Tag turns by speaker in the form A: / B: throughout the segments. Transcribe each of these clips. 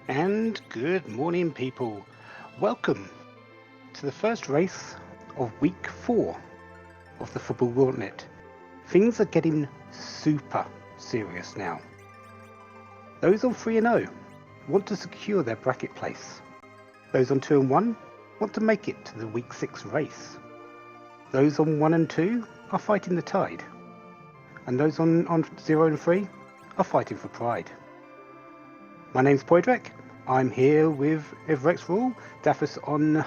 A: And good morning, people. Welcome to the first race of week 4 of the Fabul Gauntlet. Things are getting super serious now. Those on 3-0 want to secure their bracket place. Those on 2-1 want to make it to the week 6 race. Those on 1 and 2 are fighting the tide. And those on 0 and 3 are fighting for pride. My name's Poydrek. I'm here with bgrich419, Daphus on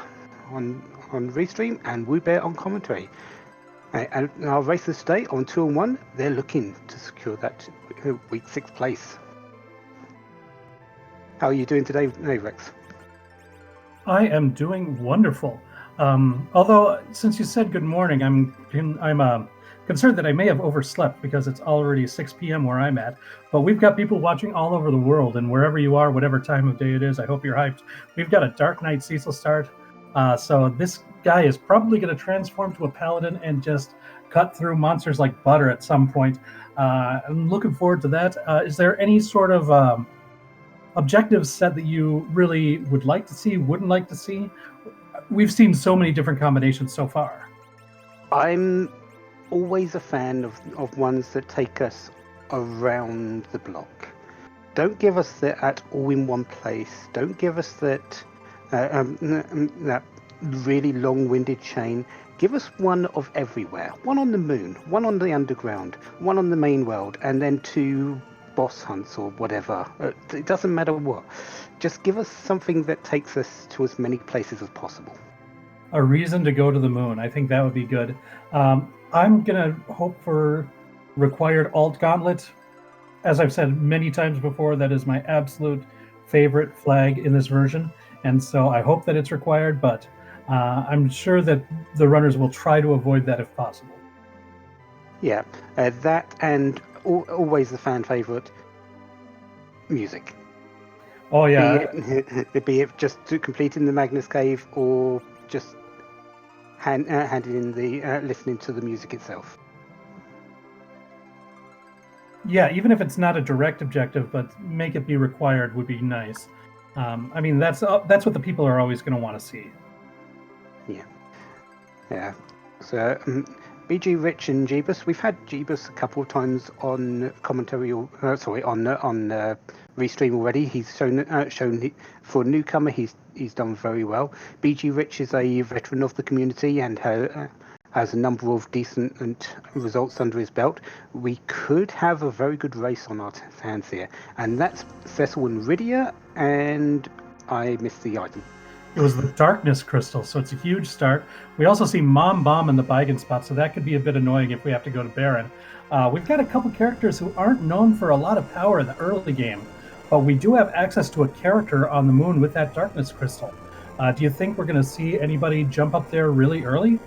A: Restream, and Woobear on commentary. And our racers today on 2 and 1, they're looking to secure that week 6 place. How are you doing today, Rex?
B: I am doing wonderful. Although, since you said good morning, I'm concerned that I may have overslept because it's already 6 p.m. where I'm at. But we've got people watching all over the world, and wherever you are, whatever time of day it is, I hope you're hyped. We've got a Dark Knight Cecil start. So this guy is probably going to transform to a paladin and just cut through monsters like butter at some point. I'm looking forward to that. Is there any sort of objectives set that you really would like to see, wouldn't like to see? We've seen so many different combinations so far.
A: I'm always a fan of ones that take us around the block. Don't give us that all in one place. Don't give us that really long-winded chain. Give us one of everywhere. One on the moon, one on the underground, one on the main world, and then 2 boss hunts or whatever. It doesn't matter what. Just give us something that takes us to as many places as possible.
B: A reason to go to the moon. I think that would be good. I'm going to hope for required alt gauntlet. As I've said many times before, that is my absolute favorite flag in this version. And so I hope that it's required, but I'm sure that the runners will try to avoid that if possible.
A: Yeah, that and always the fan favorite, music.
B: Oh, yeah.
A: Be it just completing the Magnus Cave or just handing in the listening to the music itself.
B: Yeah, even if it's not a direct objective, but make it be required would be nice. I mean, that's what the people are always going to want to see.
A: Yeah. So bgrich and Jeebus, we've had Jeebus a couple of times on commentary, on Restream already. He's shown for a newcomer, he's done very well. bgrich is a veteran of the community and has a number of decent results under his belt. We could have a very good race on our hands here, and that's Cecil and Rydia, and I missed the item.
B: It was the Darkness Crystal, so it's a huge start. We also see Mom Bomb in the Beigen spot, so that could be a bit annoying if we have to go to Baron. We've got a couple characters who aren't known for a lot of power in the early game, but we do have access to a character on the moon with that Darkness Crystal. Do you think we're going to see anybody jump up there really early?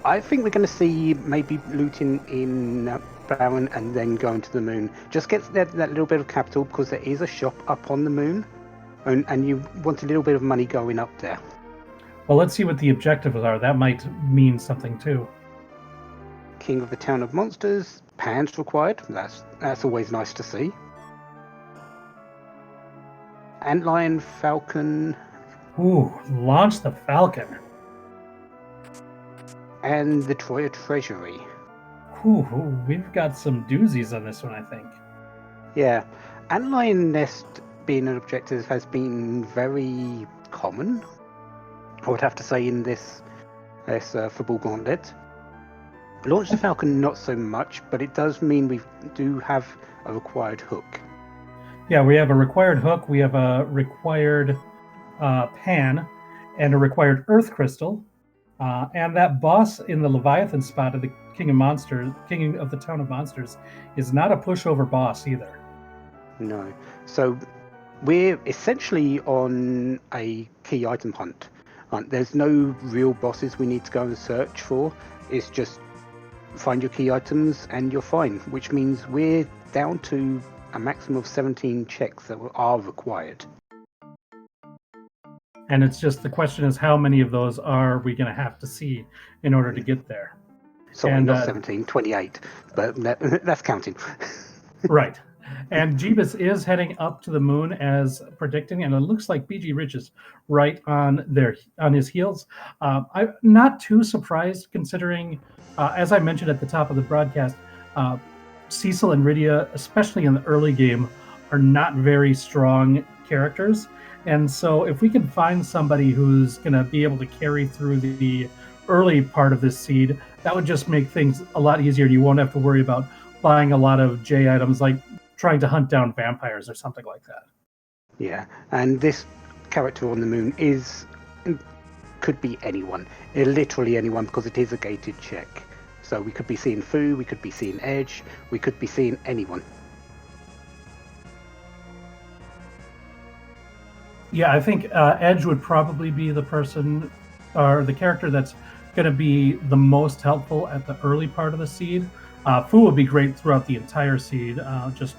A: I think we're going to see maybe looting in Baron and then going to the moon. Just get that little bit of capital because there is a shop up on the moon. And you want a little bit of money going up there.
B: Well, let's see what the objectives are. That might mean something too.
A: King of the Town of Monsters, pans required. That's always nice to see. Antlion, Falcon.
B: Ooh, launch the Falcon.
A: And the Troya Treasury.
B: Ooh, we've got some doozies on this one, I think. Yeah.
A: Antlion Nest being an objective has been very common, I would have to say, in this Fabul Gauntlet. Launch the Falcon, not so much, but it does mean we do have a required hook.
B: Yeah, we have a required hook, we have a required pan, and a required Earth Crystal, and that boss in the Leviathan spot of the King of the Town of Monsters, is not a pushover boss either.
A: No. So we're essentially on a key item hunt. There's no real bosses we need to go and search for. It's just find your key items and you're fine, which means we're down to a maximum of 17 checks that are required.
B: And it's just the question is how many of those are we going to have to see in order to get there?
A: Sorry, not 17, 28, but that's counting.
B: Right. And Jeebus is heading up to the moon as predicting, and it looks like bgrich is right on his heels. I'm not too surprised considering, as I mentioned at the top of the broadcast, Cecil and Rydia, especially in the early game, are not very strong characters. And so if we can find somebody who's going to be able to carry through the early part of this seed, that would just make things a lot easier. You won't have to worry about buying a lot of J items like trying to hunt down vampires or something like that.
A: Yeah, and this character on the moon could be anyone, literally anyone, because it is a gated check. So we could be seeing Fu, we could be seeing Edge, we could be seeing anyone.
B: Yeah, I think Edge would probably be the person or the character that's going to be the most helpful at the early part of the seed. Fu would be great throughout the entire seed. Just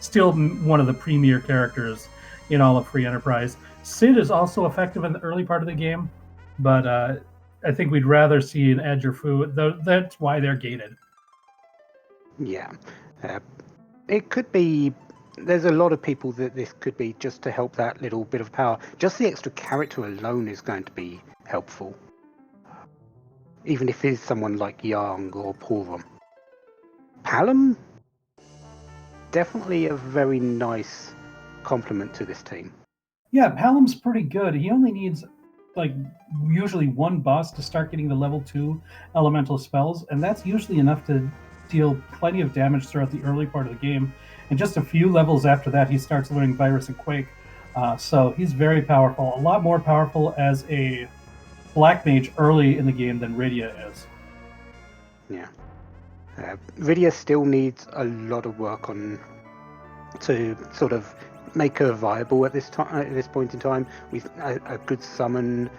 B: still one of the premier characters in all of Free Enterprise. Sid is also effective in the early part of the game, but I think we'd rather see an Edge or Fu. That's why they're gated.
A: Yeah, it could be. There's a lot of people that this could be just to help that little bit of power. Just the extra character alone is going to be helpful. Even if it's someone like Young or Porum. Palom, definitely a very nice complement to this team.
B: Yeah, Palom's pretty good. He only needs usually one boss to start getting the level 2 elemental spells, and that's usually enough to deal plenty of damage throughout the early part of the game. And just a few levels after that, he starts learning Virus and Quake. So he's very powerful, a lot more powerful as a Black Mage early in the game than Rydia is.
A: Yeah. Rydia still needs a lot of work on to sort of make her viable at this point in time. With a good summon,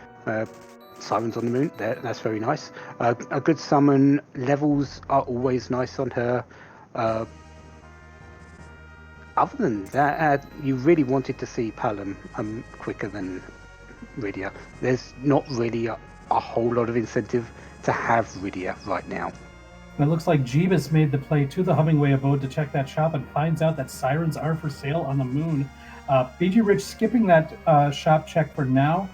A: Sirens on the Moon, that's very nice. A good summon, levels are always nice on her. Other than that, you really wanted to see Palom quicker than Rydia. There's not really a whole lot of incentive to have Rydia right now.
B: And it looks like Jeebus made the play to the Hummingway abode to check that shop and finds out that sirens are for sale on the moon. bgrich skipping that shop check for now,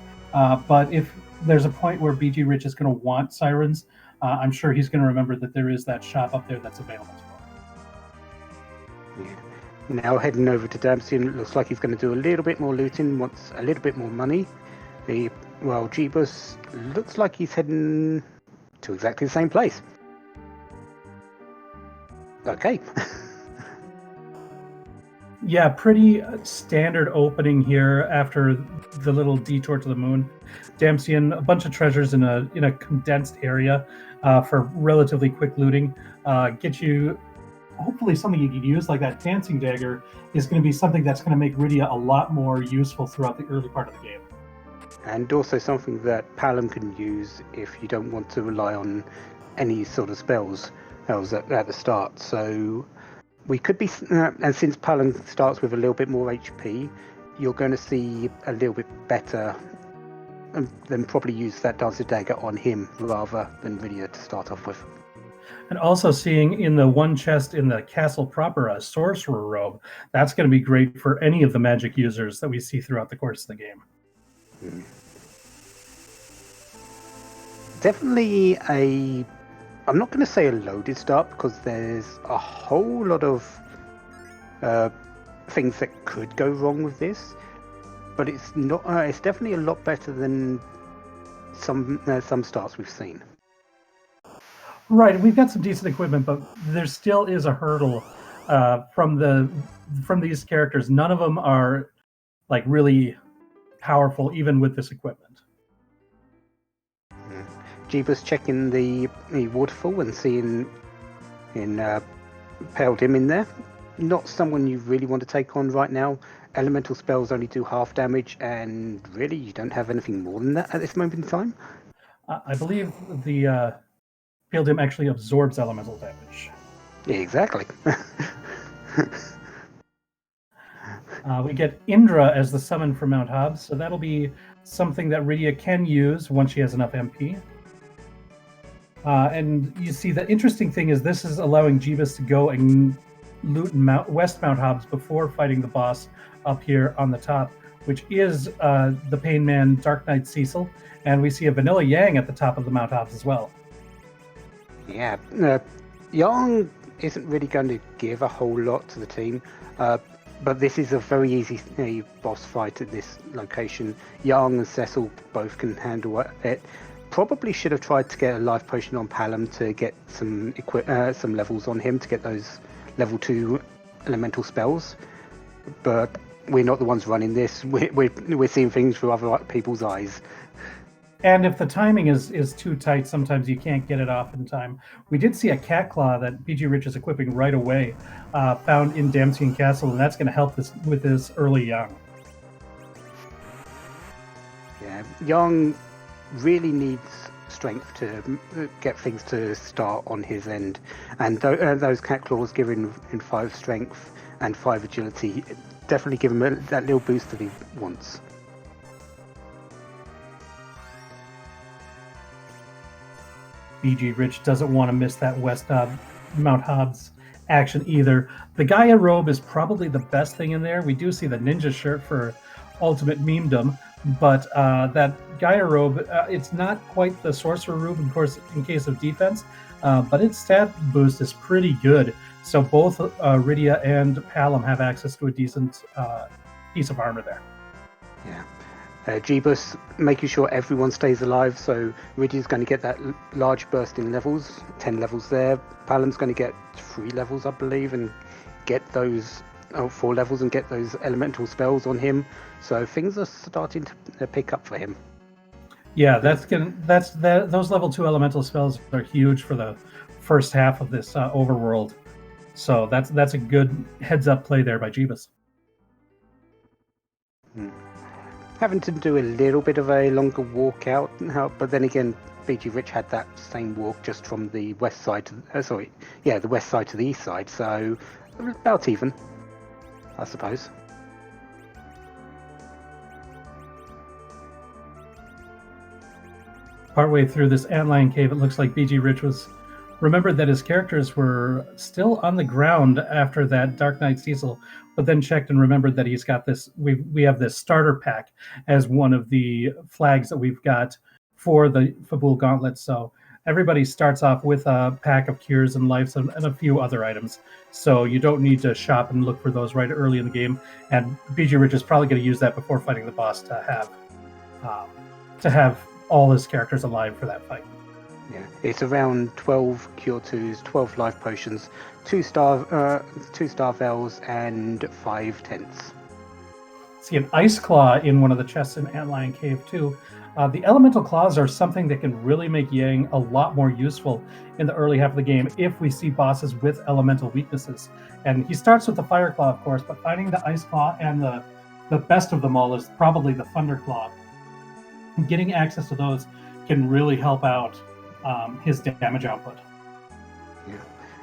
B: but if there's a point where bgrich is going to want sirens, I'm sure he's going to remember that there is that shop up there that's available to him.
A: Yeah. Now heading over to Damson, it looks like he's going to do a little bit more looting, wants a little bit more money. Jeebus looks like he's heading to exactly the same place. Okay.
B: Yeah, pretty standard opening here after the little detour to the moon. Damsian, a bunch of treasures in a condensed area for relatively quick looting. Get you hopefully something you can use, like that dancing dagger is going to be something that's going to make Rydia a lot more useful throughout the early part of the game. And
A: also something that Palom can use if you don't want to rely on any sort of spells at the start. So we could be, and since Palom starts with a little bit more HP, you're going to see a little bit better than probably use that Dancer Dagger on him rather than Rydia to start off with.
B: And also seeing in the one chest in the castle proper a sorcerer robe, that's going to be great for any of the magic users that we see throughout the course of the game.
A: Definitely I'm not going to say a loaded start because there's a whole lot of things that could go wrong with this, but it's not. It's definitely a lot better than some starts we've seen.
B: Right, we've got some decent equipment, but there still is a hurdle from these characters. None of them are really powerful, even with this equipment.
A: Jeebus checking the waterfall and seeing Peldim in there. Not someone you really want to take on right now. Elemental spells only do half damage, and really you don't have anything more than that at this moment in time.
B: I believe the Peldim actually absorbs elemental damage.
A: Yeah, exactly.
B: We get Indra as the summon for Mount Hobbs, so that'll be something that Rydia can use once she has enough MP. And you see, the interesting thing is this is allowing Jeebus to go and loot West Mount Hobbs before fighting the boss up here on the top, which is the Pain Man Dark Knight Cecil, and we see a Vanilla Yang at the top of the Mount Hobbs as well.
A: Yeah, Yang isn't really going to give a whole lot to the team, but this is a very easy boss fight at this location. Yang and Cecil both can handle it. Probably should have tried to get a life potion on Palom to get some levels on him to get those level 2 elemental spells, but we're not the ones running this. We're seeing things through other people's eyes.
B: And if the timing is too tight, sometimes you can't get it off in time. We did see a cat claw that bgrich is equipping right away, found in Damsian Castle, and that's going to help with this early Yang.
A: Yeah, Yang really needs strength to get things to start on his end, and those cat claws give him 5 strength and 5 agility. Definitely give him that little boost that he wants.
B: bgrich doesn't want to miss that West Mount Hobbs action either. The Gaia robe is probably the best thing in there. We do see the ninja shirt for ultimate memedom, but that Gaia robe, it's not quite the sorcerer robe, of course, in case of defense, but its stat boost is pretty good. So both Rydia and Palom have access to a decent piece of armor there.
A: Yeah. Jeebus making sure everyone stays alive, so Rydia's going to get that large burst in levels, 10 levels there. Palom's going to get 3 levels, I believe, and get those 4 levels and get those elemental spells on him. So things are starting to pick up for him.
B: Yeah, those level 2 elemental spells are huge for the first half of this overworld. So that's a good heads up play there by Jeebus.
A: Having to do a little bit of a longer walk out, but then again, bgrich had that same walk just from the west side the west side to the east side, so about even, I suppose.
B: Partway through this antlion cave, it looks like bgrich remembered that his characters were still on the ground after that Dark Knight Cecil, but then checked and remembered that he's got this. We have this starter pack as one of the flags that we've got for the Fabul Gauntlet. So everybody starts off with a pack of cures and lives and a few other items. So you don't need to shop and look for those right early in the game. And bgrich is probably going to use that before fighting the boss to have all his characters alive for that fight.
A: Yeah, it's around 12 Cure 2s, 12 life potions, 2 star veils, and 5 tents.
B: See an ice claw in one of the chests in Antlion Cave too. The elemental claws are something that can really make Yang a lot more useful in the early half of the game if we see bosses with elemental weaknesses. And he starts with the fire claw, of course, but finding the ice claw and the best of them all is probably the thunder claw. Getting access to those can really help out his damage output.
A: Yeah.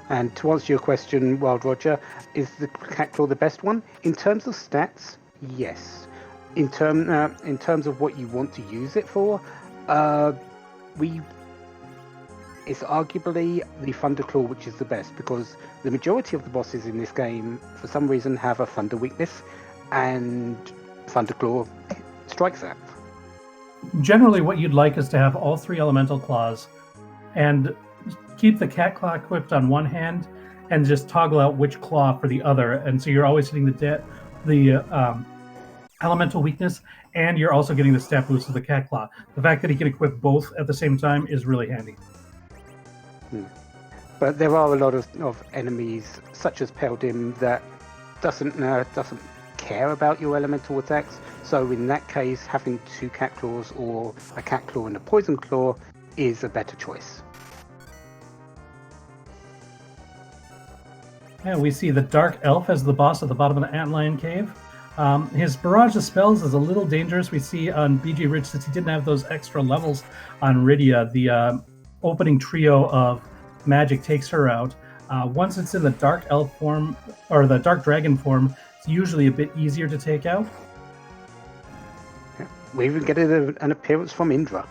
A: And to answer your question, Wild Roger, is the cat claw the best one? In terms of stats, yes. In terms of what you want to use it for, it's arguably the Thunder Claw which is the best, because the majority of the bosses in this game, for some reason, have a thunder weakness, and Thunder Claw strikes that.
B: Generally, what you'd like is to have all 3 elemental claws and keep the cat claw equipped on one hand and just toggle out which claw for the other. And so you're always hitting the elemental weakness, and you're also getting the stat boost of the cat claw. The fact that he can equip both at the same time is really handy.
A: But there are a lot of enemies, such as Peldim, that doesn't care about your elemental attacks. So in that case, having 2 cat claws or a cat claw and a poison claw is a better choice.
B: Yeah, we see the Dark Elf as the boss at the bottom of the Antlion Cave. His barrage of spells is a little dangerous. We see on bgrich, since he didn't have those extra levels on Rydia, the opening trio of magic takes her out. Once it's in the Dark Elf form, or the Dark Dragon form, it's usually a bit easier to take out.
A: Yeah. We even get an appearance from Indra.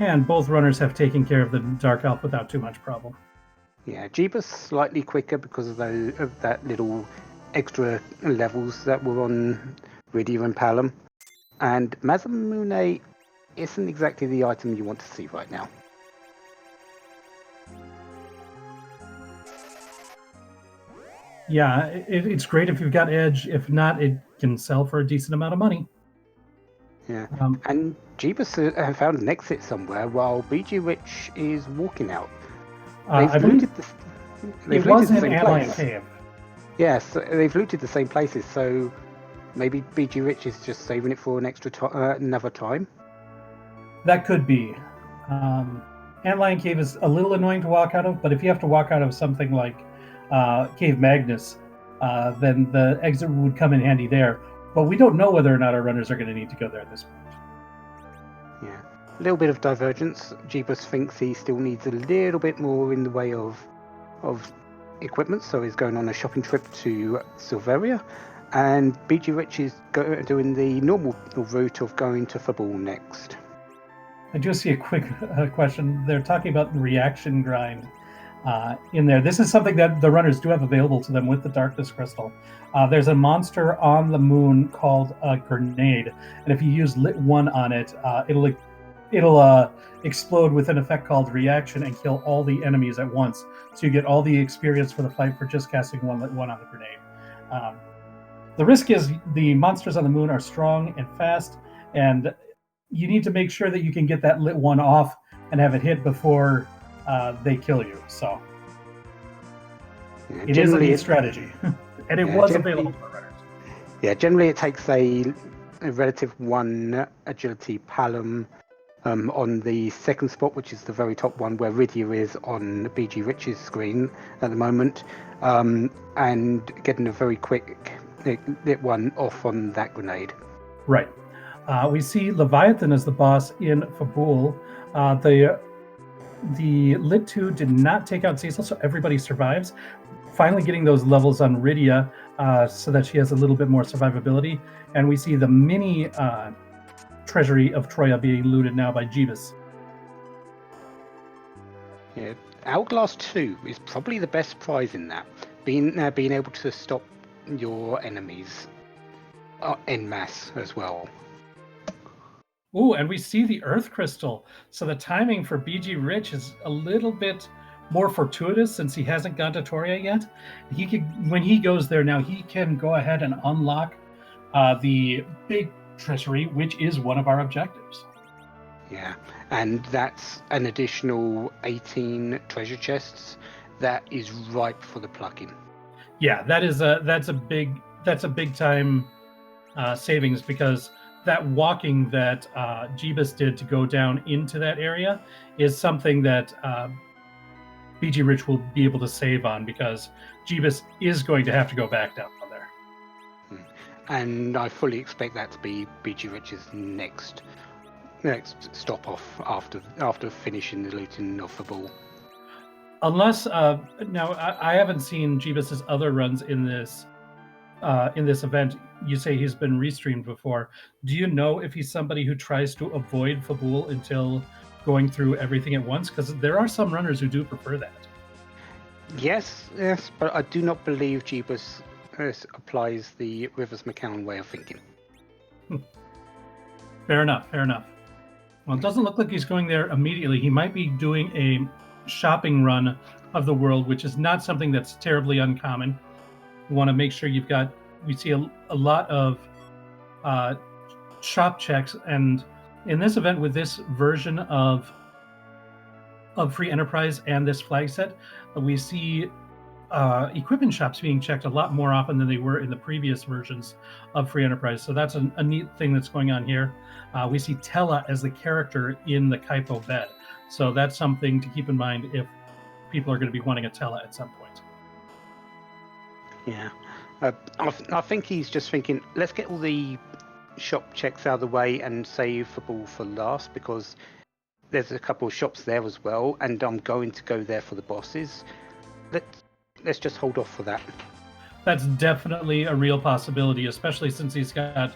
B: And both runners have taken care of the Dark Elf without too much problem.
A: Yeah, Jeebus slightly quicker because of that little extra levels that were on Rydia and Palom. And Masamune isn't exactly the item you want to see right now.
B: Yeah, it's great if you've got edge. If not, it can sell for a decent amount of money.
A: Yeah, and Jeebus have found an exit somewhere while bgrich is walking out.
B: I believe it was in Antlion Cave.
A: Yes, they've looted the same places, so maybe bgrich is just saving it for an extra another time.
B: That could be. Antlion Cave is a little annoying to walk out of, but if you have to walk out of something like Cave Magnus, then the exit would come in handy there. But we don't know whether or not our runners are going to need to go there at this point.
A: Yeah, a little bit of divergence. Jeebus thinks he still needs a little bit more in the way of equipment, so he's going on a shopping trip to Silveria, and bgrich is doing the normal route of going to Fabul next.
B: I do see a quick question. They're talking about the reaction grind in there. This is something that the runners do have available to them with the Darkness Crystal. There's a monster on the moon called a Grenade, and if you use Lit 1 on it, it'll explode with an effect called Reaction and kill all the enemies at once. So you get all the experience for the fight for just casting one Lit 1 on the Grenade. The risk is the monsters on the moon are strong and fast, and you need to make sure that you can get that Lit 1 off and have it hit before they kill you. So it is a neat strategy. And it was available for runners.
A: Yeah, generally it takes a relative 1 agility Palom on the second spot, which is the very top one where Rydia is on bgrich's screen at the moment, and getting a very quick Lit 1 off on that Grenade.
B: Right. We see Leviathan as the boss in Fabul. The Lit 2 did not take out Cecil, so everybody survives. Finally getting those levels on Rydia so that she has a little bit more survivability. And we see the mini treasury of Troya being looted now by Jeebus.
A: Yeah, Hourglass 2 is probably the best prize in that. Being able to stop your enemies en masse as well.
B: Ooh, and we see the Earth Crystal. So the timing for bgrich is a little bit more fortuitous since he hasn't gone to Toria yet. When he goes there now, he can go ahead and unlock the big treasury, which is one of our objectives.
A: Yeah, and that's an additional 18 treasure chests that is ripe for the plucking.
B: Yeah, that's a big time savings, because that walking that Jeebus did to go down into that area is something that bgrich will be able to save on, because Jeebus is going to have to go back down there.
A: And I fully expect that to be bgrich's next stop off after finishing the looting of the ball.
B: Unless now I haven't seen Jeebus's other runs in this event. You say he's been restreamed before. Do you know if he's somebody who tries to avoid Fabul until going through everything at once? Because there are some runners who do prefer that.
A: Yes, but I do not believe Jeebus applies the Rivers McCown way of thinking.
B: Fair enough. Well, it doesn't look like he's going there immediately. He might be doing a shopping run of the world, which is not something that's terribly uncommon. You want to make sure we see a lot of shop checks, and in this event with this version of Free Enterprise and this flag set, we see equipment shops being checked a lot more often than they were in the previous versions of Free Enterprise. So that's a neat thing that's going on here. We see Tella as the character in the Kaipo bed. So that's something to keep in mind if people are going to be wanting a Tella at some point.
A: Yeah. I think he's just thinking, let's get all the shop checks out of the way and save Fabul for last, because there's a couple of shops there as well, and I'm going to go there for the bosses. Let's just hold off for that.
B: That's definitely a real possibility, especially since he's got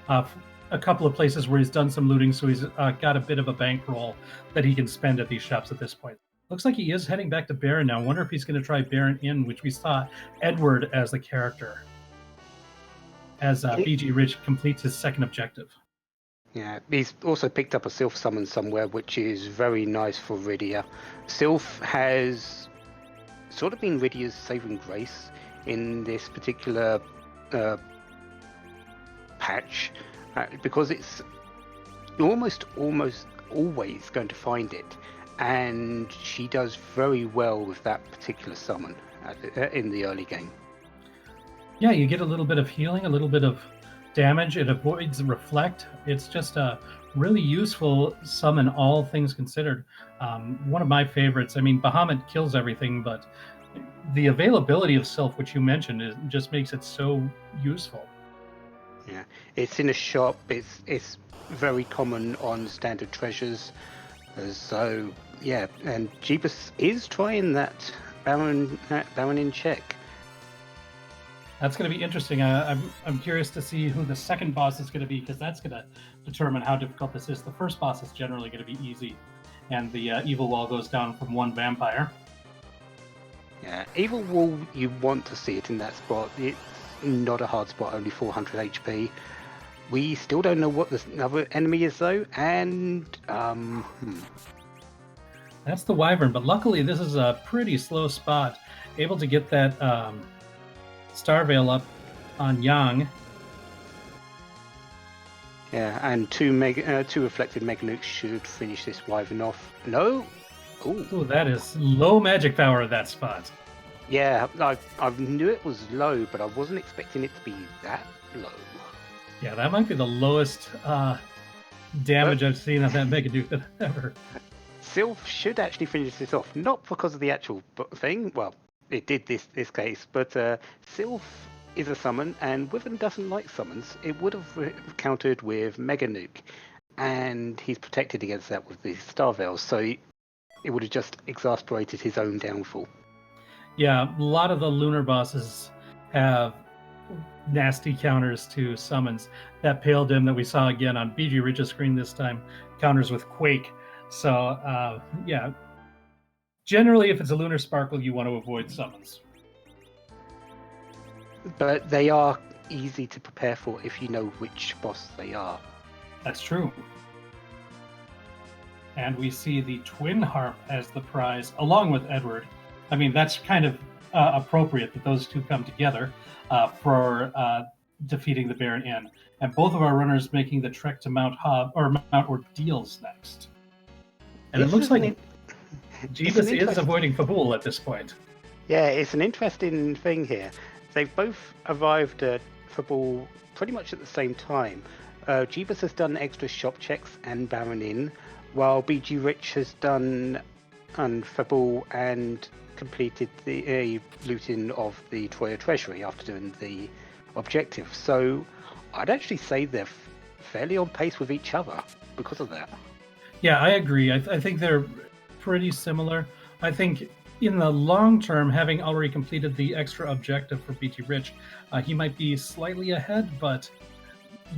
B: a couple of places where he's done some looting, so he's got a bit of a bankroll that he can spend at these shops at this point. Looks like he is heading back to Baron now. I wonder if he's going to try Baron Inn, which we saw Edward as the character, as bgrich completes his second objective.
A: Yeah, he's also picked up a Sylph summon somewhere, which is very nice for Rydia. Sylph has sort of been Rydia's saving grace in this particular patch, because it's almost always going to find it, and she does very well with that particular summon in the early game.
B: Yeah, you get a little bit of healing, a little bit of damage. It avoids reflect. It's just a really useful summon, all things considered. One of my favorites. I mean, Bahamut kills everything, but the availability of Sylph, which you mentioned, just makes it so useful.
A: Yeah, it's in a shop. It's very common on standard treasures. So yeah, and Jeebus is trying that Baron in check.
B: That's going to be interesting. I'm curious to see who the second boss is going to be, because that's going to determine how difficult this is. The first boss is generally going to be easy, and the evil wall goes down from one vampire.
A: Yeah, evil wall, you want to see it in that spot. It's not a hard spot, only 400 HP. We still don't know what the other enemy is though, and
B: That's the Wyvern, but luckily this is a pretty slow spot. Able to get that Star Veil up on Yang.
A: Yeah, and two reflected Mega Nukes should finish this Wyvern off. No?
B: Ooh, that is low magic power at that spot.
A: Yeah, I knew it was low, but I wasn't expecting it to be that low.
B: Yeah, that might be the lowest damage I've seen on that Mega Nuke ever.
A: Sylph should actually finish this off, not because of the actual thing. Well, it did this case, but Sylph is a summon, and Wyvern doesn't like summons. It would have countered with Mega Nuke, and he's protected against that with the Star Veils, so it would have just exasperated his own downfall.
B: Yeah, a lot of the lunar bosses have nasty counters to summons. That Pale Dim that we saw again on bgrich's screen this time counters with Quake. So yeah, generally if it's a lunar sparkle, you want to avoid summons.
A: But they are easy to prepare for if you know which boss they are.
B: That's true. And we see the Twin Harp as the prize, along with Edward. I mean, that's kind of appropriate that those two come together for defeating the Baron Inn. And both of our runners making the trek to Mount Ordeals next. And it looks like Jeebus is avoiding Fabul at this point.
A: Yeah, it's an interesting thing here. They've both arrived at Fabul pretty much at the same time. Jeebus has done extra shop checks and Baron Inn, while bgrich has done Fabul and completed the looting of the Troya Treasury after doing the objective. So I'd actually say they're fairly on pace with each other because of that.
B: Yeah, I agree. I think they're pretty similar. I think in the long term, having already completed the extra objective for bgrich, he might be slightly ahead, but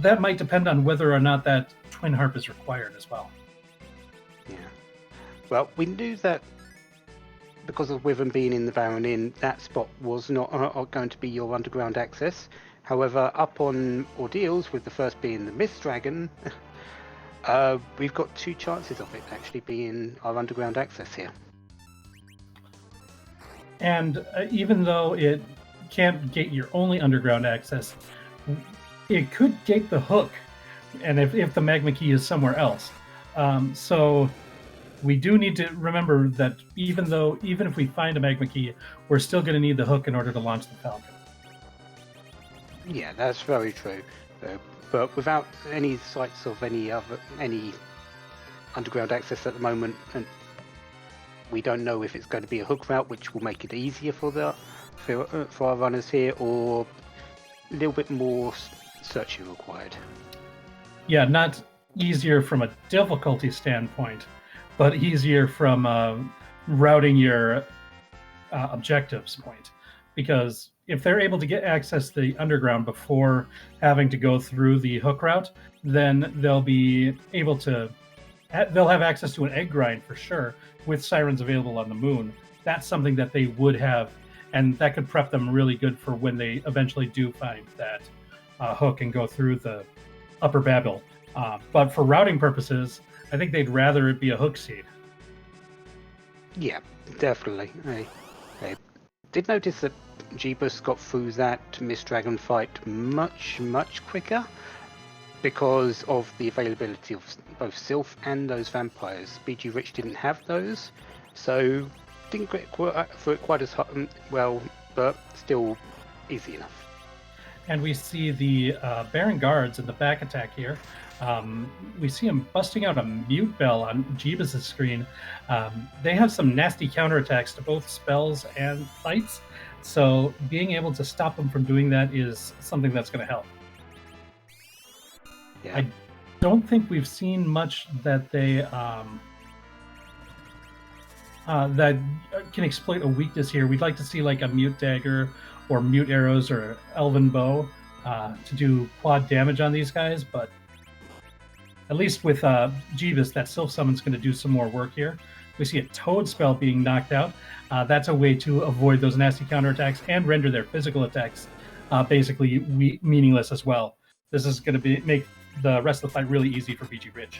B: that might depend on whether or not that Twin Harp is required as well.
A: Yeah. Well, we knew that because of Wyvern being in the Baron Inn, that spot was not going to be your underground access. However, up on Ordeals, with the first being the Mist Dragon, we've got two chances of it actually being our underground access here.
B: And even though it can't gate your only underground access, it could gate the hook, and if the magma key is somewhere else. So we do need to remember that even if we find a magma key, we're still going to need the hook in order to launch the Falcon.
A: Yeah, that's very true. But without any sights of any underground access at the moment, and we don't know if it's going to be a hook route, which will make it easier for our runners here, or a little bit more searching required.
B: Yeah, not easier from a difficulty standpoint, but easier from routing your objectives point. Because if they're able to get access to the underground before having to go through the hook route, then they'll be able to they'll have access to an egg grind for sure, with sirens available on the moon. That's something that they would have, and that could prep them really good for when they eventually do find that hook and go through the upper Babel. But for routing purposes, I think they'd rather it be a hook seed.
A: Yeah, definitely. I did notice that Jeebus got through that Mist Dragon fight much quicker because of the availability of both Sylph and those vampires. bgrich didn't have those, so didn't get through it quite as well, but still easy enough.
B: And we see the Baron Guards in the back attack here. We see him busting out a mute bell on Jeebus' screen. They have some nasty counterattacks to both spells and fights, so being able to stop them from doing that is something that's going to help.
A: Yeah.
B: I don't think we've seen much that they that can exploit a weakness here. We'd like to see like a mute dagger or mute arrows or elven bow to do quad damage on these guys, but at least with Jeebus, that Sylph Summon's going to do some more work here. We see a Toad spell being knocked out. That's a way to avoid those nasty counterattacks and render their physical attacks basically meaningless as well. This is going to make the rest of the fight really easy for bgrich.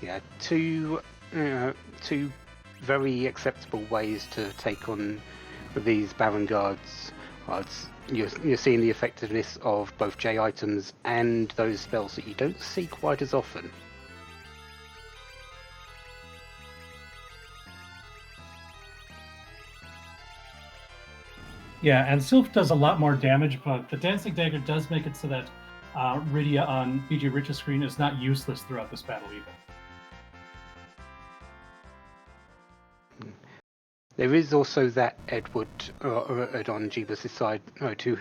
A: Yeah, two very acceptable ways to take on these Baron Guards. You're seeing the effectiveness of both J items and those spells that you don't see quite as often.
B: Yeah, and Sylph does a lot more damage, but the Dancing Dagger does make it so that Rydia on bgrich's screen is not useless throughout this battle either.
A: There is also that Edward on Jeebus' side, who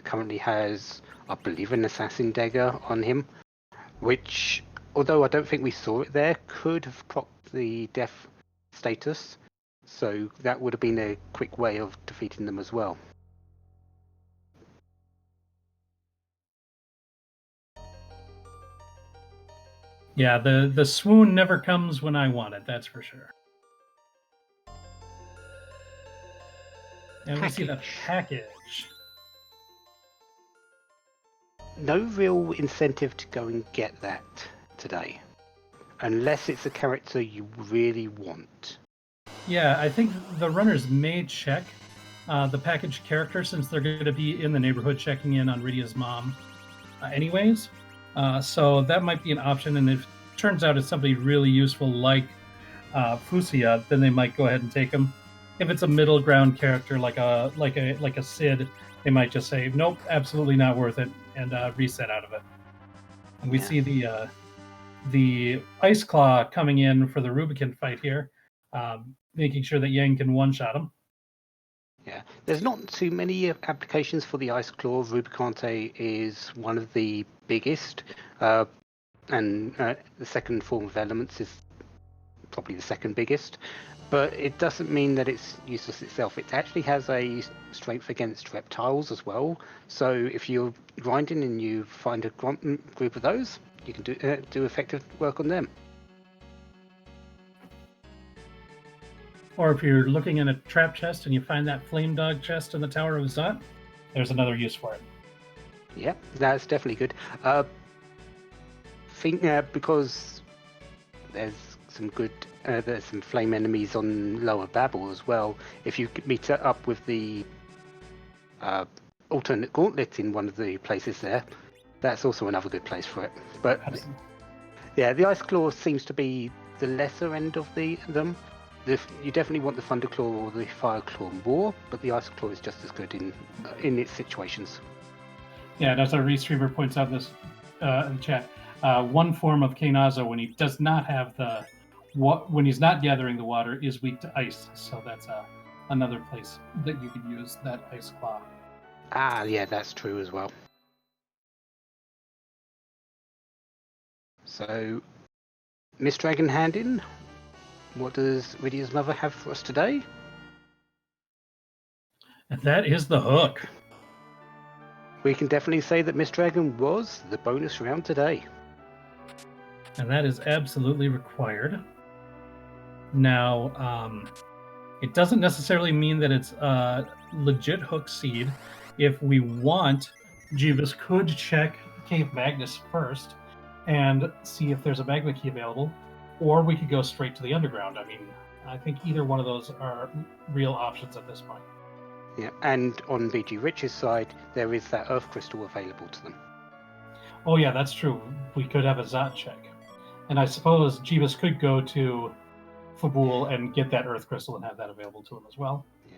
A: currently has, I believe, an Assassin Dagger on him, which, although I don't think we saw it there, could have propped the death status, so that would have been a quick way of defeating them as well.
B: Yeah, the swoon never comes when I want it, that's for sure. And we see the package.
A: No real incentive to go and get that today, unless it's a character you really want.
B: Yeah, I think the runners may check the package character since they're going to be in the neighborhood checking in on Rydia's mom anyways. So that might be an option, and if it turns out it's somebody really useful like Fusia, then they might go ahead and take him. If it's a middle ground character like a Sid, they might just say nope, absolutely not worth it, and reset out of it. And we see the Ice Claw coming in for the Rubicon fight here, making sure that Yang can one-shot him.
A: Yeah, there's not too many applications for the Ice Claw. Rubicante is one of the biggest, and the second form of Elements is probably the second biggest. But it doesn't mean that it's useless itself. It actually has a strength against reptiles as well. So if you're grinding and you find a group of those, you can do effective work on them.
B: Or if you're looking in a trap chest and you find that flame dog chest in the Tower of Zot, there's another use for it.
A: Yeah, that's definitely good. Because there's some flame enemies on Lower Babel as well. If you meet up with the alternate Gauntlet in one of the places there, that's also another good place for it. But absolutely. Yeah, the Ice Claw seems to be the lesser end of them. You definitely want the Thunder Claw or the Fire Claw more, but the Ice Claw is just as good in its situations.
B: Yeah, and as our restreamer points out this in chat, one form of Kainaza when he does not have when he's not gathering the water is weak to ice, so that's another place that you could use that Ice Claw.
A: Ah, yeah, that's true as well. So, Miss Dragon hand in. What does Rydia's mother have for us today?
B: And that is the hook.
A: We can definitely say that Miss Dragon was the bonus round today.
B: And that is absolutely required. Now, it doesn't necessarily mean that it's a legit hook seed. If we want, Jeebus could check Cave Magnus first and see if there's a magma key available, or we could go straight to the underground. I mean, I think either one of those are real options at this point.
A: Yeah, and on BG Rich's side, there is that earth crystal available to them.
B: Oh yeah, that's true. We could have a Zot check. And I suppose Jeebus could go to Fabul and get that earth crystal and have that available to him as well.
A: Yeah.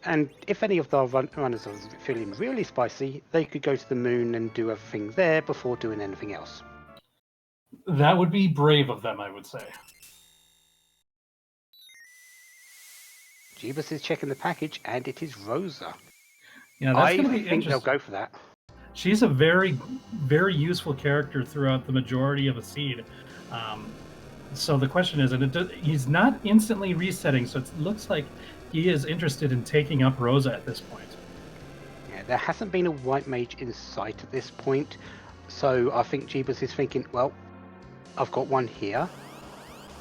A: And if any of the runners are feeling really spicy, they could go to the moon and do everything there before doing anything else.
B: That would be brave of them, I would say.
A: Jeebus is checking the package, and it is Rosa.
B: Yeah, that's going to be
A: I think
B: interesting.
A: they'll go for that.
B: She's a very, very useful character throughout the majority of a seed. So the question is, and he's not instantly resetting, so it looks like he is interested in taking up Rosa at this point.
A: Yeah, there hasn't been a white mage in sight at this point, so I think Jeebus is thinking, well, I've got one here.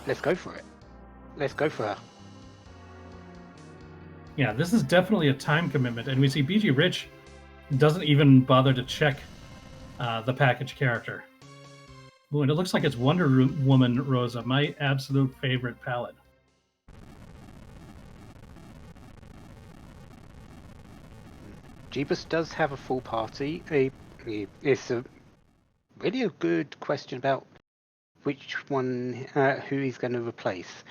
A: Let's go for it. Let's go for her.
B: Yeah, this is definitely a time commitment, and we see BG Rich doesn't even bother to check the package character. Ooh, and it looks like it's Wonder Woman Rosa, my absolute favorite palette.
A: Jeebus does have a full party. It's really a good question about which one, who he's going to replace.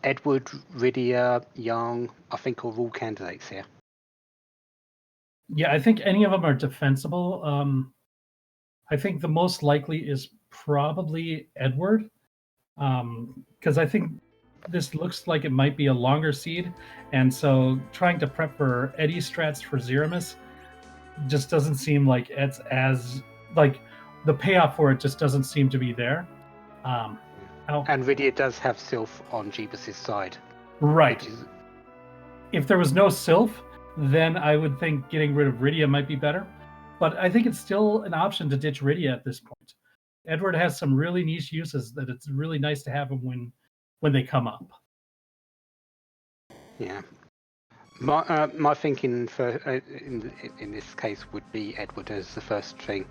A: Edward, Rydia, Young, I think are all candidates here.
B: Yeah, I think any of them are defensible. I think the most likely is probably Edward, because I think this looks like it might be a longer seed, and so trying to prep for Eddie strats for Zeramis just doesn't seem like it's as like the payoff for it just doesn't seem to be there.
A: And Rydia does have Sylph on Jeebus's side.
B: Right. If there was no Sylph, then I would think getting rid of Rydia might be better. But I think it's still an option to ditch Rydia at this point. Edward has some really niche uses that it's really nice to have him when they come up.
A: Yeah. My thinking for in this case would be Edward as the first thing.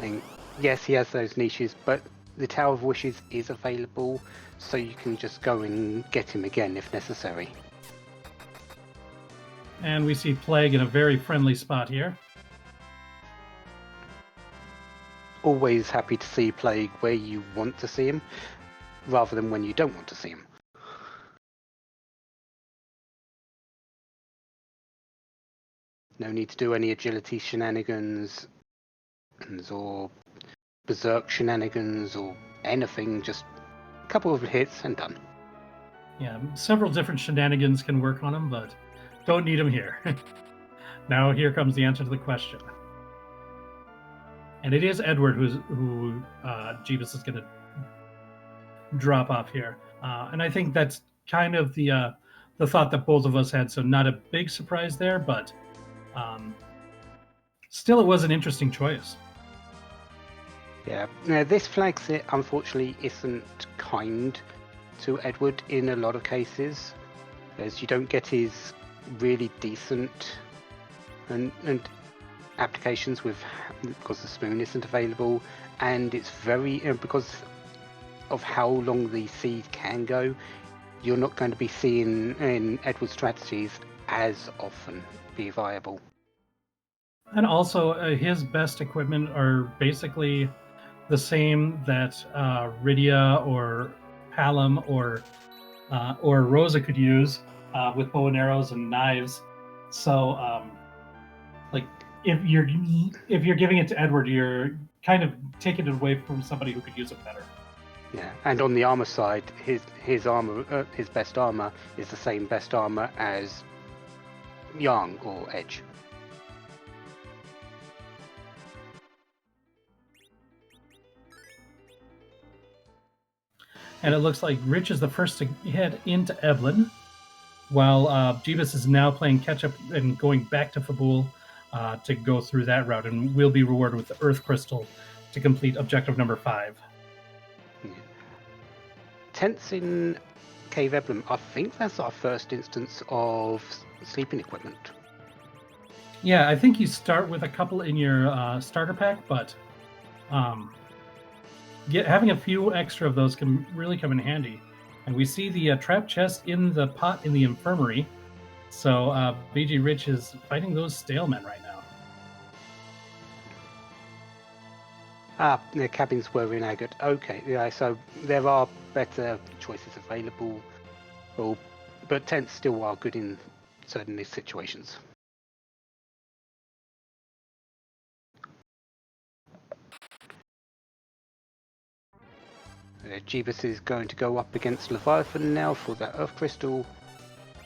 A: And yes, he has those niches, but the Tower of Wishes is available, so you can just go and get him again if necessary.
B: And we see Plague in a very friendly spot here.
A: Always happy to see Plague where you want to see him, rather than when you don't want to see him. No need to do any agility shenanigans or berserk shenanigans or anything, just a couple of hits and done.
B: Yeah, several different shenanigans can work on him, but don't need him here. Now here comes the answer to the question. And it is Edward who Jeebus is going to drop off here. And I think that's kind of the thought that both of us had, so not a big surprise there, but still it was an interesting choice.
A: Yeah, now this flagship unfortunately isn't kind to Edward in a lot of cases, as you don't get his really decent and applications because the spoon isn't available, and it's very because of how long the seed can go, you're not going to be seeing in Edward's strategies as often be viable.
B: And also his best equipment are basically the same that Rydia or Palom or Rosa could use with bow and arrows and knives. So like if you're giving it to Edward, you're kind of taking it away from somebody who could use it better.
A: Yeah, and on the armor side, his armor, his best armor is the same best armor as Yang or Edge.
B: And it looks like Rich is the first to head into Eblin, while Jeebus is now playing catch-up and going back to Fabul to go through that route, and we'll be rewarded with the Earth Crystal to complete objective number 5.
A: Tents in Cave Emblem, I think that's our first instance of sleeping equipment.
B: Yeah, I think you start with a couple in your starter pack, but having a few extra of those can really come in handy. And we see the trap chest in the pot in the infirmary. So bgrich is fighting those stalemen right now.
A: The cabins were in agate. Okay, yeah, so there are better choices available, but tents still are good in certain situations. Jeebus is going to go up against Leviathan now for that Earth Crystal.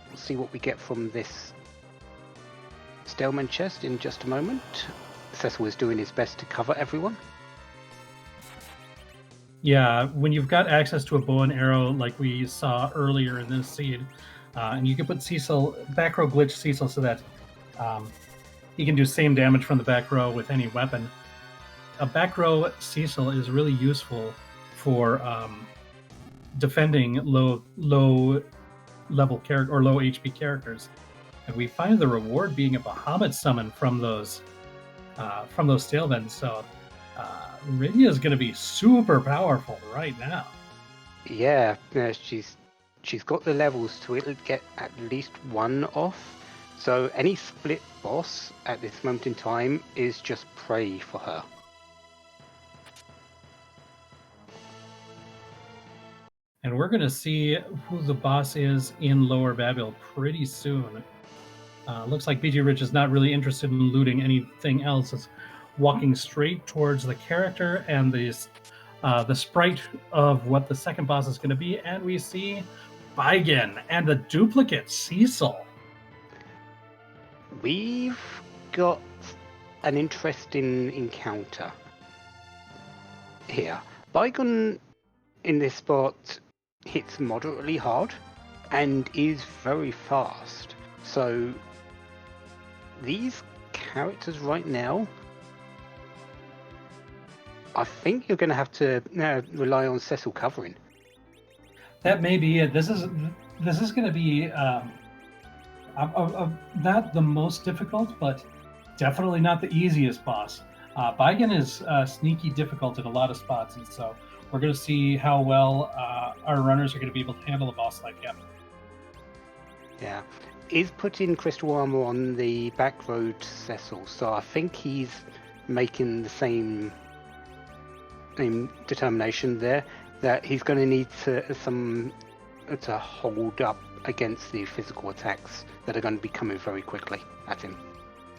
A: We'll see what we get from this Staleman chest in just a moment. Cecil is doing his best to cover everyone.
B: Yeah, when you've got access to a bow and arrow like we saw earlier in this seed, and you can put Cecil, back row glitch Cecil so that he can do same damage from the back row with any weapon. A back row Cecil is really useful for defending low level character or low HP characters, and we find the reward being a Bahamut summon from those stalemen. So Rydia is going to be super powerful right now.
A: Yeah, she's got the levels to get at least one off. So any split boss at this moment in time is just prey for her.
B: And we're going to see who the boss is in Lower Babel pretty soon. Looks like bgrich is not really interested in looting anything else. It's walking straight towards the character and the sprite of what the second boss is going to be. And we see Baigen and the duplicate Cecil.
A: We've got an interesting encounter here. Baigen in this spot hits moderately hard and is very fast. So these characters right now, I think you're going to have to rely on Cecil covering.
B: That may be it. This is going to be not the most difficult, but definitely not the easiest boss. Baigen is sneaky difficult in a lot of spots, and so we're going to see how well our runners are going to be able to handle a boss like him.
A: Yeah. Is putting crystal armor on the back road Cecil, so I think he's making the same determination there that he's going to need to hold up against the physical attacks that are going to be coming very quickly at him.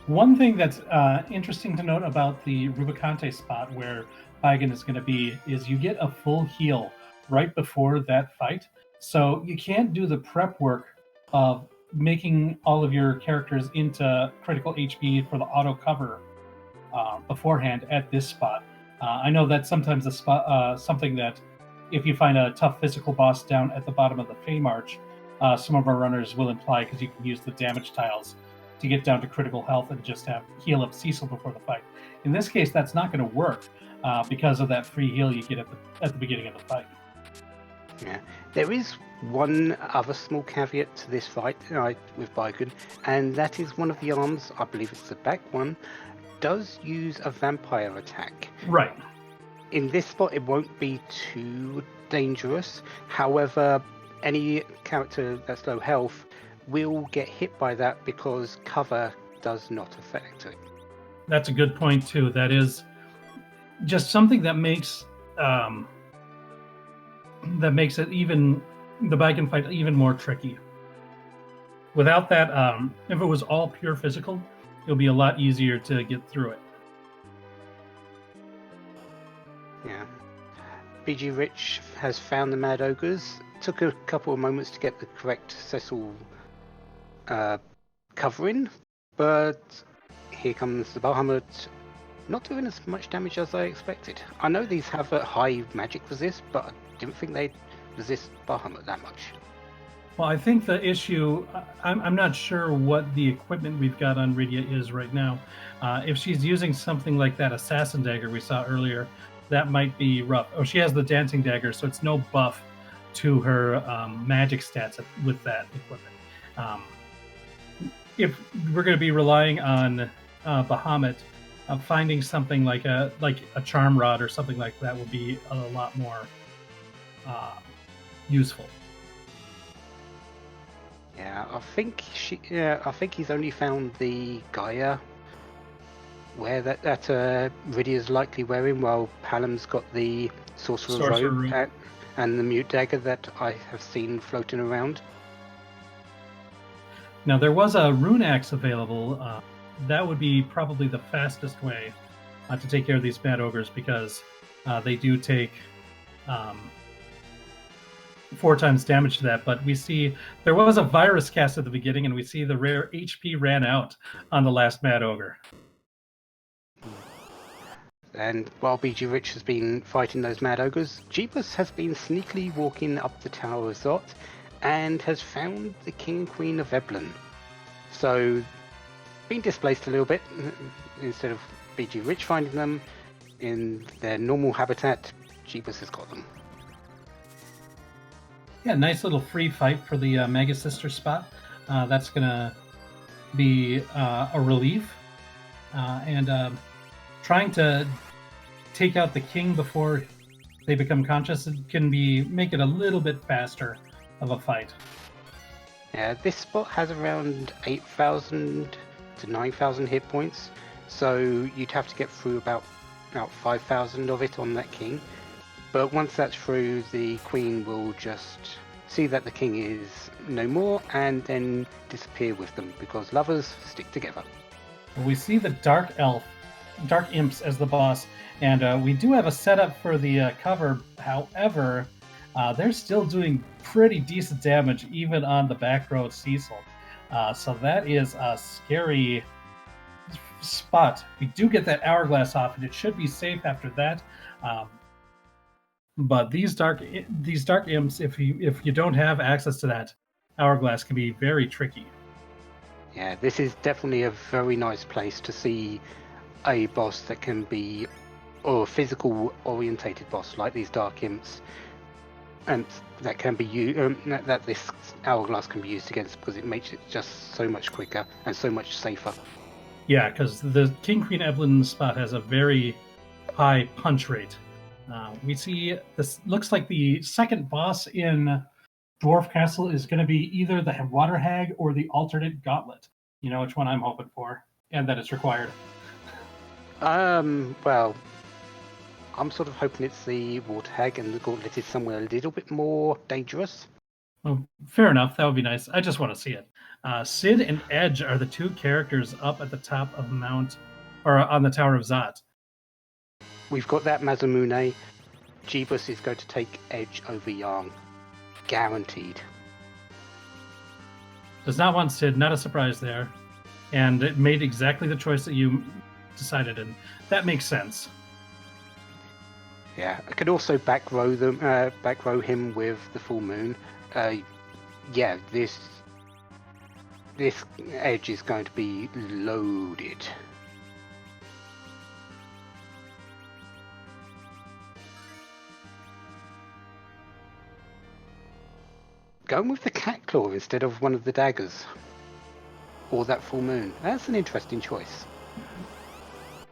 B: One thing that's interesting to note about the Rubicante spot where Baigen is going to be is you get a full heal right before that fight, so you can't do the prep work of making all of your characters into critical HP for the auto cover beforehand at this spot. I know that's sometimes a spot, something that if you find a tough physical boss down at the bottom of the Fey March, some of our runners will imply because you can use the damage tiles to get down to critical health and just have heal up Cecil before the fight. In this case, that's not going to work because of that free heal you get at the beginning of the fight.
A: Yeah, there is one other small caveat to this fight with Baigen, and that is one of the arms, I believe it's the back one, does use a vampire attack.
B: Right.
A: In this spot, it won't be too dangerous. However, any character that's low health will get hit by that because cover does not affect it.
B: That's a good point too. That is just something that makes it even the Baigen fight even more tricky. Without that, if it was all pure physical, it'll be a lot easier to get through it.
A: Yeah. bgrich has found the Mad Ogres. Took a couple of moments to get the correct Cecil covering, but here comes the Bahamut, not doing as much damage as I expected. I know these have a high magic resist, but I didn't think they'd resist Bahamut that much.
B: Well, I think the issue, I'm not sure what the equipment we've got on Rydia is right now. If she's using something like that assassin dagger we saw earlier, that might be rough. Oh, she has the dancing dagger, so it's no buff to her magic stats with that equipment. If we're going to be relying on Bahamut, finding something like a charm rod or something like that would be a lot more useful.
A: Yeah, I think he's only found the Gaia where that Rydia's likely wearing, while Palam's got the Sorcerer Robe and the Mute Dagger that I have seen floating around.
B: Now, there was a Rune Axe available. That would be probably the fastest way to take care of these Mad Ogres, because they do take 4 times damage to that. But we see there was a virus cast at the beginning, and we see the rare HP ran out on the last Mad Ogre.
A: And while bgrich has been fighting those Mad Ogres, Jeebus has been sneakily walking up the Tower of Zot and has found the King and Queen of Eblan. So, being displaced a little bit, instead of bgrich finding them in their normal habitat, Jeebus has got them.
B: Yeah, nice little free fight for the Mega Sister spot. That's going to be a relief. And trying to take out the king before they become conscious can make it a little bit faster of a fight.
A: Yeah, this spot has around 8,000 to 9,000 hit points, so you'd have to get through about 5,000 of it on that king. But once that's through, the queen will just see that the king is no more and then disappear with them, because lovers stick together.
B: We see the Dark Imps as the boss, and we do have a setup for the cover. However, they're still doing pretty decent damage even on the back row of Cecil. So that is a scary spot. We do get that hourglass off, and it should be safe after that. But these dark imps, if you don't have access to that hourglass, can be very tricky.
A: Yeah, this is definitely a very nice place to see a boss that can be, or a physical orientated boss like these dark imps, and that can be that this hourglass can be used against, because it makes it just so much quicker and so much safer.
B: Yeah, because the King Queen Eblan spot has a very high punch rate. We see this looks like the second boss in Dwarf Castle is going to be either the Water Hag or the alternate Gauntlet. You know which one I'm hoping for, and that it's required.
A: Well, I'm sort of hoping it's the Water Hag, and the Gauntlet is somewhere a little bit more dangerous.
B: Well, fair enough. That would be nice. I just want to see it. Sid and Edge are the 2 characters up at the top of on the Tower of Zot.
A: We've got that Mazamune. Jeebus is going to take Edge over Yang. Guaranteed.
B: Does not want Sid, not a surprise there. And it made exactly the choice that you decided, and that makes sense.
A: Yeah, I could also back row him with the full moon. Yeah, this Edge is going to be loaded. Going with the cat claw instead of one of the daggers, or that full moon. That's an interesting choice.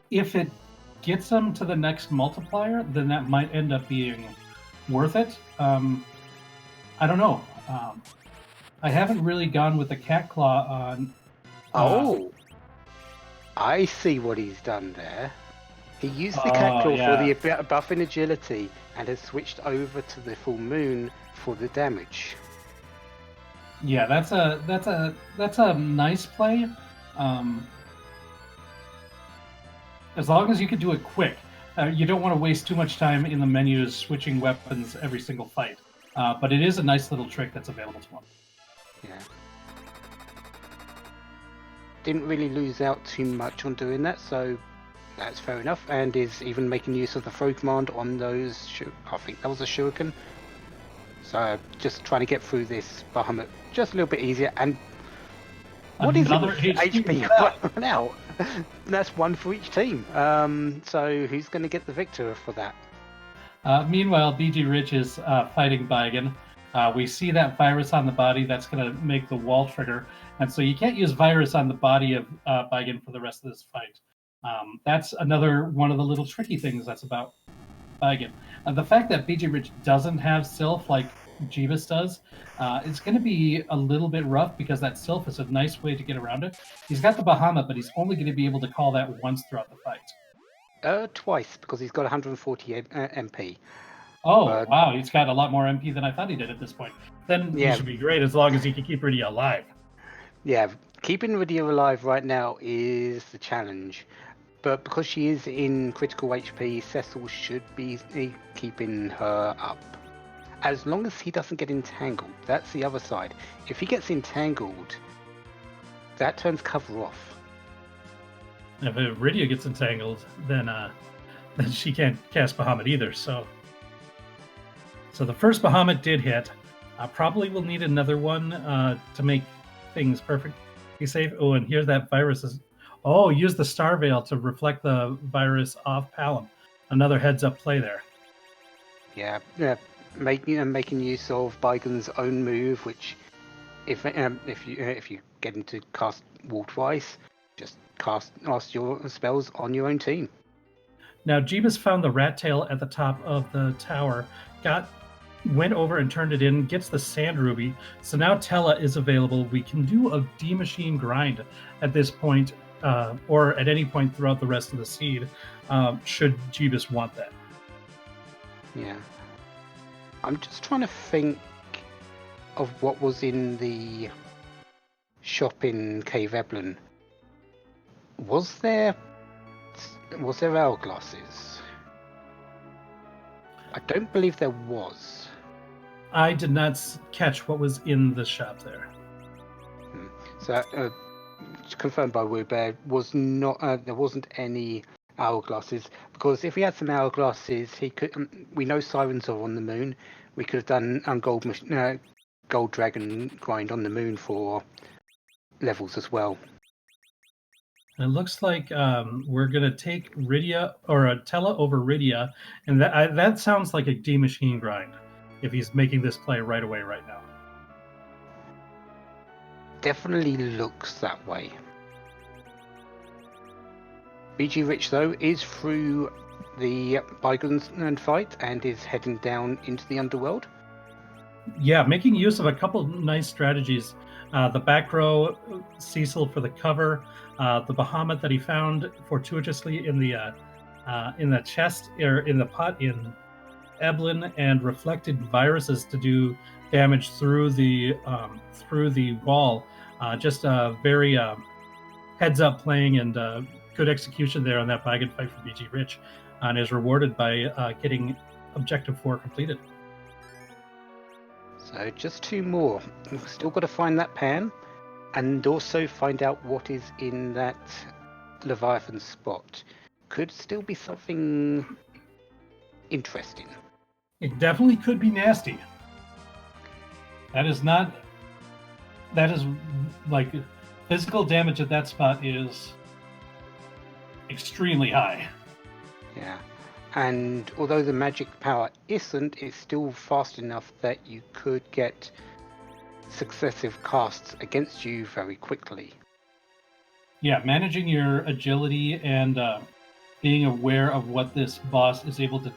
B: If it gets them to the next multiplier, then that might end up being worth it. I don't know. I haven't really gone with the cat claw on.
A: I see what he's done there. He used the cat claw for the buff in agility and has switched over to the full moon for the damage.
B: Yeah, that's a nice play. As long as you can do it quick. You don't want to waste too much time in the menus switching weapons every single fight. But it is a nice little trick that's available to him.
A: Yeah. Didn't really lose out too much on doing that, so that's fair enough. And is even making use of the throw command on those. I think that was a shuriken. So just trying to get through this Bahamut just a little bit easier. And what is
B: another
A: HP run out? That's 1 for each team. So who's going to get the victor for that?
B: Meanwhile, BG Rich is fighting Baigan. We see that virus on the body. That's going to make the wall trigger. And so you can't use virus on the body of Baigan for the rest of this fight. That's another one of the little tricky things that's about Baigan. The fact that BG Rich doesn't have Sylph like Jeebus does, it's going to be a little bit rough because that Sylph is a nice way to get around it. He's got the Bahamut, but he's only going to be able to call that once throughout the fight.
A: Twice, because he's got 140 MP.
B: Oh, wow, he's got a lot more MP than I thought he did at this point. Then he should be great as long as he can keep Rydia alive.
A: Yeah, keeping Rydia alive right now is the challenge. But because she is in critical HP, Cecil should be keeping her up. As long as he doesn't get entangled, that's the other side. If he gets entangled, that turns cover off.
B: If Rydia gets entangled, then she can't cast Bahamut either. So the first Bahamut did hit. Probably will need another one to make things perfectly safe. Oh, and here's that virus. Use the Star Veil to reflect the virus off Palom. Another heads-up play there.
A: Yeah, making use of Baigan's own move, which if you get him to cast Wall twice, just cast your spells on your own team.
B: Now Jeebus found the rat tail at the top of the tower, went over and turned it in, gets the sand ruby. So now Tella is available. We can do a D-Machine grind at this point, or at any point throughout the rest of the seed, should Jeebus want that.
A: Yeah. I'm just trying to think of what was in the shop in Cave Eblin. Was there hourglasses? I don't believe there was.
B: I did not catch what was in the shop there.
A: So, confirmed by Woodbear, was not there wasn't any hourglasses, because if we had some hourglasses, he could. We know sirens are on the moon. We could have done gold dragon grind on the moon for levels as well.
B: It looks like we're gonna take Rydia or a Tella over Rydia, and that sounds like a D-Machine grind. If he's making this play right away right now.
A: Definitely looks that way. BG Rich, though, is through the Baigan fight and is heading down into the underworld.
B: Yeah, making use of a couple nice strategies. The back row, Cecil for the cover, the Bahamut that he found fortuitously in the chest or in the pot in Eblin, and reflected viruses to do damage through the wall. Just a very heads up playing and good execution there on that Baigan fight for BG Rich, and is rewarded by getting Objective 4 completed.
A: So just two more. We've still got to find that pan, and also find out what is in that Leviathan spot. Could still be something interesting.
B: It definitely could be nasty. That is like physical damage at that spot is extremely high.
A: Yeah. And although the magic power isn't, it's still fast enough that you could get successive casts against you very quickly.
B: Yeah, managing your agility and being aware of what this boss is able to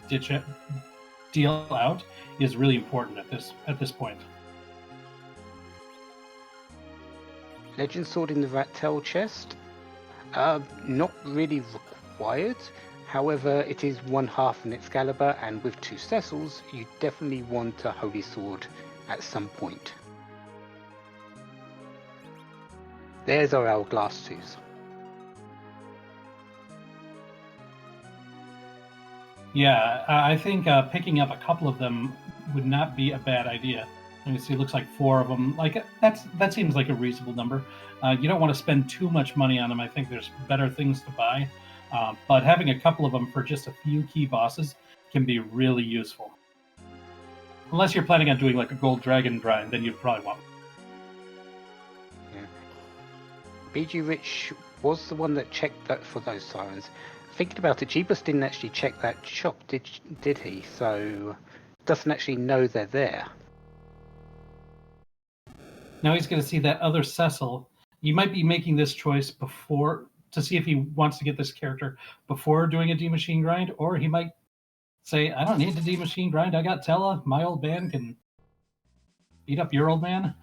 B: deal out is really important at this point.
A: Legend Sword in the Rat Tail chest, not really required. However, it is 1/2 an Excalibur, and with 2 Cecils, you definitely want a Holy Sword at some point. There's our Hourglass 2s.
B: Yeah, I think picking up a couple of them would not be a bad idea. Let me see, it looks like 4 of them. Like that seems like a reasonable number. You don't want to spend too much money on them. I think there's better things to buy. But having a couple of them for just a few key bosses can be really useful. Unless you're planning on doing like a gold dragon grind, then you'd probably want.
A: Yeah. BG Rich was the one that checked that for those sirens. thinking about it, Jeebus didn't actually check that shop, did he? So doesn't actually know they're there.
B: Now he's going to see that other Cecil. You might be making this choice before to see if he wants to get this character before doing a D machine grind, or he might say, I don't need to D machine grind. I got Tella. My old man can beat up your old man.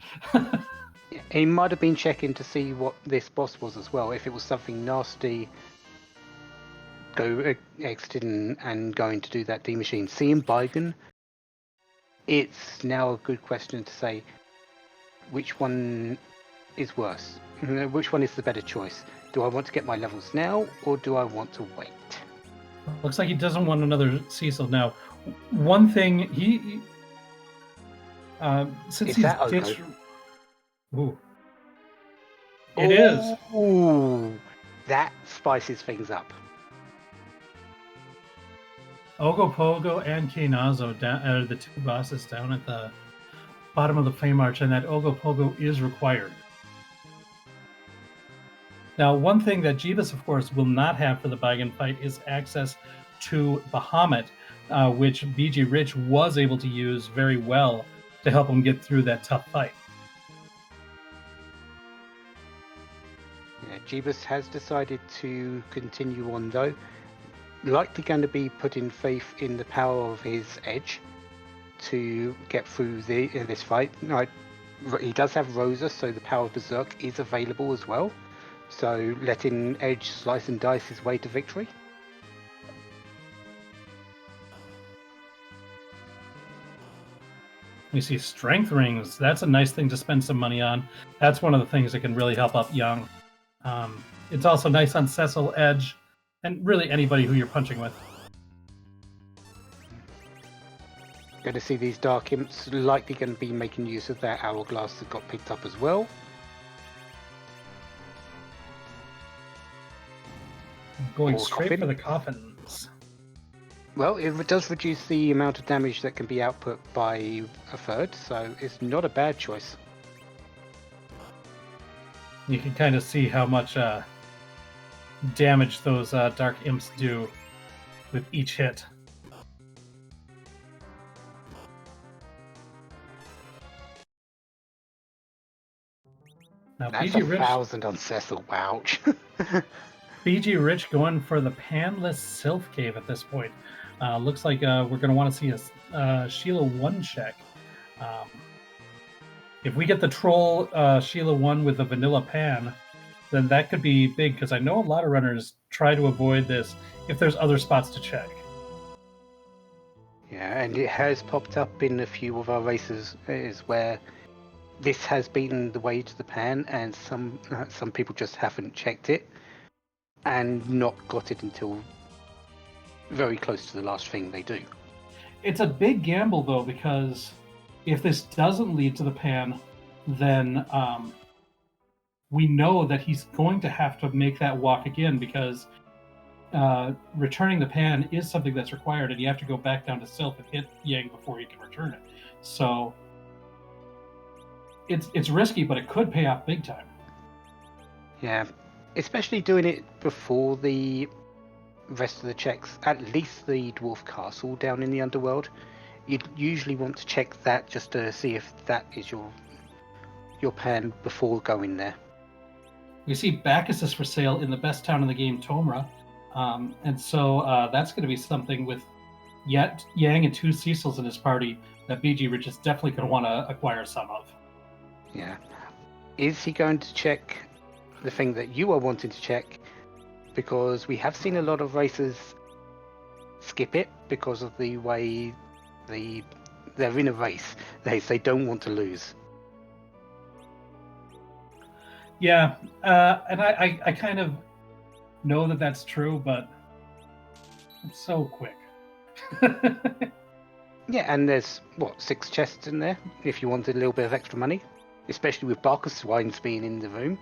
A: He might have been checking to see what this boss was as well. If it was something nasty, go exiting and going to do that D machine. Seeing Baigen, it's now a good question to say which one is worse. Which one is the better choice? Do I want to get my levels now, or do I want to wait?
B: Looks like he doesn't want another Cecil now. One thing since he's ditched. Ooh. It is.
A: Ooh, that spices things up.
B: Ogopogo and Kenazo are the two bosses down at the bottom of the Flame Arch, and that Ogopogo is required. Now, one thing that Jeebus, of course, will not have for the Baigen fight is access to Bahamut, which bgrich was able to use very well to help him get through that tough fight.
A: Yeah, Jeebus has decided to continue on, though. Likely going to be putting faith in the power of his edge to get through this fight. He does have Rosa, so the power of Berserk is available as well. So letting Edge slice and dice his way to victory.
B: We see Strength Rings. That's a nice thing to spend some money on. That's one of the things that can really help up Young. It's also nice on Cecil, Edge, and really anybody who you're punching with.
A: Going to see these Dark Imps likely going to be making use of their Hourglass that got picked up as well.
B: Going straight for the coffins.
A: Well, it does reduce the amount of damage that can be output by a third, so it's not a bad choice.
B: You can kind of see how much damage those Dark Imps do with each hit. Now,
A: That's
B: BG
A: 1,000 on Cecil, ouch.
B: bgrich going for the panless Sylph Cave at this point. Looks like we're going to want to see a Sheila 1 check. If we get the troll Sheila 1 with the vanilla pan, then that could be big, because I know a lot of runners try to avoid this if there's other spots to check.
A: Yeah, and it has popped up in a few of our races is where this has been the way to the pan, and some people just haven't checked it and not got it until very close to the last thing they do.
B: It's a big gamble, though, because if this doesn't lead to the pan, then we know that he's going to have to make that walk again, because returning the pan is something that's required, and you have to go back down to Sylph and hit Yang before you can return it. So it's risky, but it could pay off big time.
A: Yeah, especially doing it before the rest of the checks, at least the Dwarf Castle down in the Underworld. You'd usually want to check that just to see if that is your pan before going there.
B: We see Bacchus is for sale in the best town in the game, Tomra. And so that's going to be something with Yang and 2 Cecils in his party that bgrich is definitely going to want to acquire some of.
A: Yeah. Is he going to check the thing that you are wanting to check? Because we have seen a lot of racers skip it because of the way they're in a race. They don't want to lose.
B: Yeah, and I kind of know that that's true, but it's so quick.
A: Yeah, and there's, 6 chests in there if you wanted a little bit of extra money, especially with Barker Swines being in the room.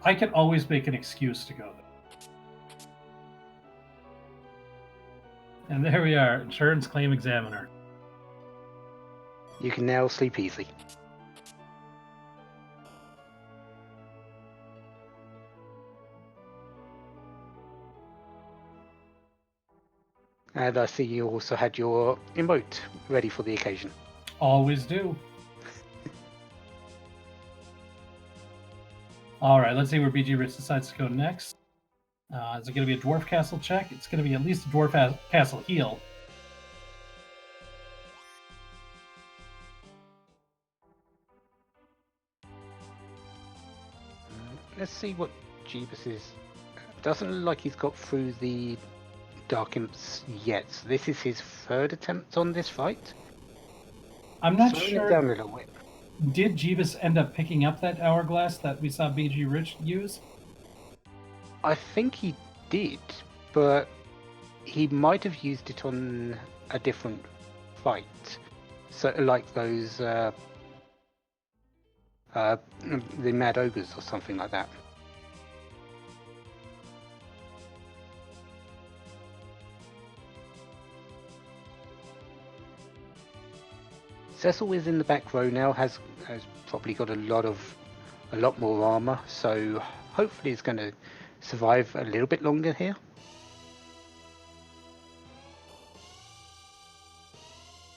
B: I can always make an excuse to go there. And there we are, Insurance Claim Examiner.
A: You can now sleep easy. And I see you also had your emote ready for the occasion.
B: Always do. All right, let's see where BG Rich decides to go next. Is it going to be a Dwarf Castle check? It's going to be at least a Dwarf Castle heal.
A: Let's see what Jeebus is. Doesn't look like he's got through the Dark Imps yet. So this is his third attempt on this fight.
B: I'm not
A: Slowing
B: sure.
A: it down a little bit.
B: Did Jeebus end up picking up that hourglass that we saw BG Rich use?
A: I think he did, but he might have used it on a different fight. So, like those, the Mad Ogres or something like that. Cecil is in the back row now, has probably got a lot more armor, so hopefully he's going to survive a little bit longer here.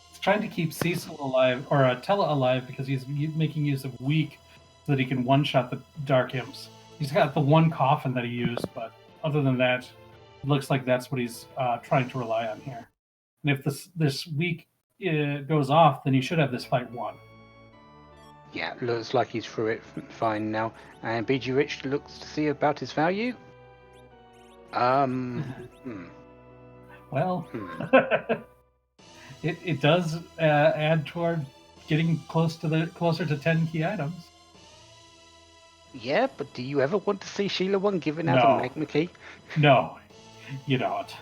B: He's trying to keep Cecil alive, or Tella alive, because he's making use of Weak so that he can one-shot the Dark Imps. He's got the one coffin that he used, but other than that, it looks like that's what he's trying to rely on here. And if this Weak goes off, then he should have this fight won.
A: Yeah, looks like he's through it fine now. And BG Rich looks to see about his value.
B: Well, it does add toward getting closer to 10 key items.
A: Yeah, but do you ever want to see Sheila 1 giving out
B: No.
A: a magma key?
B: No, you don't.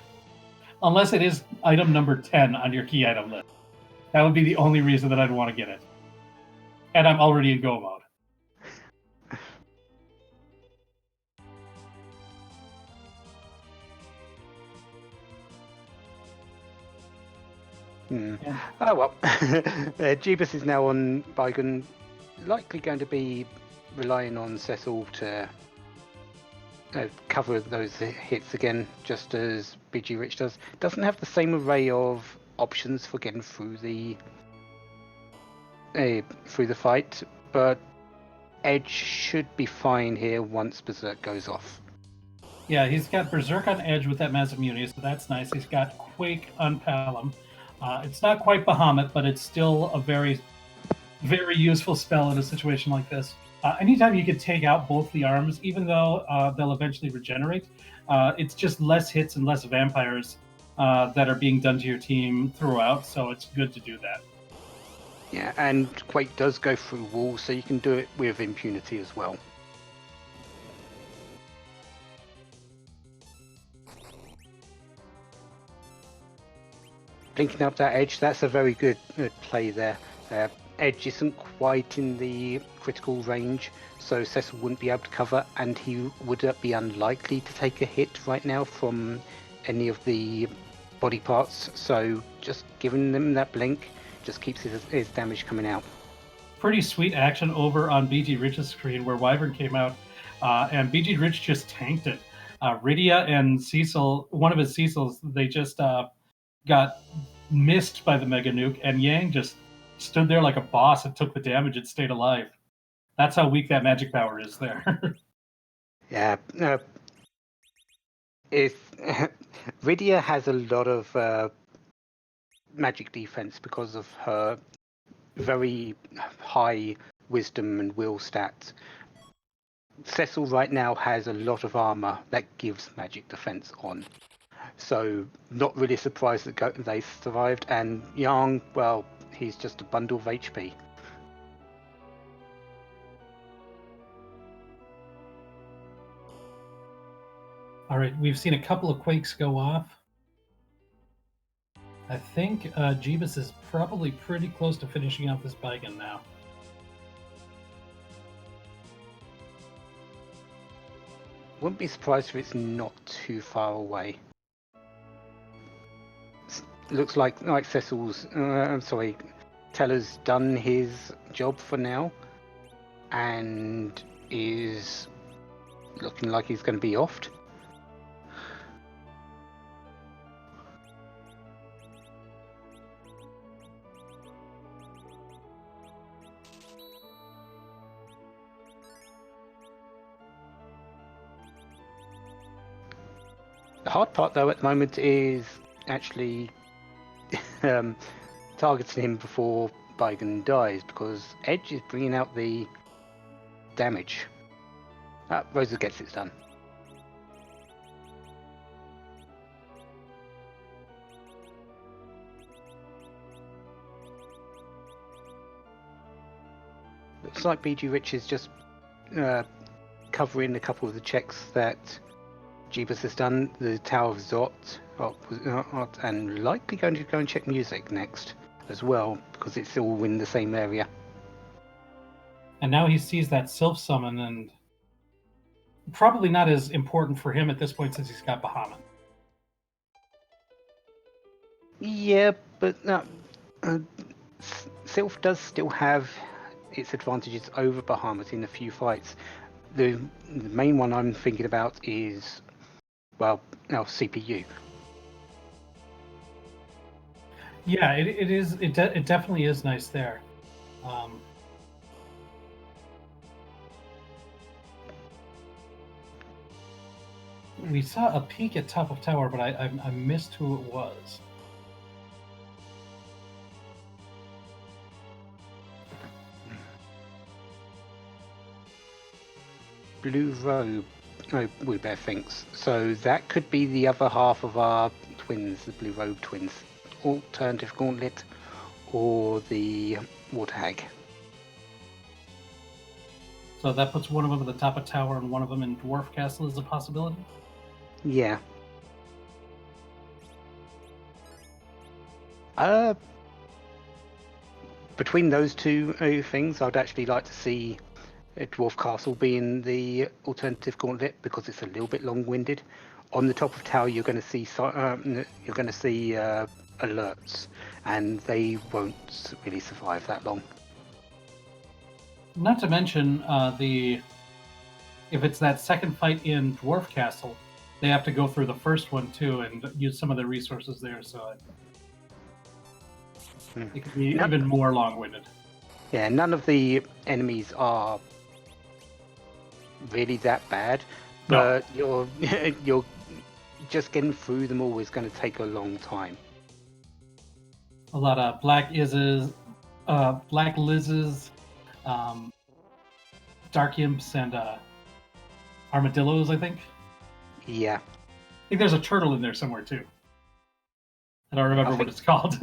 B: Unless it is item number 10 on your key item list. That would be the only reason that I'd want to get it. And I'm already in go mode.
A: Yeah. Oh well. Jeebus is now on Bygone, likely going to be relying on Cecil to cover those hits again, just as BG Rich does. Doesn't have the same array of options for getting through the fight, but Edge should be fine here once Berserk goes off.
B: Yeah, he's got Berserk on Edge with that massive immunity, so that's nice. He's got Quake on Palom. It's not quite Bahamut, but it's still a very, very useful spell in a situation like this. Anytime you can take out both the arms, even though they'll eventually regenerate, it's just less hits and less vampires that are being done to your team throughout, so it's good to do that.
A: Yeah, and Quake does go through walls, so you can do it with impunity as well. Linking up that Edge, that's a very good play there. Edge isn't quite in the critical range, so Cecil wouldn't be able to cover, and he would be unlikely to take a hit right now from any of the body parts, so just giving them that blink just keeps his damage coming out.
B: Pretty sweet action over on BG Rich's screen where Wyvern came out, and BG Rich just tanked it. Rydia and Cecil, one of his Cecils, they just got missed by the Mega Nuke, and Yang just stood there like a boss and took the damage and stayed alive. That's how weak that magic power is there.
A: Yeah. Rydia has a lot of magic defense because of her very high wisdom and will stats. Cecil right now has a lot of armor that gives magic defense on. So not really surprised that they survived. And Yang, well, he's just a bundle of HP.
B: All right, we've seen a couple of Quakes go off. I think Jeebus is probably pretty close to finishing off this Bygone now.
A: Wouldn't be surprised if it's not too far away. Looks like Cecil's, Teller's done his job for now, and is looking like he's going to be offed. The hard part, though, at the moment is actually targeting him before Bygone dies, because Edge is bringing out the damage. Rosa gets it done. Looks like bgrich is just covering a couple of the checks that Jeebus has done. The Tower of Zot, and likely going to go and check music next as well, because it's all in the same area.
B: And now he sees that Sylph summon, and probably not as important for him at this point since he's got Bahamut.
A: Yeah, but Sylph does still have its advantages over Bahamut in a few fights. The main one I'm thinking about is, well, CPU.
B: Yeah, it is. It definitely is nice there. We saw a peek at top of tower, but I missed who it was.
A: Blue Robe, Bear thinks. So that could be the other half of our twins, the Blue Robe twins. Alternative Gauntlet or the Water Hag.
B: So that puts one of them at the top of tower and one of them in Dwarf Castle as a possibility?
A: Yeah. Between those two things, I'd actually like to see Dwarf Castle being the alternative Gauntlet, because it's a little bit long-winded. On the top of tower, you're going to see alerts, and they won't really survive that long.
B: Not to mention if it's that second fight in Dwarf Castle, they have to go through the first one too and use some of their resources there, so it could be even more long-winded.
A: Yeah, none of the enemies are really that bad, but you're just getting through them all is going to take a long time.
B: A lot of black lizzes, dark imps, and armadillos, I think.
A: Yeah.
B: I think there's a turtle in there somewhere too. I don't remember what it's called.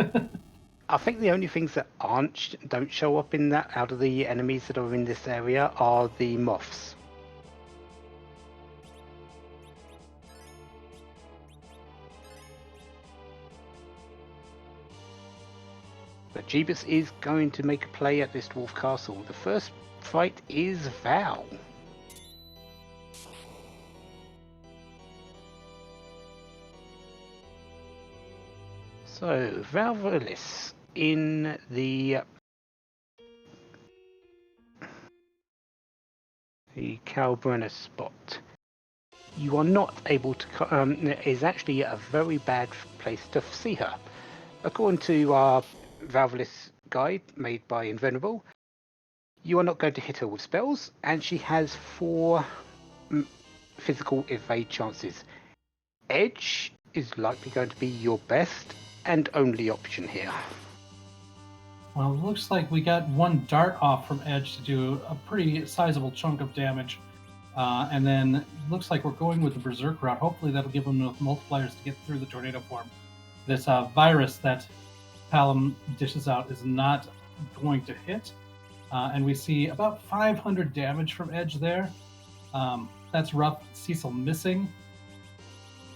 A: I think the only things that don't show up in that, out of the enemies that are in this area, are the moths. But Jeebus is going to make a play at this Dwarf Castle. The first fight is Val. So, Valvalis in the Calbrenner spot. You are not able to. Is actually a very bad place to see her. According to our Valvalis guide made by Invenerable, you are not going to hit her with spells, and she has 4 physical evade chances. Edge is likely going to be your best and only option here.
B: Well, it looks like we got one dart off from Edge to do a pretty sizable chunk of damage. And then it looks like we're going with the Berserk route. Hopefully that'll give them enough multipliers to get through the tornado form. This virus that Palom dishes out is not going to hit. And we see about 500 damage from Edge there. That's rough. Cecil missing.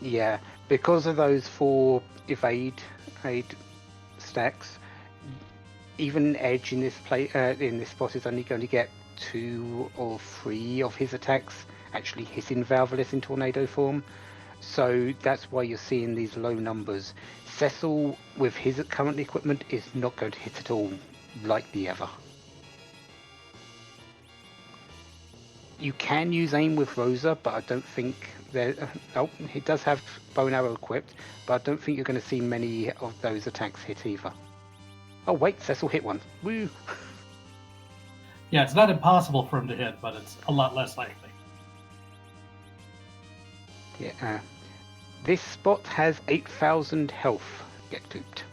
A: Yeah, because of those 4 evade stacks, even Edge in this spot is only going to get 2 or 3 of his attacks actually hitting Valvalis in tornado form. So that's why you're seeing these low numbers. Cecil, with his current equipment, is not going to hit at all, likely ever. You can use aim with Rosa, but I don't think he does have bow and arrow equipped, but I don't think you're going to see many of those attacks hit either. Oh wait, Cecil hit one. Woo!
B: Yeah, it's not impossible for him to hit, but it's a lot less likely.
A: Yeah. This spot has 8,000 health get cooped.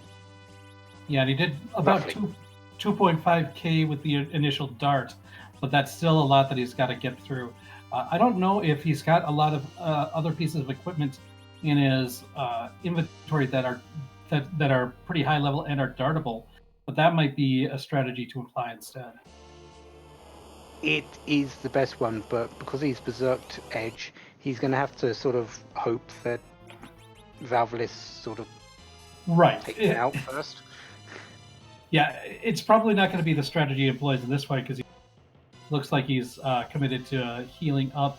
B: Yeah, and he did about
A: Roughly.
B: 2.5k with the initial dart, but that's still a lot that he's got to get through. I don't know if he's got a lot of other pieces of equipment in his inventory that are pretty high level and are dartable, but that might be a strategy to apply instead.
A: It is the best one, but because he's berserked Edge, he's going to have to sort of hope that Valvalis sort of takes it out first.
B: Yeah, it's probably not going to be the strategy he employs in this fight because he looks like he's committed to healing up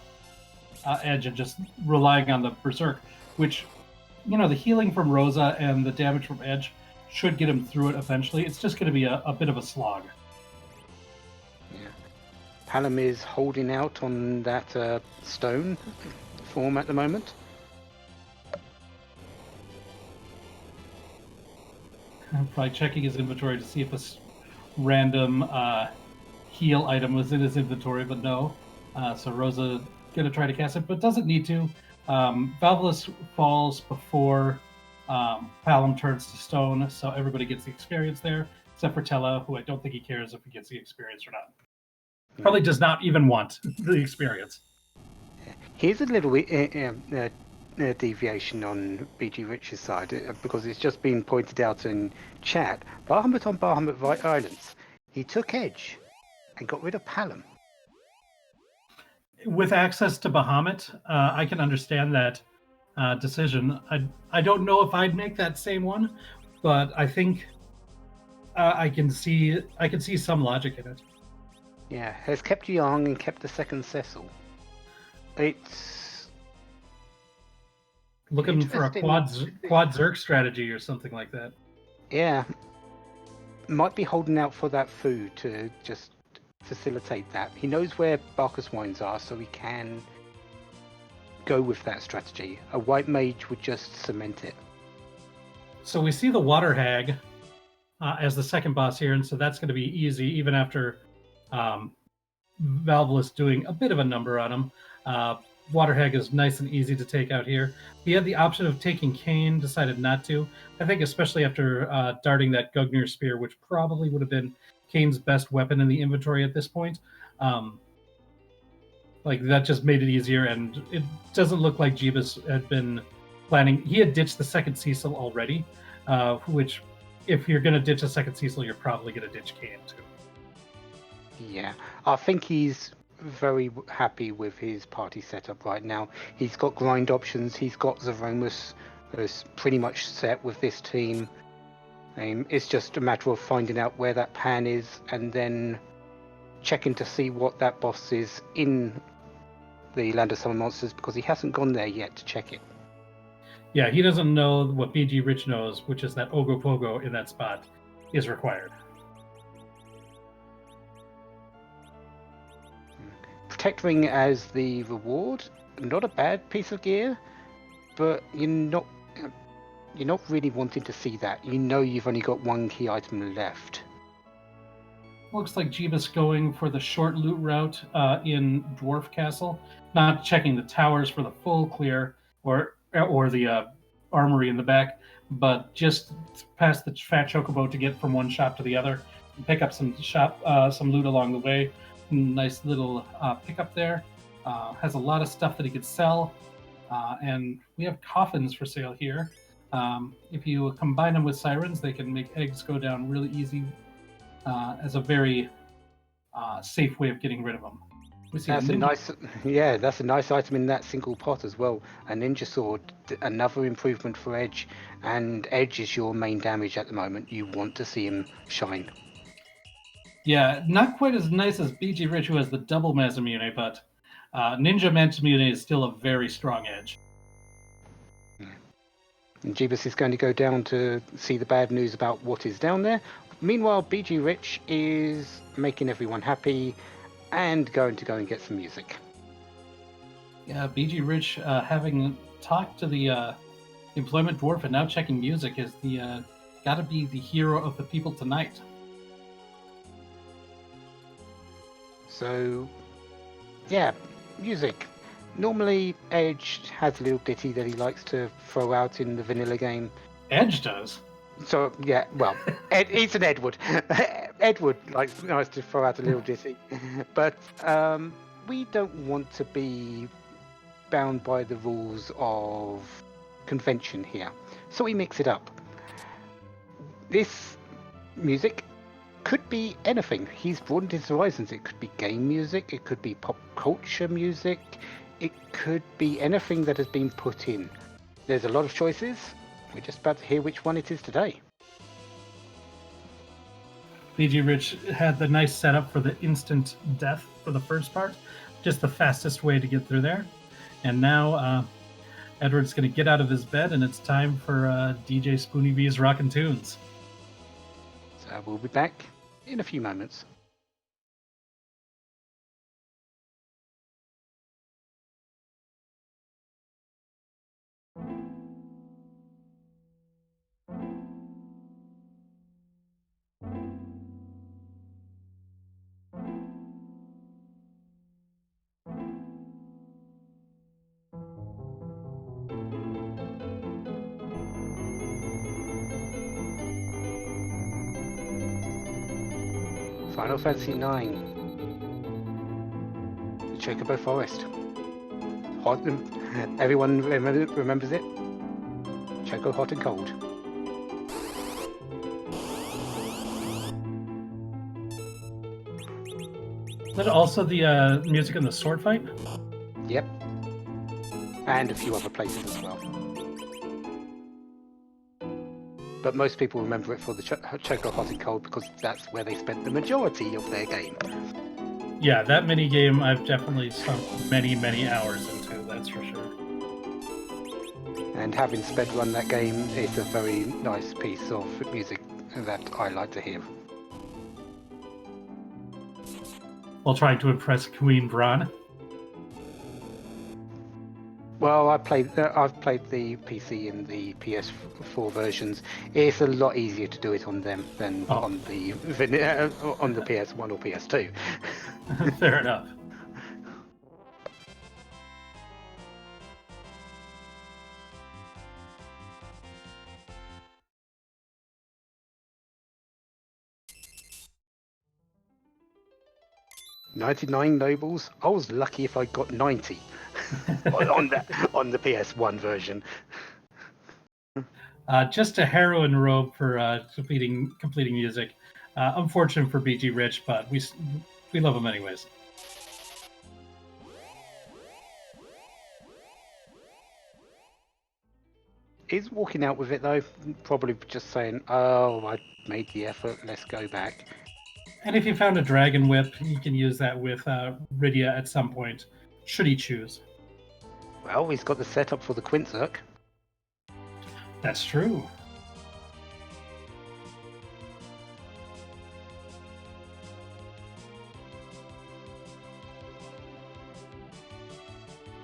B: Edge and just relying on the berserk, which, the healing from Rosa and the damage from Edge should get him through it eventually. It's just going to be a bit of a slog.
A: Yeah. Palom is holding out on that stone form at the moment.
B: By checking his inventory to see if a random heal item was in his inventory, but no. So Rosa gonna try to cast it, but doesn't need to. Valvalis falls before Palom turns to stone, so everybody gets the experience there, except for Tella, who I don't think he cares if he gets the experience or not. Probably does not even want the experience.
A: Here's a little deviation on bgrich419's side, because it's just been pointed out in chat. Bahamut on Bahamut Islands, he took Edge and got rid of Palom.
B: With access to Bahamut, I can understand that decision. I don't know if I'd make that same one, but I think I can see some logic in it.
A: Yeah, has kept Yang and kept the second Cecil. It's
B: looking for a quad Zerg strategy or something like that.
A: Yeah, might be holding out for that food to just facilitate that. He knows where Barkus wines are, so he can go with that strategy. A white mage would just cement it.
B: So we see the water hag as the second boss here, and so that's going to be easy even after Valvalis doing a bit of a number on him. Water hag is nice and easy to take out here. He had the option of taking Kane, decided not to. I think especially after darting that Gugnir spear, which probably would have been Kane's best weapon in the inventory at this point. That just made it easier, and it doesn't look like Jeebus had been planning. He had ditched the second Cecil already, which if you're going to ditch a second Cecil, you're probably going to ditch Kane too.
A: Yeah, I think he's very happy with his party setup right now. He's got grind options. He's got Zeromus pretty much set with this team. It's just a matter of finding out where that pan is and then checking to see what that boss is in the Land of Summer Monsters, because he hasn't gone there yet to check it.
B: Yeah, he doesn't know what bgrich knows, which is that Ogopogo in that spot is required.
A: Protect Ring as the reward, not a bad piece of gear, but you're not really wanting to see that. You know you've only got one key item left.
B: Looks like Jeebus going for the short loot route in Dwarf Castle, not checking the towers for the full clear or the armory in the back, but just past the Fat Chocobo to get from one shop to the other and pick up some loot along the way. Nice little pickup there. Has a lot of stuff that he could sell, and we have coffins for sale here. If you combine them with sirens, they can make eggs go down really easy. As a very safe way of getting rid of them.
A: That's a nice item in that single pot as well. A ninja sword, another improvement for Edge, and Edge is your main damage at the moment. You want to see him shine.
B: Yeah, not quite as nice as bgrich, who has the double Mazamune, but Ninja Mazamune is still a very strong Edge.
A: And Jeebus is going to go down to see the bad news about what is down there. Meanwhile, bgrich is making everyone happy and going to go and get some music.
B: Yeah, bgrich, having talked to the employment dwarf and now checking music, is the gotta be the hero of the people tonight.
A: So, yeah, music. Normally, Edge has a little ditty that he likes to throw out in the vanilla game.
B: Edge does.
A: So yeah, well, it's an Edward. Edward likes to throw out a little ditty, but we don't want to be bound by the rules of convention here, so we mix it up. This music could be anything. He's broadened his horizons. It could be game music, it could be pop culture music, it could be anything that has been put in. There's a lot of choices. We're just about to hear which one it is today.
B: bgrich had the nice setup for the instant death for the first part, just the fastest way to get through there. And now Edward's going to get out of his bed, and it's time for DJ Spoonie V's Rockin' Tunes.
A: So we'll be back in a few moments. Final Fantasy IX. The Chocobo Forest. Hot, everyone remembers it? Choco hot and cold.
B: Is that also the music in the sword fight?
A: Yep. And a few other places as well. But most people remember it for the Choco Hot and Cold because that's where they spent the majority of their game.
B: Yeah, that mini game I've definitely sunk many, many hours into, that's for sure.
A: And having sped run that game, it's a very nice piece of music that I like to hear.
B: While trying to impress Queen Bran.
A: Well, I've played the PC and the PS4 versions. It's a lot easier to do it on them than on the PS1 or PS2.
B: Fair enough.
A: $99 nobles. I was lucky if I got 90 on the PS1 version.
B: Just a heroin robe for completing music. Unfortunate for bgrich, but we love him anyways.
A: He's walking out with it though, probably just saying, "Oh, I made the effort. Let's go back."
B: And if you found a dragon whip, you can use that with Rydia at some point, should he choose.
A: Well, he's got the setup for the Quintzerk.
B: That's true.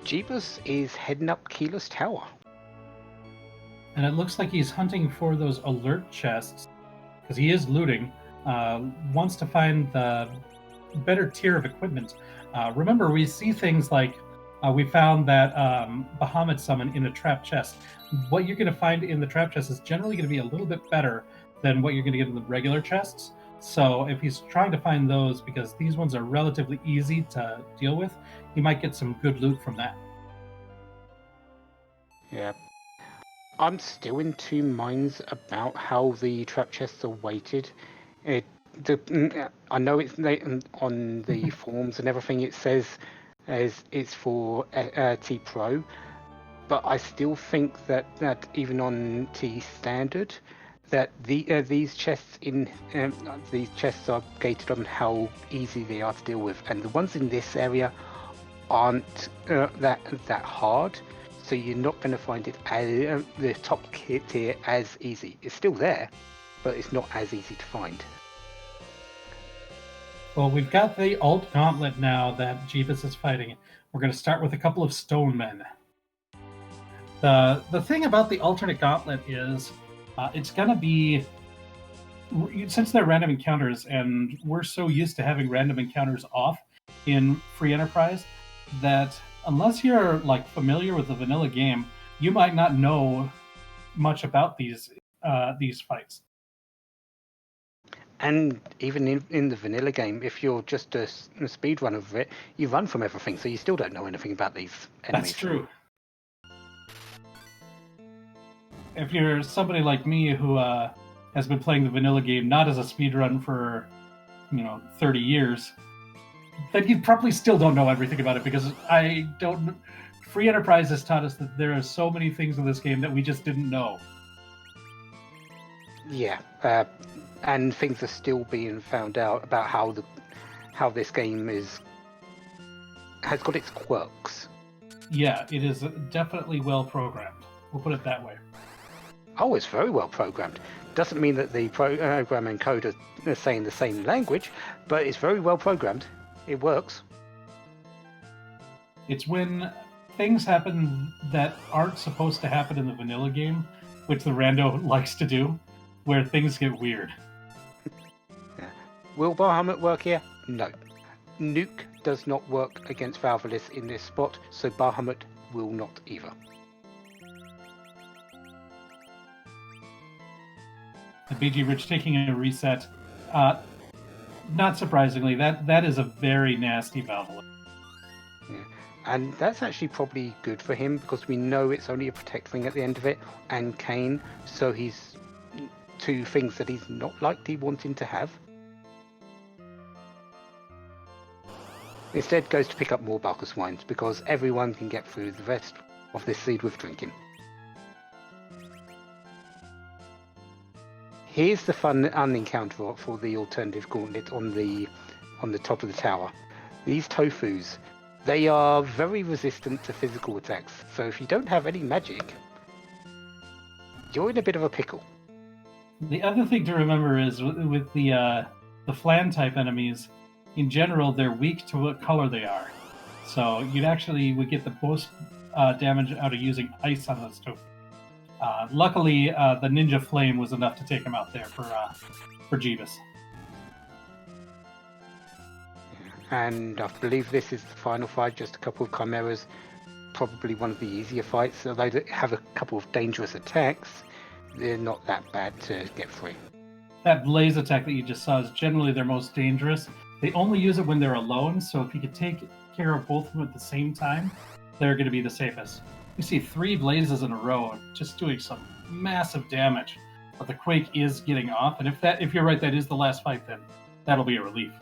A: Jeebus is heading up Keyless Tower.
B: And it looks like he's hunting for those alert chests, because he is looting. Wants to find the better tier of equipment. Remember, we see things like we found that Bahamut summon in a trap chest. What you're going to find in the trap chest is generally going to be a little bit better than what you're going to get in the regular chests. So if he's trying to find those, because these ones are relatively easy to deal with, he might get some good loot from that.
A: Yeah. I'm still in two minds about how the trap chests are weighted. I know it's on the forms and everything. It says it's for T Pro, but I still think that even on T Standard, that these chests are gated on how easy they are to deal with, and the ones in this area aren't that hard. So you're not going to find it as the top tier as easy. It's still there, but it's not as easy to find.
B: Well, we've got the alt Gauntlet now that Jeebus is fighting. We're going to start with a couple of stone men. The thing about the alternate Gauntlet is it's going to be, since they're random encounters, and we're so used to having random encounters off in Free Enterprise, that unless you're like familiar with the vanilla game, you might not know much about these fights.
A: And even in the vanilla game, if you're just a speed runner of it, you run from everything, so you still don't know anything about these enemies.
B: That's true. If you're somebody like me who has been playing the vanilla game not as a speedrun for 30 years, then you probably still don't know everything about it, because Free Enterprise has taught us that there are so many things in this game that we just didn't know.
A: Yeah, and things are still being found out about how this game has got its quirks.
B: Yeah, it is definitely well programmed. We'll put it that way.
A: Oh, it's very well programmed. Doesn't mean that the program and code are saying the same language, but it's very well programmed. It works.
B: It's when things happen that aren't supposed to happen in the vanilla game, which the rando likes to do, where things get weird.
A: Yeah. Will Bahamut work here? No. Nuke does not work against Valvalis in this spot, so Bahamut will not either.
B: The bgrich taking a reset. Not surprisingly, that is a very nasty Valvalis.
A: Yeah. And that's actually probably good for him, because we know it's only a protect ring at the end of it, and Kane, so he's two things that he's not likely wanting to have. Instead goes to pick up more Balkus wines, because everyone can get through the rest of this seed with drinking. Here's the fun unencounter for the alternative gauntlet on the top of the tower. These tofus, they are very resistant to physical attacks, so if you don't have any magic, you're in a bit of a pickle.
B: The other thing to remember is with the flan type enemies, in general, they're weak to what color they are. So you would get the most damage out of using ice on those tofu. Luckily, the Ninja Flame was enough to take him out there for Jeebus.
A: And I believe this is the final fight, just a couple of chimeras, probably one of the easier fights, although they have a couple of dangerous attacks. They're not that bad to get through.
B: That blaze attack that you just saw is generally their most dangerous. They only use it when they're alone, so if you could take care of both of them at the same time, they're going to be the safest. You see 3 blazes in a row, just doing some massive damage. But the Quake is getting off, and if you're right, that is the last fight, then that'll be a relief.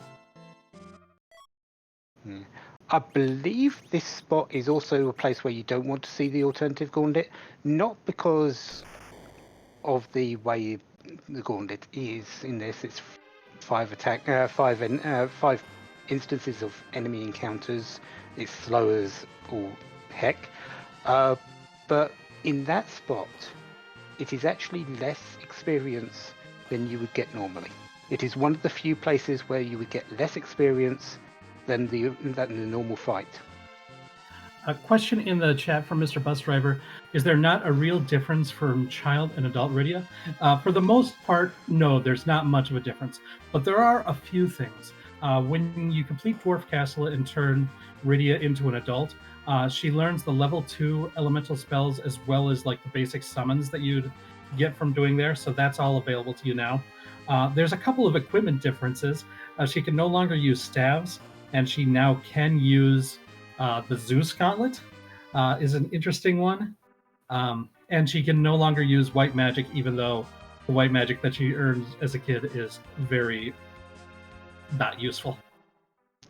A: I believe this spot is also a place where you don't want to see the alternative gauntlet, not because of the way the gauntlet is in this. It's 5 instances of enemy encounters. It's slow as all heck. But in that spot, it is actually less experience than you would get normally. It is one of the few places where you would get less experience than the normal fight.
B: A question in the chat from Mr. Bus Driver: is there not a real difference from child and adult Rydia? For the most part, no, there's not much of a difference. But there are a few things. When you complete Dwarf Castle and turn Rydia into an adult, she learns the level 2 elemental spells, as well as like the basic summons that you'd get from doing there. So that's all available to you now. There's a couple of equipment differences. She can no longer use staves, and she now can use the Zeus Gauntlet, is an interesting one. And she can no longer use white magic, even though the white magic that she earned as a kid is very not useful.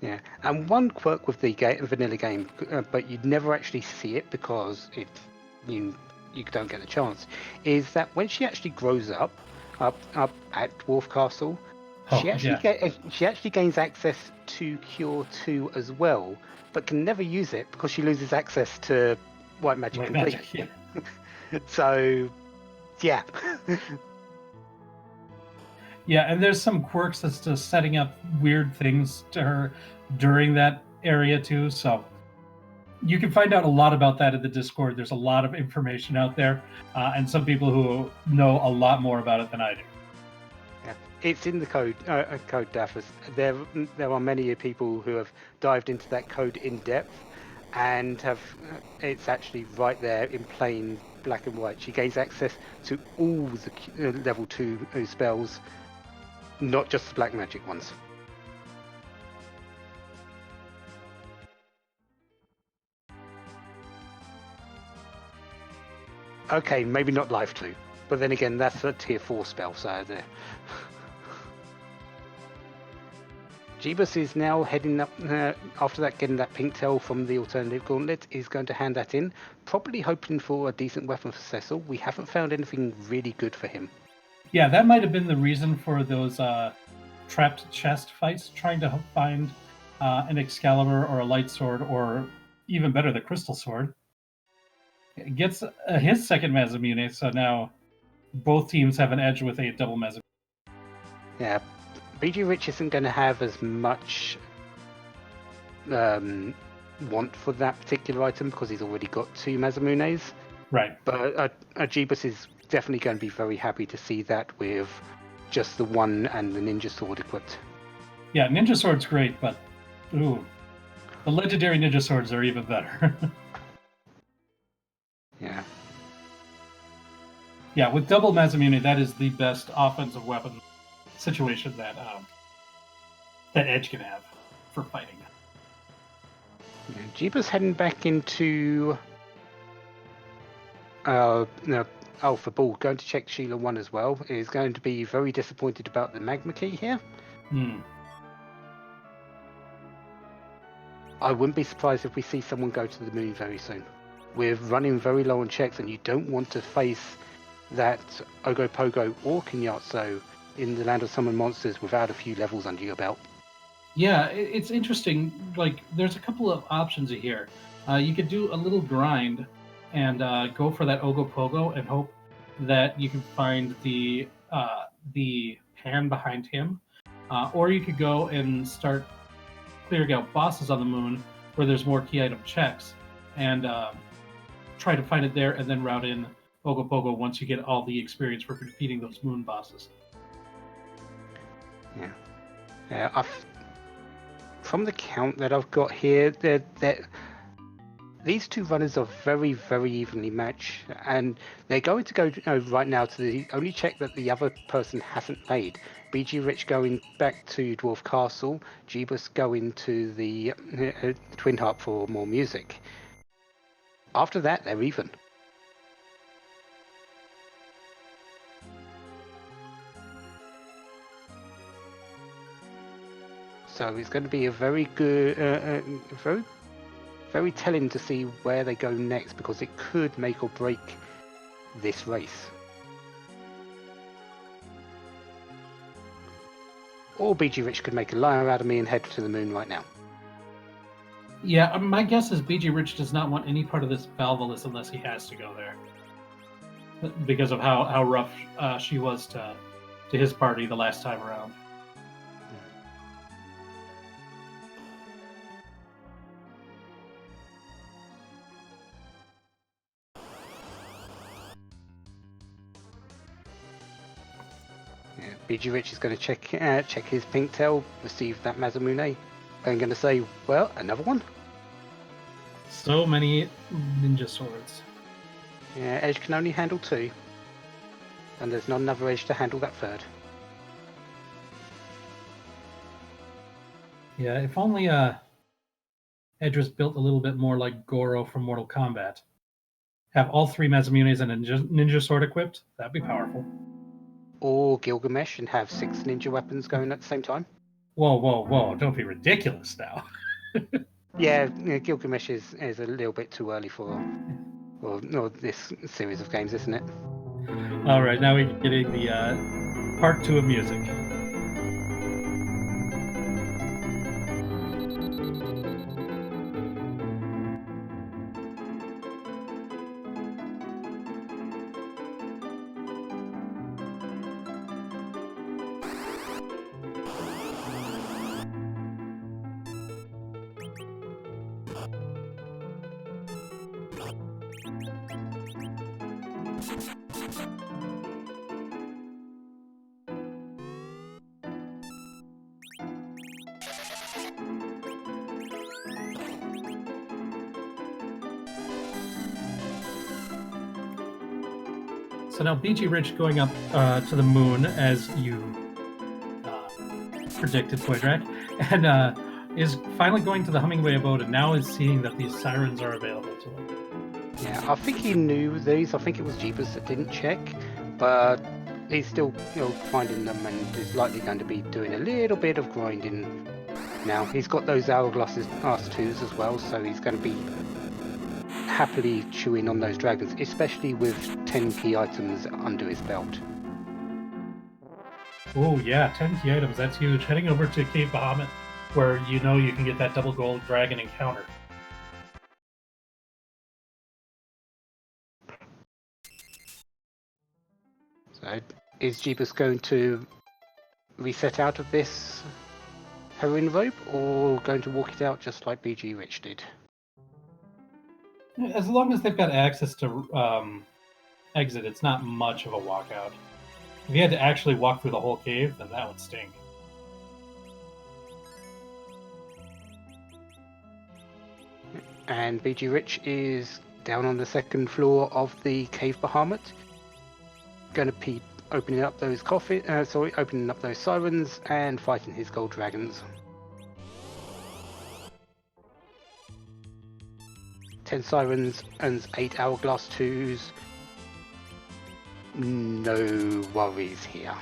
A: Yeah, and one quirk with the vanilla game, but you'd never actually see it because you don't get the chance, is that when she actually grows up at Dwarf Castle, she actually gains access to Cure 2 as well, but can never use it because she loses access to white magic completely. So, yeah.
B: Yeah, and there's some quirks as to setting up weird things to her during that area too. So you can find out a lot about that in the Discord. There's a lot of information out there, and some people who know a lot more about it than I do.
A: Yeah, it's in the code Daffers. There are many people who have dived into that code in depth, and have it's actually right there in plain black and white. She gains access to all the level 2 spells, not just the black magic ones. Okay, maybe not life 2, but then again, that's a tier 4 spell, so there. Jeebus is now heading up, after that, getting that pink tail from the alternative gauntlet, is going to hand that in, probably hoping for a decent weapon for Cecil. We haven't found anything really good for him.
B: Yeah, that might have been the reason for those trapped chest fights, trying to find an Excalibur or a light sword, or even better, the crystal sword. It gets his second Mazamune, so now both teams have an edge with a double Mazamune.
A: Yeah, bgrich isn't going to have as much want for that particular item because he's already got 2 Masamunes.
B: Right.
A: But Jeebus is definitely going to be very happy to see that with just the one and the ninja sword equipped.
B: Yeah, ninja sword's great, but ooh, the legendary ninja swords are even better.
A: Yeah.
B: Yeah, with double Mazamune, that is the best offensive weapon situation that Edge can have for fighting.
A: Yeah, Jeebus heading back into Fabul, going to check Sheila 1 as well, is going to be very disappointed about the magma key here. I wouldn't be surprised if we see someone go to the moon very soon. We're running very low on checks, and you don't want to face that Ogopogo or Kinyatso in the Land of Summon Monsters without a few levels under your belt.
B: Yeah, it's interesting. Like, there's a couple of options here. You could do a little grind and go for that Ogopogo and hope that you can find the hand behind him, or you could go and start clearing out bosses on the moon where there's more key item checks and try to find it there and then route in Ogopogo once you get all the experience for defeating those moon bosses.
A: Yeah. From the count that I've got here, these two runners are very, very evenly matched, and they're going to go right now to the only check that the other person hasn't made. bgrich going back to Dwarf Castle, Jeebus going to the Twin Harp for more music. After that, they're even. So it's going to be a very good, very telling to see where they go next, because it could make or break this race. Or bgrich could make a liar out of me and head to the moon right now.
B: Yeah, my guess is bgrich does not want any part of this Valvalus unless he has to go there, because of how rough she was to his party the last time around.
A: bgrich is going to check his pink tail, receive that Masamune, and going to say, well, another one?
B: So many ninja swords.
A: Yeah, Edge can only handle 2. And there's not another Edge to handle that 3rd.
B: Yeah, if only Edge was built a little bit more like Goro from Mortal Kombat. Have all 3 Masamunes and a ninja sword equipped, that'd be powerful.
A: Or Gilgamesh and have 6 ninja weapons going at the same time.
B: Whoa, don't be ridiculous now.
A: Yeah, Gilgamesh is a little bit too early for this series of games, isn't it?
B: All right, now we're getting the part 2 of music. So now bgrich going up to the moon, as you predicted, Poydrak, and is finally going to the Hummingway abode, and now is seeing that these sirens are available to him.
A: Yeah, I think he knew these. I think it was Jeebus that didn't check, but he's still, finding them, and is likely going to be doing a little bit of grinding now. He's got those hourglasses R2s as well, so he's going to be happily chewing on those dragons, especially with 10 key items under his belt.
B: Oh yeah, 10 key items, that's huge. Heading over to Cave Bahamut, where you can get that double gold dragon encounter.
A: So, is Jeebus going to reset out of this heroin rope, or going to walk it out just like bgrich did?
B: As long as they've got access to exit, it's not much of a walkout. If you had to actually walk through the whole cave, then that would stink.
A: And bgrich is down on the second floor of the Cave Bahamut, going to be opening up those opening up those sirens and fighting his gold dragons. 10 sirens and 8 hourglass 2s. No worries here.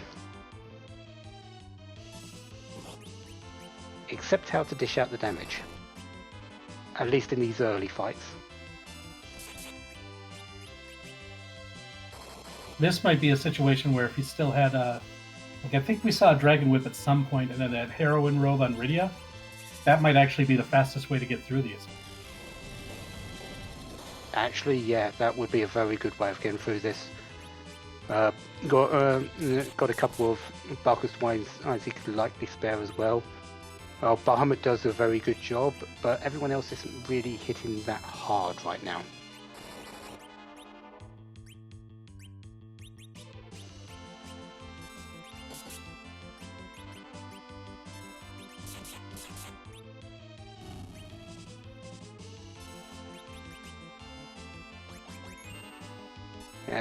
A: Except how to dish out the damage. At least in these early fights.
B: This might be a situation where if he still had I think we saw a Dragon Whip at some point, and then that Heroin Robe on Rydia, that might actually be the fastest way to get through these.
A: Actually, yeah, that would be a very good way of getting through this. Got a couple of Barkus wines he could likely spare as well. Bahamut does a very good job, but everyone else isn't really hitting that hard right now.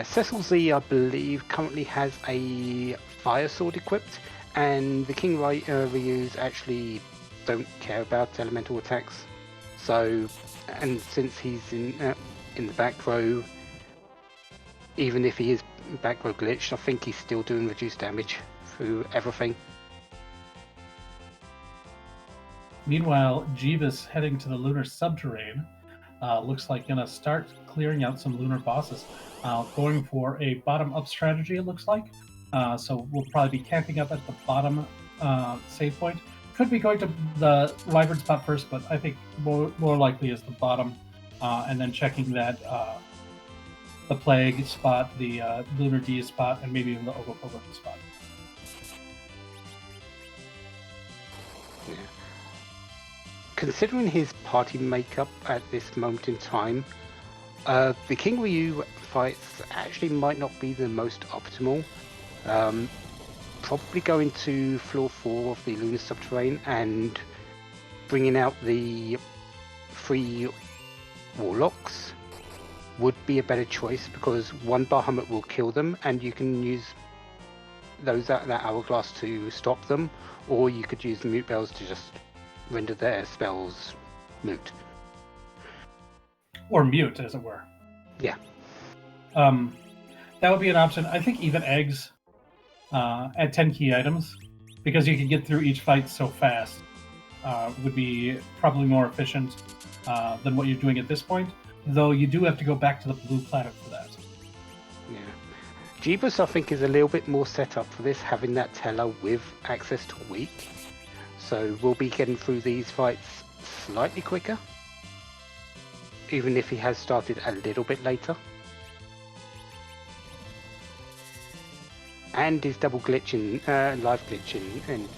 A: Cecil Z, I believe, currently has a fire sword equipped, and the King Ryus actually don't care about elemental attacks. So, and since he's in the back row, even if he is back row glitched, I think he's still doing reduced damage through everything.
B: Meanwhile, Jeebus heading to the lunar subterrane. Looks like gonna start clearing out some lunar bosses. Going for a bottom-up strategy, it looks like. So we'll probably be camping up at the bottom save point. Could be going to the Wyvern spot first, but I think more likely is the bottom, and then checking that the Plague spot, the Lunar D spot, and maybe even the Ogopogo spot.
A: Yeah. Considering his party makeup at this moment in time, the King Ryu fights actually might not be the most optimal. Probably going to floor 4 of the Lunar Subterrane and bringing out the 3 Warlocks would be a better choice, because one Bahamut will kill them and you can use that hourglass to stop them, or you could use the mute bells to just render their spells moot.
B: Or mute, as it were.
A: Yeah.
B: That would be an option. I think even eggs at 10 key items, because you can get through each fight so fast, would be probably more efficient than what you're doing at this point, though you do have to go back to the blue planet for that.
A: Yeah. Jeebus, I think, is a little bit more set up for this, having that teller with access to weak. So we'll be getting through these fights slightly quicker, even if he has started a little bit later. And his double glitching, live glitching, and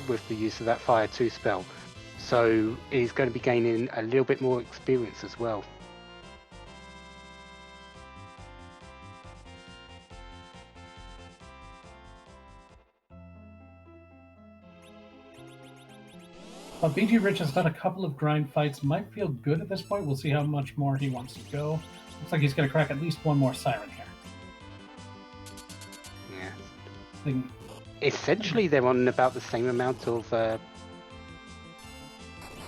A: with the use of that Fire 2 spell. So he's going to be gaining a little bit more experience as well.
B: bgrich has done a couple of grind fights, might feel good at this point. We'll see how much more he wants to go. Looks like he's going to crack at least one more siren here. thing?
A: Essentially, they're on about the same amount of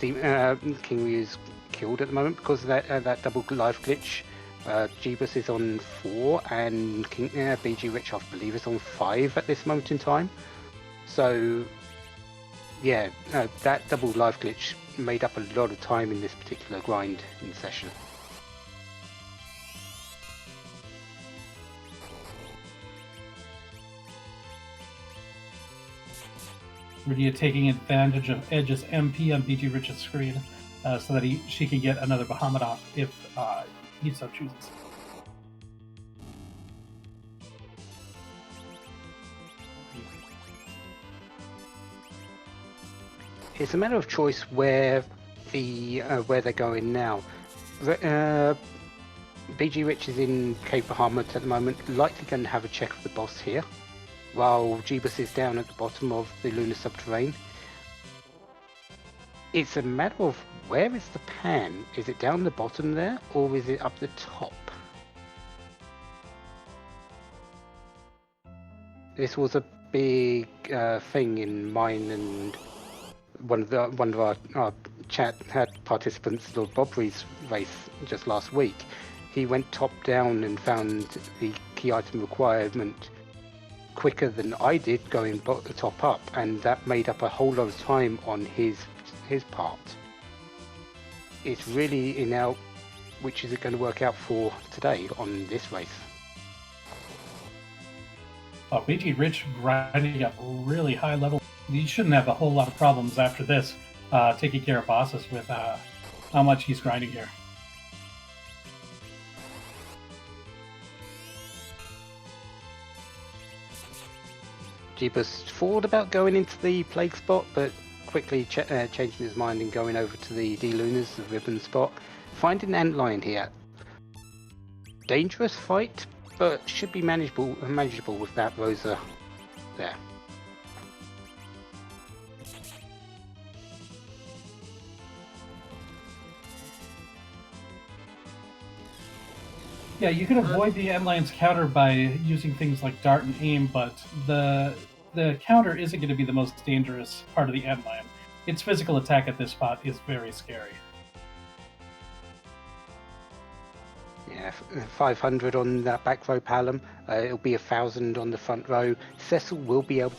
A: King Ryu's killed at the moment because of that double life glitch. Jeebus is on 4 and bgrich, I believe, is on 5 at this moment in time. So, yeah, that double life glitch made up a lot of time in this particular grind in session.
B: Rydia taking advantage of Edge's MP on bgrich's screen so that she can get another Bahamut off if he so chooses.
A: It's a matter of choice where they're going now. bgrich is in Cave Bahamut at the moment, likely going to have a check of the boss here, while Jeebus is down at the bottom of the lunar subterrane. It's a matter of where is the pan? Is it down the bottom there, or is it up the top? This was a big thing in mine and one of our chat had participants, Lord Bobry's race just last week. He went top down and found the key item requirement quicker than I did going top up, and that made up a whole lot of time on his part. It's really in out which is it going to work out for today on this race.
B: bgrich grinding up really high level. You shouldn't have a whole lot of problems after this taking care of bosses with how much he's grinding here.
A: Jeebus thought about going into the plague spot, but quickly changing his mind and going over to the D-Lunars, the ribbon spot. Finding an antlion here. Dangerous fight, but should be manageable with that Rosa there.
B: Yeah, you can avoid the Antlion's counter by using things like dart and aim, but the counter isn't going to be the most dangerous part of the Antlion. Its physical attack at this spot is very scary.
A: Yeah, 500 on that back row Palom. It'll be 1,000 on the front row. Cecil will be able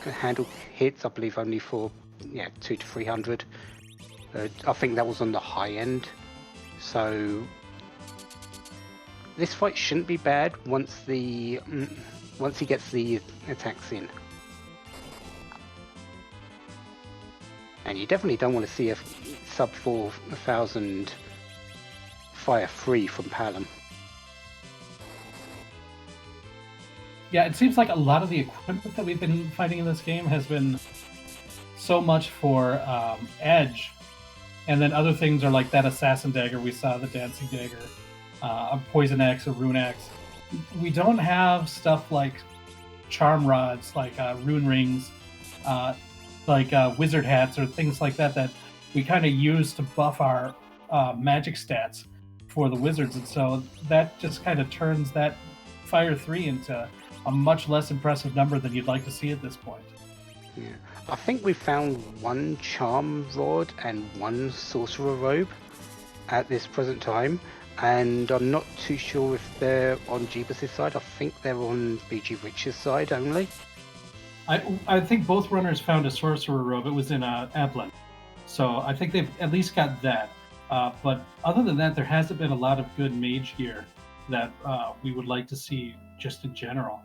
A: to handle hits, I believe, only for 200 to 300. I think that was on the high end. So this fight shouldn't be bad once he gets the attacks in. And you definitely don't want to see a sub 4,000 fire free from Palom.
B: Yeah, it seems like a lot of the equipment that we've been fighting in this game has been so much for Edge, and then other things are like that assassin dagger we saw, the dancing dagger, a poison axe, a rune axe. We don't have stuff like charm rods, like rune rings, like wizard hats or things like that we kind of use to buff our magic stats for the wizards, and so that just kind of turns that Fire 3 into a much less impressive number than you'd like to see at this point.
A: Yeah, I think we found one charm rod and one sorcerer robe at this present time, and I'm not too sure if they're on Jeebus' side. I think they're on bgrich's side only.
B: I think both runners found a sorcerer robe. It was in Ablin, so I think they've at least got that. But other than that, there hasn't been a lot of good mage gear that we would like to see just in general.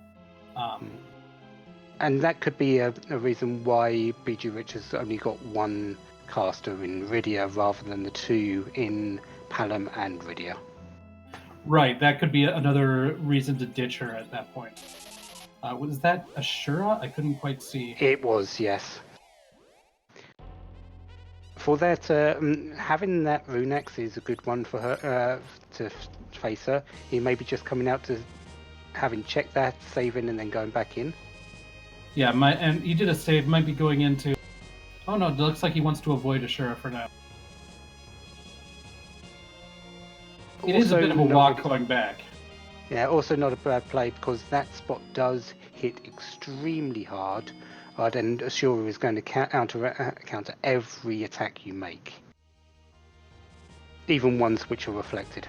A: And that could be a reason why bgrich has only got one caster in Rydia rather than the two in Palom and Rydia.
B: Right, that could be another reason to ditch her at that point. Was that Ashura? I couldn't quite see.
A: It was, yes. For that, having that rune axe is a good one for her to face her. He may be just coming out to having checked that, saving, and then going back in.
B: Yeah, and he did a save. Might be going into. Oh no! It looks like he wants to avoid Ashura for now. It is a bit of a walk going back.
A: Yeah, also not a bad play because that spot does hit extremely hard, and Ashura is going to counter every attack you make, even ones which are reflected.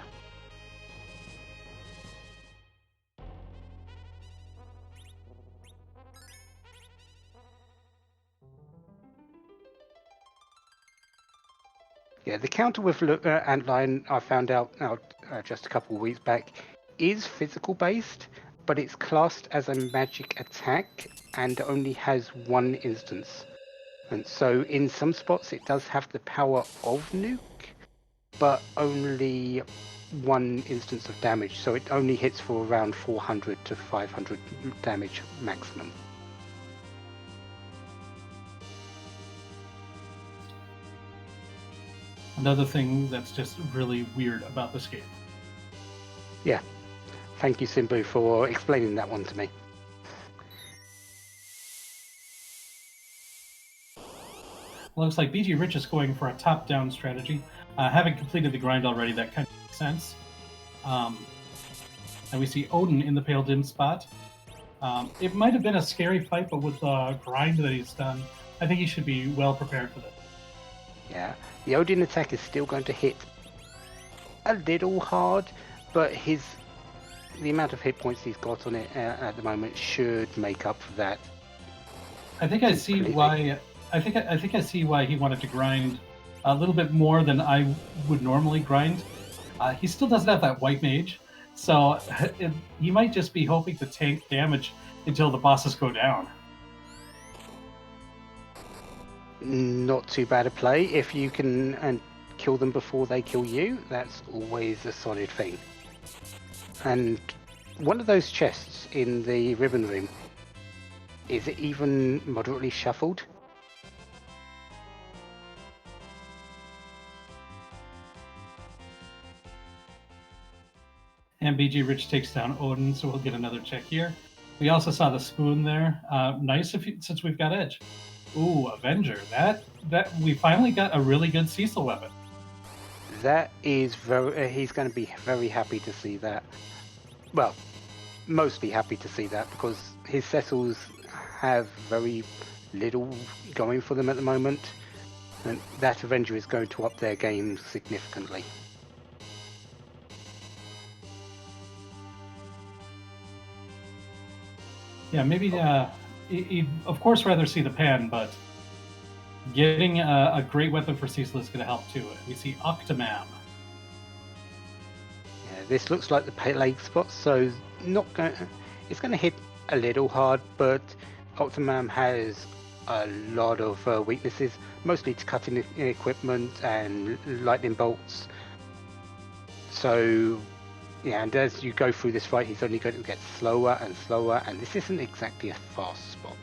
A: Yeah, the counter with Antlion, I found out just a couple of weeks back, is physical based, but it's classed as a magic attack and only has one instance. And so in some spots it does have the power of nuke, but only one instance of damage. So it only hits for around 400 to 500 damage maximum.
B: Another thing that's just really weird about this game.
A: Yeah. Thank you, Simbu, for explaining that one to me.
B: Looks like bgrich is going for a top-down strategy. Having completed the grind already, that kind of makes sense. And we see Odin in the pale dim spot. It might have been a scary fight, but with the grind that he's done, I think he should be well prepared for this.
A: Yeah, the Odin attack is still going to hit a little hard, but the amount of hit points he's got on it at the moment should make up for that.
B: I think I see why. I think I see why he wanted to grind a little bit more than I would normally grind. He still doesn't have that white mage, so he might just be hoping to tank damage until the bosses go down.
A: Not too bad a play. If you can kill them before they kill you, that's always a solid thing. And one of those chests in the ribbon room, is it even moderately shuffled?
B: And bgrich takes down Odin, so we'll get another check here. We also saw the spoon there. Nice since we've got edge. Ooh, Avenger. That we finally got a really good Cecil weapon.
A: That is he's going to be very happy to see that. Well, mostly happy to see that because his Cecils have very little going for them at the moment, and that Avenger is going to up their game significantly.
B: Yeah, maybe he'd of course rather see the pan, but getting a great weapon for Cecil is going to help too. We see Octomam.
A: Yeah, this looks like the plague spot, so it's going to hit a little hard, but Octomam has a lot of weaknesses, mostly to cutting equipment and lightning bolts. So yeah, and as you go through this fight, he's only going to get slower and slower, and this isn't exactly a fast spot.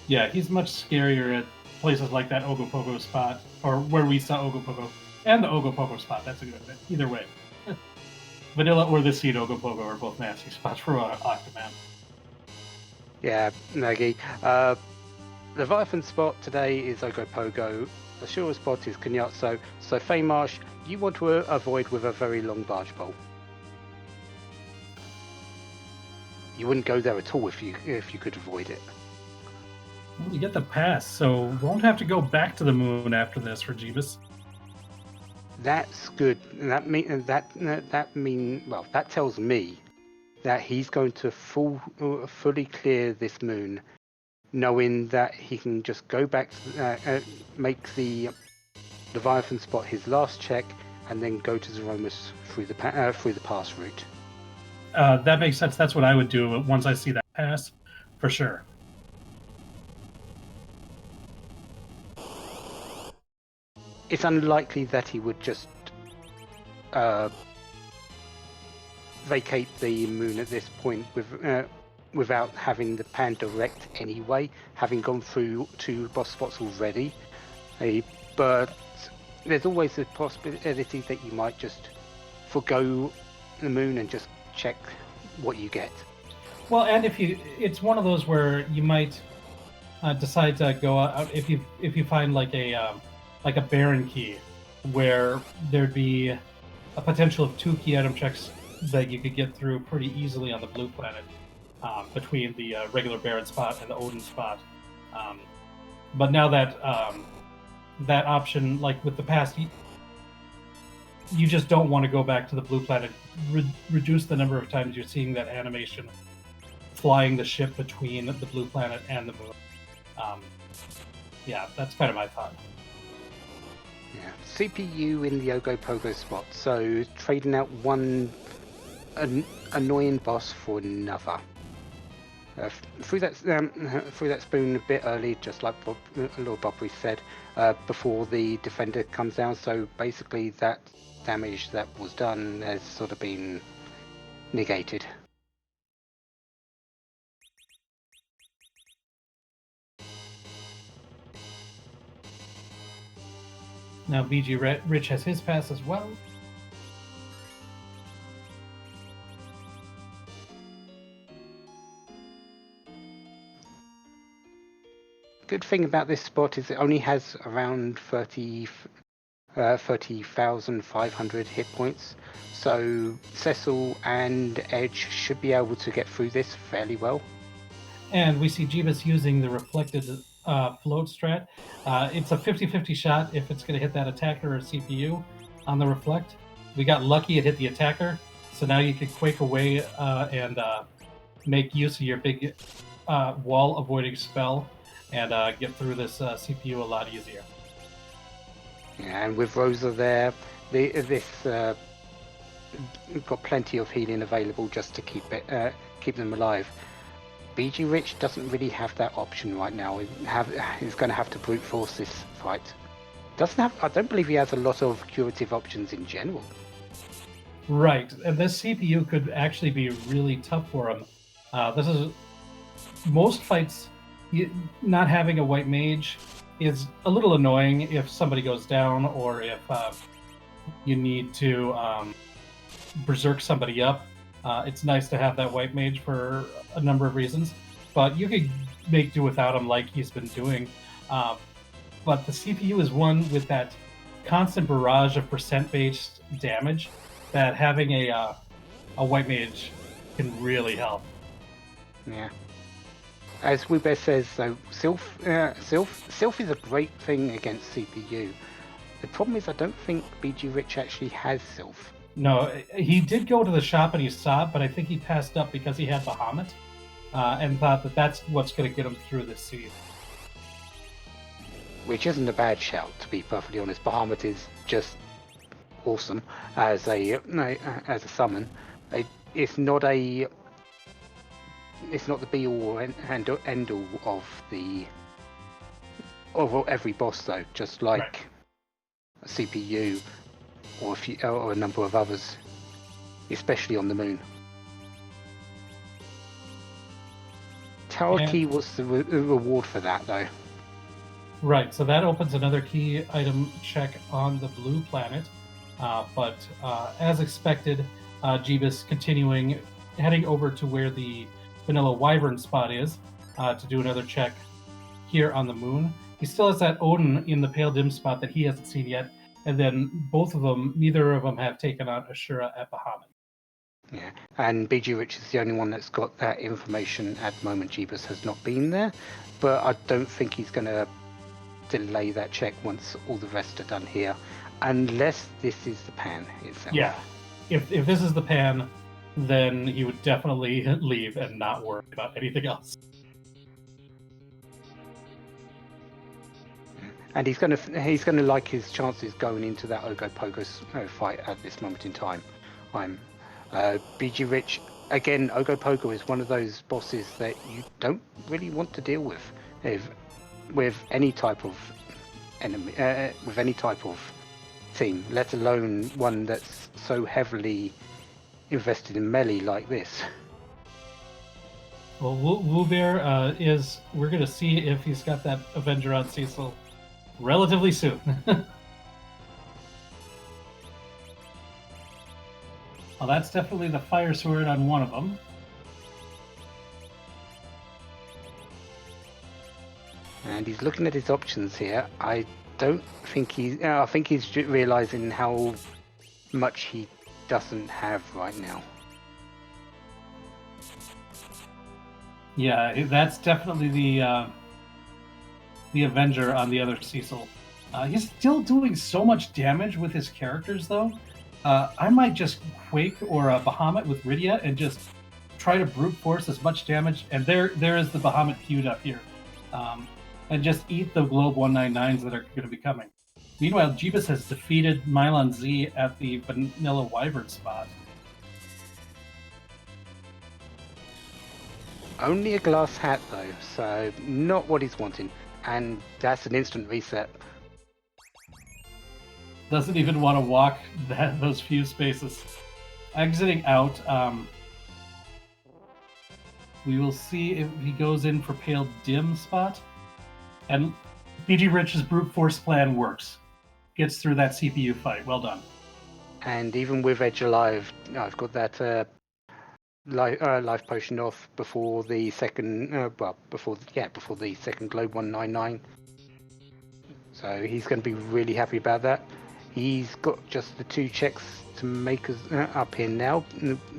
B: Yeah, he's much scarier at places like that Ogopogo spot, or where we saw Ogopogo, and the Ogopogo spot. That's a good thing. Either way. Vanilla or the Seed Ogopogo are both nasty spots for Octomam.
A: Yeah, Nagi. Leviathan spot today is Ogopogo. The Ashura spot is Kunyatso. So Feymarsh, you want to avoid with a very long barge pole. You wouldn't go there at all if you could avoid it.
B: Well, you get the pass, so won't have to go back to the moon after this for Jeebus.
A: That's good. That tells me that he's going to fully clear this moon, knowing that he can just go back to make the Leviathan spot his last check, and then go to Zeromus through the pass route.
B: That makes sense. That's what I would do once I see that pass, for sure.
A: It's unlikely that he would just vacate the moon at this point without having the pan direct anyway, having gone through 2 boss spots already. But there's always the possibility that you might just forgo the moon and just check what you get.
B: Well, and it's one of those where you might decide to go out, if you find like a Baron key, where there'd be a potential of 2 key item checks that you could get through pretty easily on the blue planet, between the regular Baron spot and the Odin spot. But now that that option, like with the past, you just don't want to go back to the blue planet. Reduce the number of times you're seeing that animation flying the ship between the blue planet and the moon. Yeah, that's kind of my thought.
A: Yeah, CPU in the Ogopogo spot, so trading out one annoying boss for another. Through that spoon a bit early, just like Lord Bobbery said, before the defender comes down. So basically, that damage that was done has sort of been negated.
B: Now BG Rich has his pass as well.
A: Good thing about this spot is it only has around 30,500 hit points, so Cecil and Edge should be able to get through this fairly well.
B: And we see Jeebus using the reflected float strat. It's a 50-50 shot if it's going to hit that attacker or CPU on the reflect. We got lucky, it hit the attacker, so now you can quake away and make use of your big wall avoiding spell and get through this CPU a lot easier.
A: Yeah, and with Rosa there, this got plenty of healing available just to keep them alive. BG Rich doesn't really have that option right now. He's going to have to brute force this fight. I don't believe he has a lot of curative options in general.
B: Right, and this CPU could actually be really tough for him. This is most fights. Not having a white mage is a little annoying if somebody goes down or if you need to berserk somebody up. It's nice to have that white mage for a number of reasons, but you could make do without him like he's been doing. But the CPU is one with that constant barrage of percent-based damage that having a white mage can really help.
A: Yeah. As Wube says, though, Sylph is a great thing against CPU. The problem is I don't think BG Rich actually has Sylph.
B: No, he did go to the shop and he saw it, but I think he passed up because he had Bahamut and thought that that's what's going to get him through this season.
A: Which isn't a bad shout, to be perfectly honest. Bahamut is just awesome as a summon. It's not the be all and end all of every boss though. Just like
B: Right.
A: a CPU or a number of others, especially on the moon. Tower key was the reward for that though.
B: Right, so that opens another key item check on the blue planet. But as expected, Jeebus heading over to where the vanilla wyvern spot is to do another check here on the moon. He still has that Odin in the pale dim spot that he hasn't seen yet, and then neither of them have taken out Ashura at Bahamut.
A: Yeah, and BG Rich is the only one that's got that information at the moment. Jeebus has not been there, but I don't think he's going to delay that check once all the rest are done here, unless this is the pan itself.
B: Yeah, if this is the pan, then he would definitely leave and not worry about anything else.
A: And he's going to like his chances going into that Ogopogo fight at this moment in time. BG Rich again. Ogopogo is one of those bosses that you don't really want to deal with any type of enemy, with any type of team, let alone one that's so heavily invested in melee like this.
B: Well, Woobear we're going to see if he's got that Avenger on Cecil relatively soon. Well, that's definitely the fire sword on one of them.
A: And he's looking at his options here. I don't think he's... I think he's realizing how much he doesn't have right now.
B: Yeah, that's definitely the Avenger on the other Cecil. He's still doing so much damage with his characters, though. I might just Quake or a Bahamut with Rydia and just try to brute force as much damage. And there is the Bahamut queued up here. And just eat the Globe 199s that are going to be coming. Meanwhile, Jeebus has defeated Mylon Z at the Vanilla Wyvern spot.
A: Only a glass hat, though, so not what he's wanting. And that's an instant reset.
B: Doesn't even want to walk those few spaces. Exiting out, we will see if he goes in for Pale Dim spot. And bgrich4's brute force plan works. Gets through that CPU fight. Well done.
A: And even with Edge Alive, I've got that life potion off before the second, before the second Globe 199. So he's going to be really happy about that. He's got just the 2 checks to make us up here now,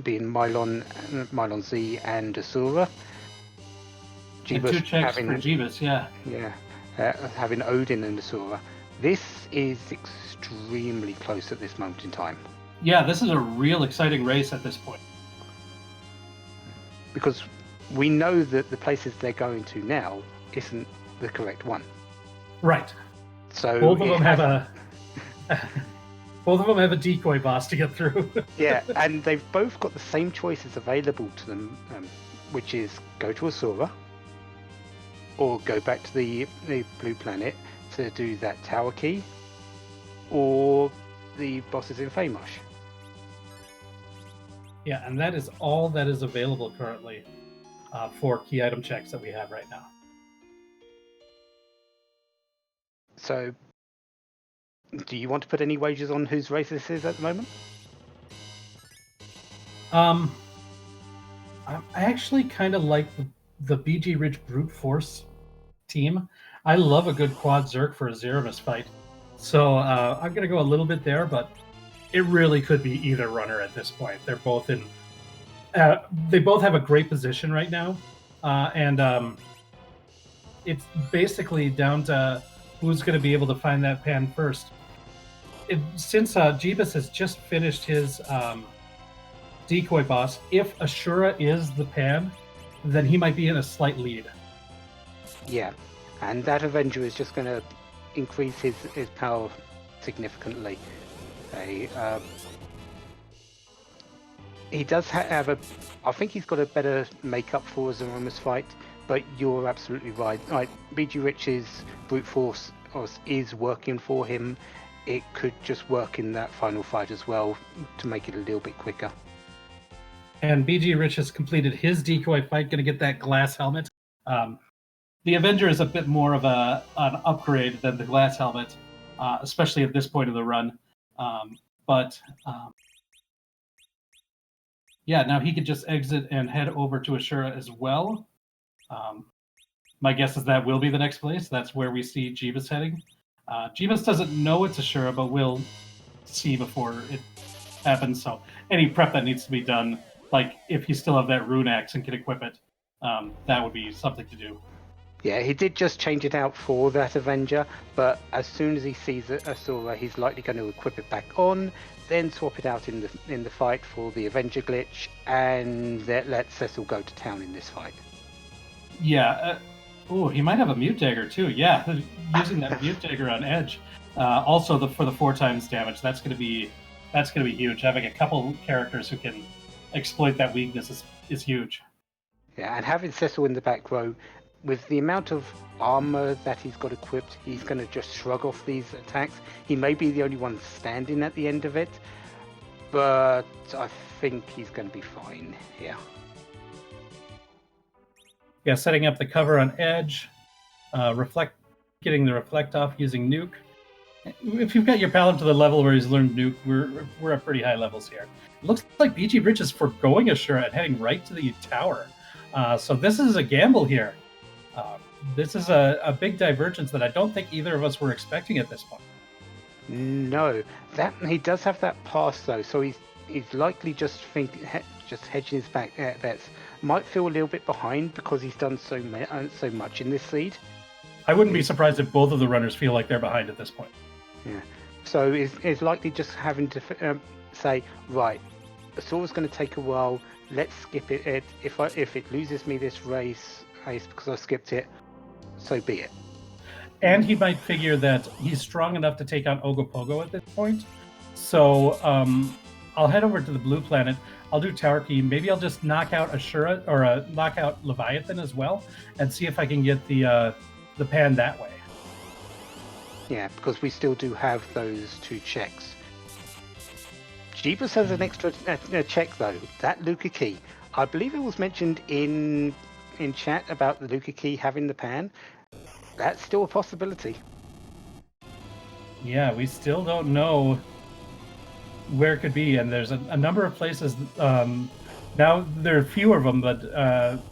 A: being Mylon Z and Asura.
B: And 2 checks for Jeebus, yeah.
A: Yeah, having Odin and Asura. This is extremely close at this moment in time.
B: Yeah, this is a real exciting race at this point.
A: Because we know that the places they're going to now isn't the correct one.
B: Right.
A: So
B: both of them have a decoy boss to get through.
A: Yeah, and they've both got the same choices available to them, which is go to Asura or go back to the blue planet to do that tower key, or the bosses in Famosh.
B: Yeah, and that is all that is available currently for key item checks that we have right now.
A: So, do you want to put any wagers on whose race this is at the moment?
B: I actually kind of like the bgrich brute force team. I love a good quad Zerk for a Zeramis fight. So I'm going to go a little bit there, but it really could be either runner at this point. They're both in... they both have a great position right now. And it's basically down to who's going to be able to find that pan first. Since Jeebus has just finished his decoy boss, if Ashura is the pan, then he might be in a slight lead.
A: Yeah, and that Avenger is just going to increase his power significantly. He does have I think he's got a better makeup for a Zeramis fight, but you're absolutely right. bgrich's brute force is working for him. It could just work in that final fight as well to make it a little bit quicker.
B: And bgrich has completed his decoy fight, going to get that glass helmet. The Avenger is a bit more of an upgrade than the glass helmet, especially at this point of the run. Yeah, now he could just exit and head over to Ashura as well. My guess is that will be the next place. That's where we see Jeebus heading. Jeebus doesn't know it's Ashura, but we'll see before it happens. So any prep that needs to be done, like if you still have that rune axe and can equip it, that would be something to do.
A: Yeah, he did just change it out for that Avenger, but as soon as he sees Asura, he's likely going to equip it back on, then swap it out in the fight for the Avenger glitch, and let Cecil go to town in this fight. Yeah.
B: He might have a mute dagger too. Yeah, using that mute dagger on Edge. Also, for the 4 times damage, that's going to be huge. Having a couple characters who can exploit that weakness is huge.
A: Yeah, and having Cecil in the back row, with the amount of armor that he's got equipped, he's going to just shrug off these attacks. He may be the only one standing at the end of it, but I think he's going to be fine here.
B: Yeah, setting up the cover on Edge, getting the reflect off using Nuke. If you've got your Paladin to the level where he's learned Nuke, we're at pretty high levels here. It looks like bgrich is foregoing Ashura and heading right to the tower. So this is a gamble here. This is a big divergence that I don't think either of us were expecting at this point.
A: No, that he does have that pass though, so he's likely just just hedging his bets. Might feel a little bit behind because he's done so much in this seed.
B: I wouldn't be surprised if both of the runners feel like they're behind at this point.
A: Yeah, so is likely just having to say, right, it's always going to take a while. Let's skip it. If it loses me this race because I skipped it, so be it.
B: And he might figure that he's strong enough to take on Ogopogo at this point. So I'll head over to the blue planet. I'll do Tower Key. Maybe I'll just knock out Ashura or knock out Leviathan as well, and see if I can get the pan that way.
A: Yeah, because we still do have those 2 checks. Jeebus has an extra check though. That Luca key. I believe it was mentioned in chat about the Luca key having the pan. That's still a possibility.
B: Yeah, we still don't know where it could be, and there's a number of places. Now there are fewer of them, but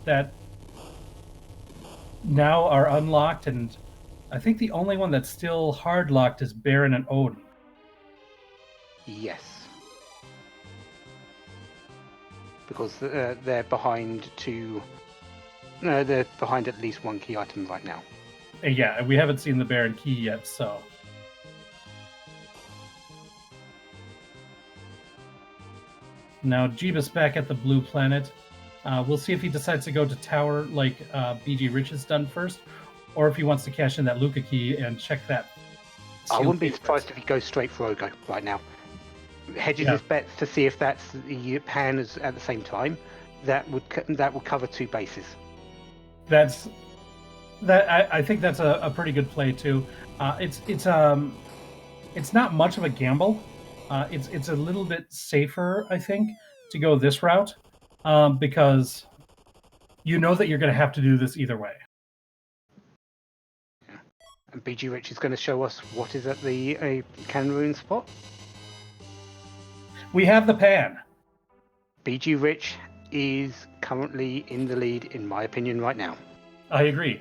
B: that now are unlocked, and I think the only one that's still hard locked is Baron and Odin.
A: Yes. Because they're behind they're behind at least 1 key item right now.
B: Yeah, we haven't seen the Baron key yet, so. Now Jeebus back at the blue planet. We'll see if he decides to go to tower like bgrich has done first, or if he wants to cash in that Luca key and check that.
A: I wouldn't be surprised if he goes straight for Ogo right now. Hedges his bets to see if that's the pan is at the same time. That would cover 2 bases.
B: I think that's a pretty good play too. It's not much of a gamble. It's a little bit safer, I think, to go this route because you know that you're going to have to do this either way.
A: Yeah. And bgrich is going to show us what is at the Cameroon spot.
B: We have the pan.
A: bgrich is currently in the lead, in my opinion, right now.
B: I agree.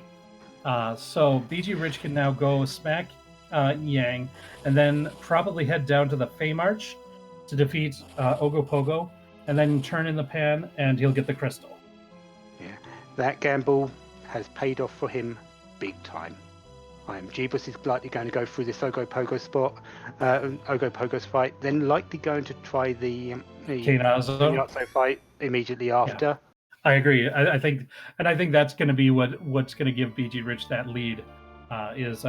B: So bgrich can now go smack Yang, and then probably head down to the Fey March to defeat Ogopogo, and then turn in the pan, and he'll get the crystal.
A: Yeah, that gamble has paid off for him big time. Jeebus is likely going to go through this Ogopogo's fight, then likely going to try the Keinazo fight immediately after.
B: Yeah. I agree. I think that's going to be what's going to give bgrich that lead. Is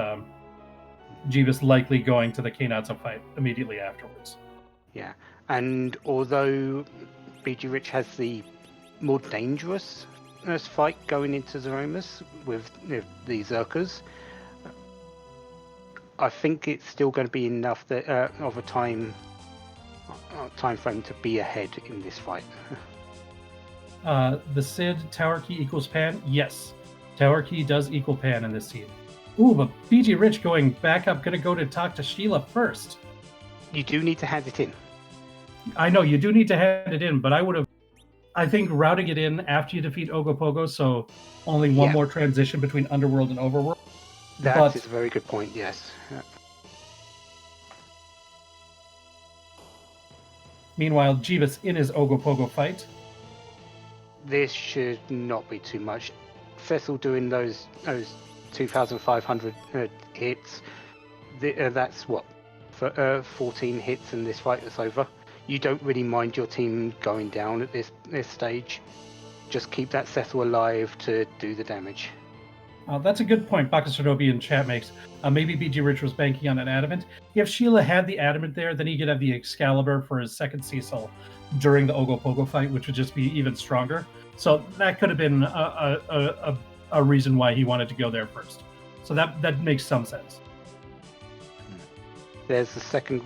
B: Jeebus likely going to the Keinazo fight immediately afterwards?
A: Yeah, and although bgrich has the more dangerous fight going into Zeromus with the Zerkers, I think it's still going to be enough of a time frame to be ahead in this fight.
B: The Sid tower key equals pan? Yes. Tower key does equal pan in this seed. Ooh, but bgrich going back up, gonna go to talk to Sheila first.
A: You do need to hand it in.
B: I know, you do need to hand it in, but I think routing it in after you defeat Ogopogo, so only one more transition between Underworld and Overworld.
A: That is a very good point, yes. Yeah.
B: Meanwhile, Jeebus in his Ogopogo fight.
A: This should not be too much. Cecil doing those 2,500 hits. That's what, 14 hits in this fight that's over. You don't really mind your team going down at this stage. Just keep that Cecil alive to do the damage.
B: That's a good point Bakasanobi in chat makes. Maybe bgrich was banking on an Adamant. If Sheila had the Adamant there, then he could have the Excalibur for his second Cecil during the Ogopogo fight, which would just be even stronger. So that could have been a reason why he wanted to go there first. So that makes some sense.
A: There's the second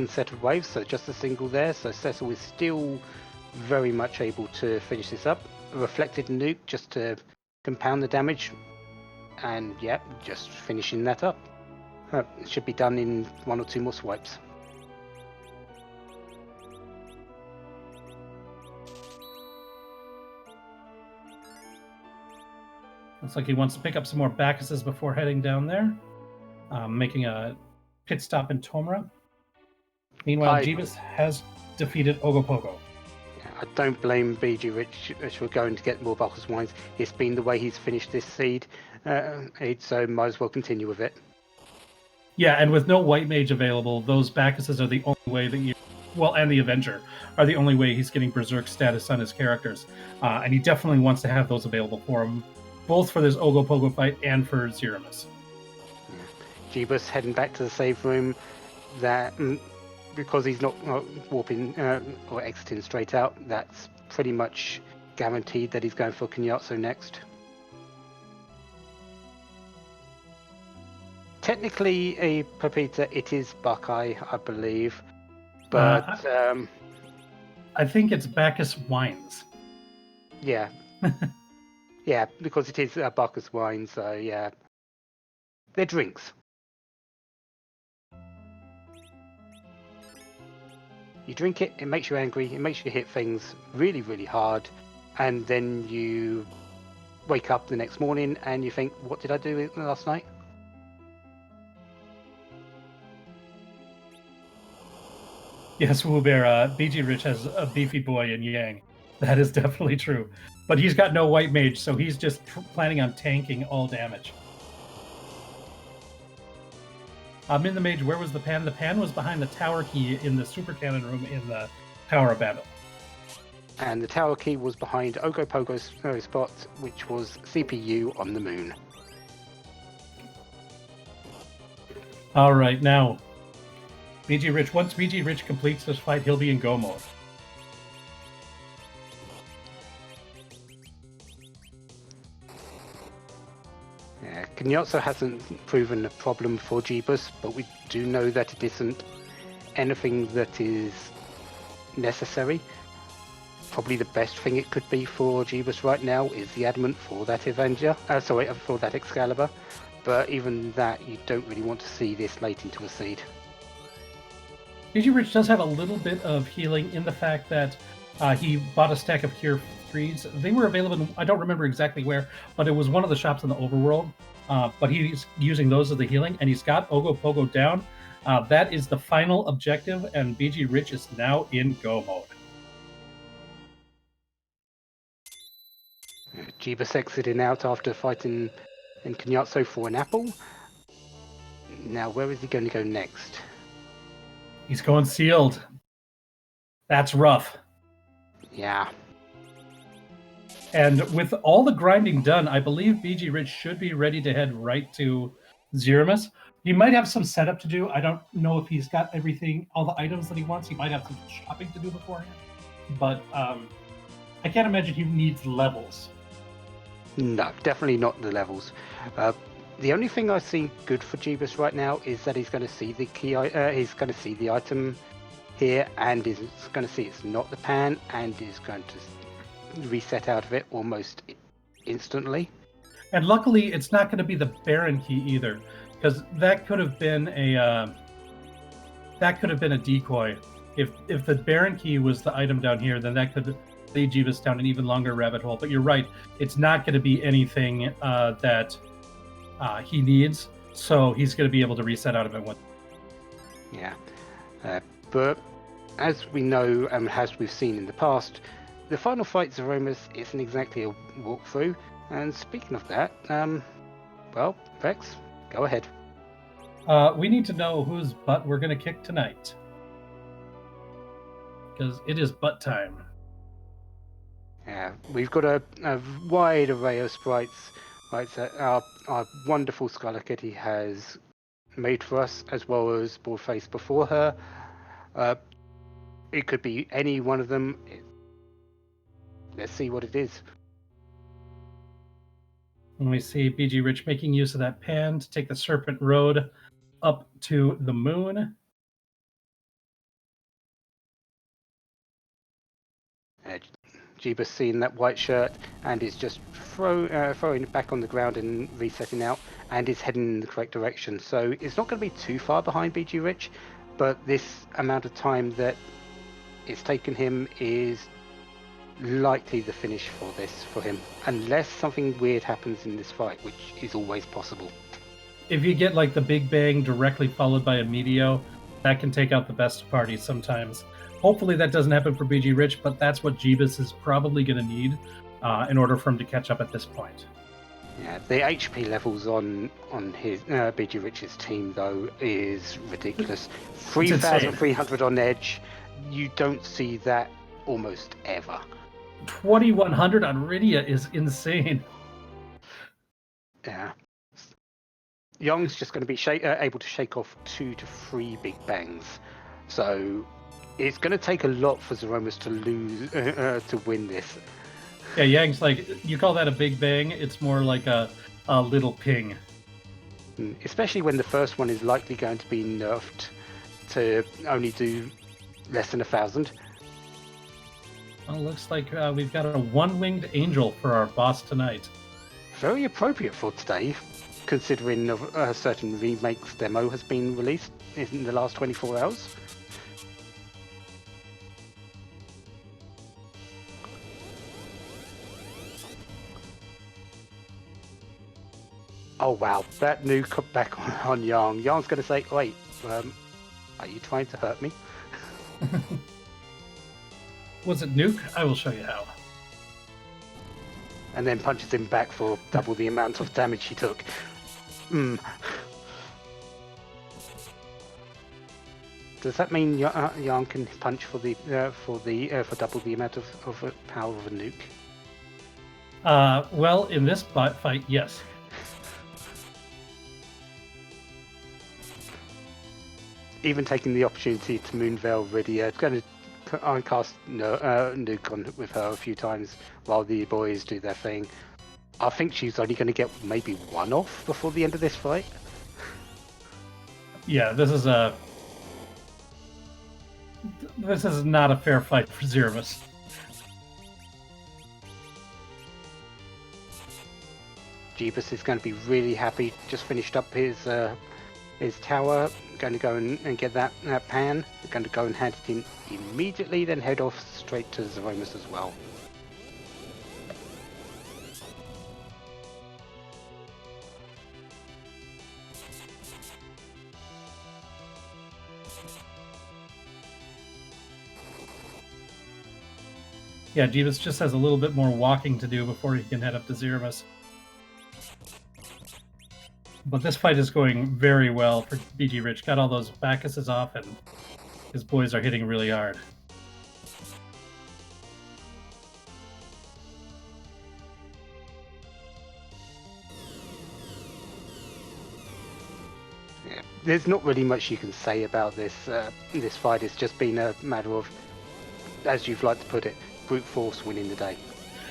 A: set of waves, so just a single there. So Cecil is still very much able to finish this up. A reflected nuke just to compound the damage, and just finishing that up. It should be done in 1 or 2 more swipes.
B: Looks like he wants to pick up some more Bacchuses before heading down there, making a pit stop in Tomra. Meanwhile, Jeebus has defeated Ogopogo.
A: I don't blame bgrich for going to get more Bacchus wines. It's been the way he's finished this seed, so might as well continue with it.
B: Yeah, and with no White Mage available, those Bacchuses are the only way that you... Well, and the Avenger are the only way he's getting Berserk status on his characters. And he definitely wants to have those available for him, both for this Ogopogo fight and for Zeramus.
A: Yeah. Jeebus heading back to the save room. That because he's not warping or exiting straight out, that's pretty much guaranteed that he's going for Kenyatsu next. Technically, a Pepita, it is Buckeye, I believe, but
B: I think it's Bacchus Wines.
A: Yeah, yeah, because it is Bacchus wine, so yeah, they're drinks. You drink it, it makes you angry, it makes you hit things really, really hard, and then you wake up the next morning and you think, what did I do last night?
B: Yes, Woobear, bgrich has a beefy boy in Yang. That is definitely true. But he's got no White Mage, so he's just planning on tanking all damage. In the Mage, where was the pan? The pan was behind the tower key in the super cannon room in the Tower of Babel.
A: And the tower key was behind Ogopogo's spot, which was CPU on the moon.
B: All right, now, bgrich. Once bgrich completes this fight, he'll be in go mode.
A: Yeah, Kenyatsu hasn't proven a problem for Jeebus, but we do know that it isn't anything that is necessary. Probably the best thing it could be for Jeebus right now is the adamant for that Avenger, for that Excalibur. But even that, you don't really want to see this late into a seed.
B: bgrich does have a little bit of healing in the fact that he bought a stack of Cure 3s. They were available, I don't remember exactly where, but it was one of the shops in the overworld. But he's using those as the healing, and he's got Ogopogo down. That is the final objective, and bgrich is now in go mode.
A: Jeebus exiting out after fighting in Kenyatsu for an apple. Now, where is he going to go next?
B: He's going sealed. That's rough.
A: Yeah.
B: And with all the grinding done, I believe bgrich should be ready to head right to Zeramus. He might have some setup to do. I don't know if he's got everything, all the items that he wants. He might have some shopping to do beforehand. But I can't imagine he needs levels.
A: No, definitely not the levels. The only thing I see good for Jeebus right now is that he's going to see the key. He's going to see the item here, and is going to see it's not the pan, and is going to reset out of it almost instantly.
B: And luckily, it's not going to be the Baron key either, because that could have been a decoy. If the Baron key was the item down here, then that could lead Jeebus down an even longer rabbit hole. But you're right, it's not going to be anything that he needs, so he's going to be able to reset out of it.
A: Yeah, but as we know and as we've seen in the past, the final fight Zeramus isn't exactly a walkthrough. And speaking of that, well, Vex, go ahead.
B: We need to know whose butt we're going to kick tonight, because it is butt time.
A: Yeah, we've got a wide array of sprites, right, that our wonderful Scarlet Kitty has made for us, as well as Baldface before her. It could be any one of them. Let's see what it is.
B: And we see bgrich making use of that pan to take the Serpent Road up to the moon.
A: Jeebus seeing that white shirt and is just throwing it back on the ground and resetting out, and is heading in the correct direction. So it's not going to be too far behind bgrich, but this amount of time that it's taken him is likely the finish for him, unless something weird happens in this fight, which is always possible.
B: If you get like the Big Bang directly followed by a Meteor, that can take out the best parties sometimes. Hopefully that doesn't happen for BG Rich, but that's what Jeebus is probably going to need in order for him to catch up at this point.
A: Yeah, the HP levels on his BG Rich's team though is ridiculous. 3,300 on edge. You don't see that almost ever.
B: 2,100 on Rydia is insane.
A: Yeah. Young's just going to be able to shake off 2 to 3 Big Bangs. So it's going to take a lot for Zeromus to lose to win this.
B: Yeah, Yang's like, you call that a Big Bang? It's more like a little ping.
A: Especially when the first one is likely going to be nerfed to only do less than 1,000.
B: Well, looks like we've got a one-winged angel for our boss tonight.
A: Very appropriate for today, considering a certain remake's demo has been released in the last 24 hours. Oh wow, that nuke back on Yang. Yang's going to say, wait, are you trying to hurt me?
B: Was it nuke? I will show you how.
A: And then punches him back for double the amount of damage he took. Does that mean Yang can punch for double the amount of power of a nuke?
B: Well, in this fight, yes.
A: Even taking the opportunity to Moonveil Rydia, going to cast nuke on with her a few times while the boys do their thing. I think she's only going to get maybe one off before the end of this fight.
B: Yeah, this is not a fair fight for Zeromus.
A: Jeebus is going to be really happy. Just finished up his tower. Going to go and get that pan. We're going to go and hand it in immediately, then head off straight to Zeromus as well.
B: Yeah, Jeebus just has a little bit more walking to do before he can head up to Zeromus. But this fight is going very well for BG Rich. Got all those Bacchuses off, and his boys are hitting really hard.
A: Yeah, there's not really much you can say about this this fight. It's just been a matter of, as you've like to put it, brute force winning the day.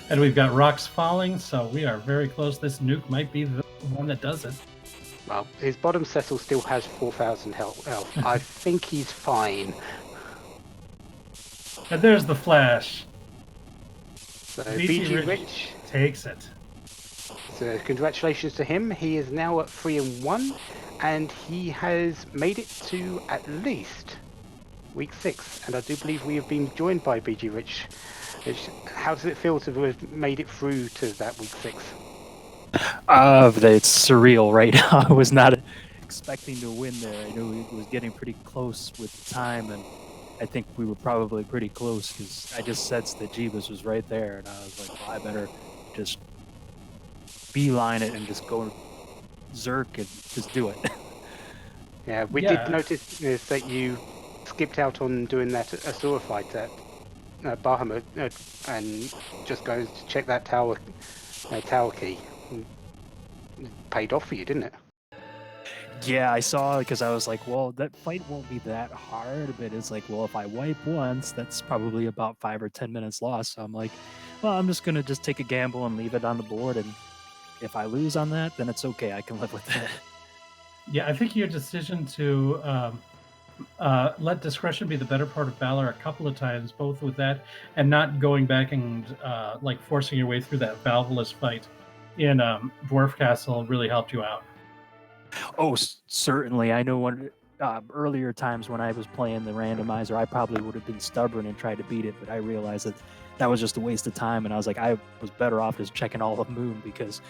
B: And we've got rocks falling, so we are very close. This nuke might be the one that does it.
A: Well, his bottom settle still has 4,000 health. I think he's fine.
B: And there's the flash.
A: So BG Rich
B: takes it.
A: So congratulations to him. He is now at 3-1, and he has made it to at least week 6. And I do believe we have been joined by BG Rich. How does it feel to have made it through to that week 6?
C: It's surreal right now. I was not expecting to win there. I knew it was getting pretty close with the time, and I think we were probably pretty close because I just sensed that Jeebus was right there, and I was like, well, I better just beeline it and just go Zerk and just do it.
A: Yeah, we did notice that you skipped out on doing that Asura fight at Bahamut and just going to check that tower key. Paid off for you, didn't it?
C: Yeah, I saw it because I was like, well, that fight won't be that hard, but it's like, well, if I wipe once, that's probably about 5 or 10 minutes lost. So I'm like, well, I'm just gonna take a gamble and leave it on the board, and if I lose on that, then it's okay. I can live with it.
B: Yeah, I think your decision to let discretion be the better part of valor a couple of times, both with that and not going back and like forcing your way through that valveless fight in Dwarf Castle really helped you out.
C: Oh, certainly. I know earlier times when I was playing the randomizer, I probably would have been stubborn and tried to beat it, but I realized that that was just a waste of time, and I was like, I was better off just checking all of Moon, because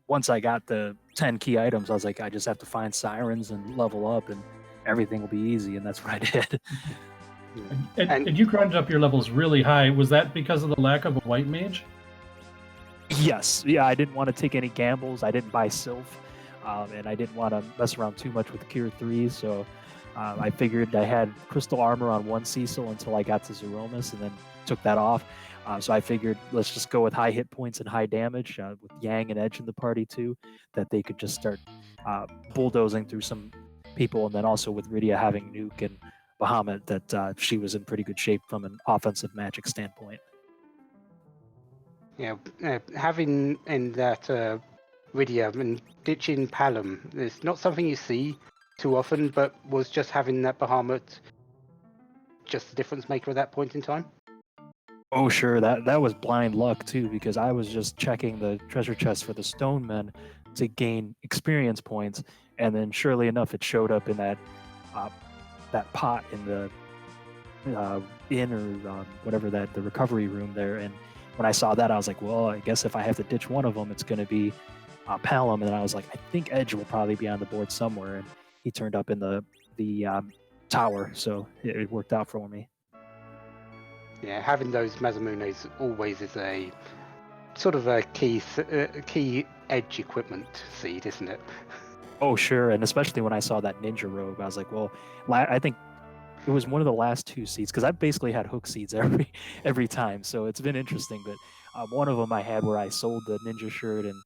C: once I got the 10 key items, I was like, I just have to find sirens and level up, and everything will be easy, and that's what I did.
B: And you grinded up your levels really high. Was that because of the lack of a white mage?
C: Yes, yeah, I didn't want to take any gambles. I didn't buy Sylph, and I didn't want to mess around too much with Cure 3, so I figured I had Crystal Armor on one Cecil until I got to Zeromus, and then took that off. So I figured, let's just go with high hit points and high damage, with Yang and Edge in the party too, that they could just start bulldozing through some people, and then also with Rydia having Nuke and Bahamut, that she was in pretty good shape from an offensive magic standpoint.
A: Yeah, having in that Rydia and ditching Palom is not something you see too often, but was just having that Bahamut just the difference maker at that point in time?
C: Oh, sure. That was blind luck too, because I was just checking the treasure chest for the stone men to gain experience points, and then surely enough, it showed up in that pot in the inn, or whatever, that the recovery room there. And when I saw that, I was like, well, I guess if I have to ditch one of them, it's going to be Palom. And I was like, I think Edge will probably be on the board somewhere, and he turned up in the tower, so it worked out for me.
A: Yeah, having those Masamunes always is a sort of a key edge equipment seed, isn't it?
C: Oh, sure. And especially when I saw that ninja robe, I was like, well, I think it was one of the last two seeds, because I've basically had hook seeds every time, so it's been interesting. But one of them I had where I sold the ninja shirt and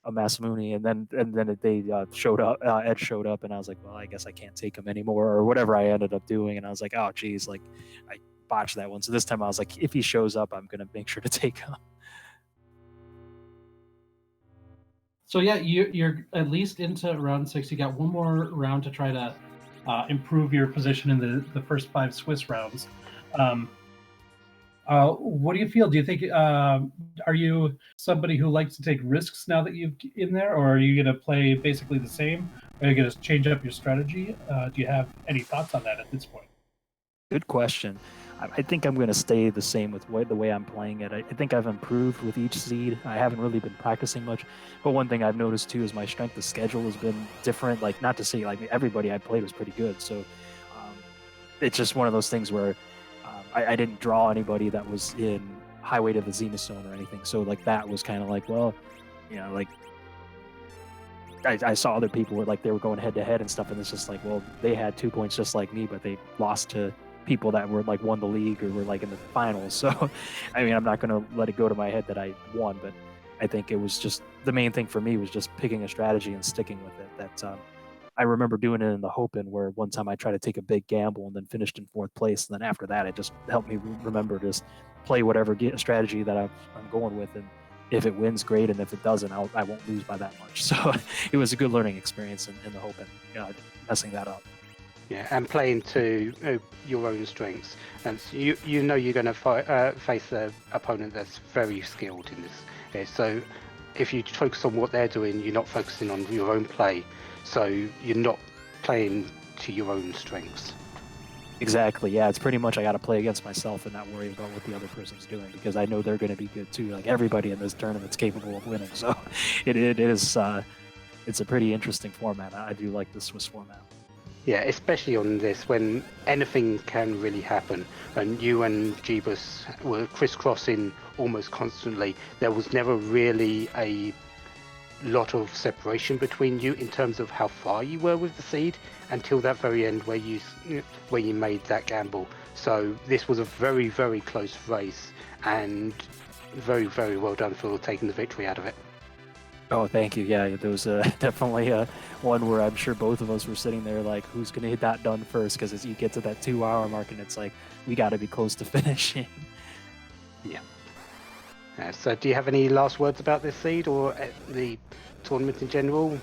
C: a Masamune, and then they showed up. Ed showed up, and I was like, well, I guess I can't take him anymore, or whatever I ended up doing. And I was like, oh, geez, like I botched that one. So this time I was like, if he shows up, I'm gonna make sure to take him.
B: So yeah, you're at least into round 6. You got one more round to try to improve your position in the first 5 Swiss rounds. What do you feel? Do you think are you somebody who likes to take risks now that you've in there, or are you going to play basically the same? Are you going to change up your strategy? Do you have any thoughts on that at this point?
C: Good question. I think I'm going to stay the same with the way I'm playing it. I think I've improved with each seed. I haven't really been practicing much, but one thing I've noticed too is my strength of schedule has been different. Like, not to say like everybody I played was pretty good, so it's just one of those things where I didn't draw anybody that was in highway to the Zenith Zone or anything. So like that was kind of like, well, you know, like I saw other people were like they were going head to head and stuff, and it's just like, well, they had 2 points just like me, but they lost to people that were like won the league or were like in the finals. So I mean, I'm not going to let it go to my head that I won, but I think it was just the main thing for me was just picking a strategy and sticking with it. That I remember doing it in the Hopen, where one time I tried to take a big gamble and then finished in 4th place, and then after that it just helped me remember to just play whatever strategy that I'm going with, and if it wins, great, and if it doesn't, I won't lose by that much. So it was a good learning experience in the Hopen, messing that up.
A: Yeah, and playing to your own strengths. And so you know you're going to face an opponent that's very skilled in this. So if you focus on what they're doing, you're not focusing on your own play. So you're not playing to your own strengths.
C: Exactly. Yeah, it's pretty much I got to play against myself and not worry about what the other person's doing, because I know they're going to be good too. Like everybody in this tournament's capable of winning. So it is it's a pretty interesting format. I do like the Swiss format.
A: Yeah, especially on this when anything can really happen. And you and Jeebus were crisscrossing almost constantly. There was never really a lot of separation between you in terms of how far you were with the seed until that very end where you made that gamble. So this was a very, very close race, and very, very well done for taking the victory out of it.
C: Oh, thank you. Yeah, there was definitely one where I'm sure both of us were sitting there like, who's going to get that done first? Because as you get to that 2-hour mark, and it's like, we got to be close to finishing.
A: Yeah. So do you have any last words about this seed or the tournament in general?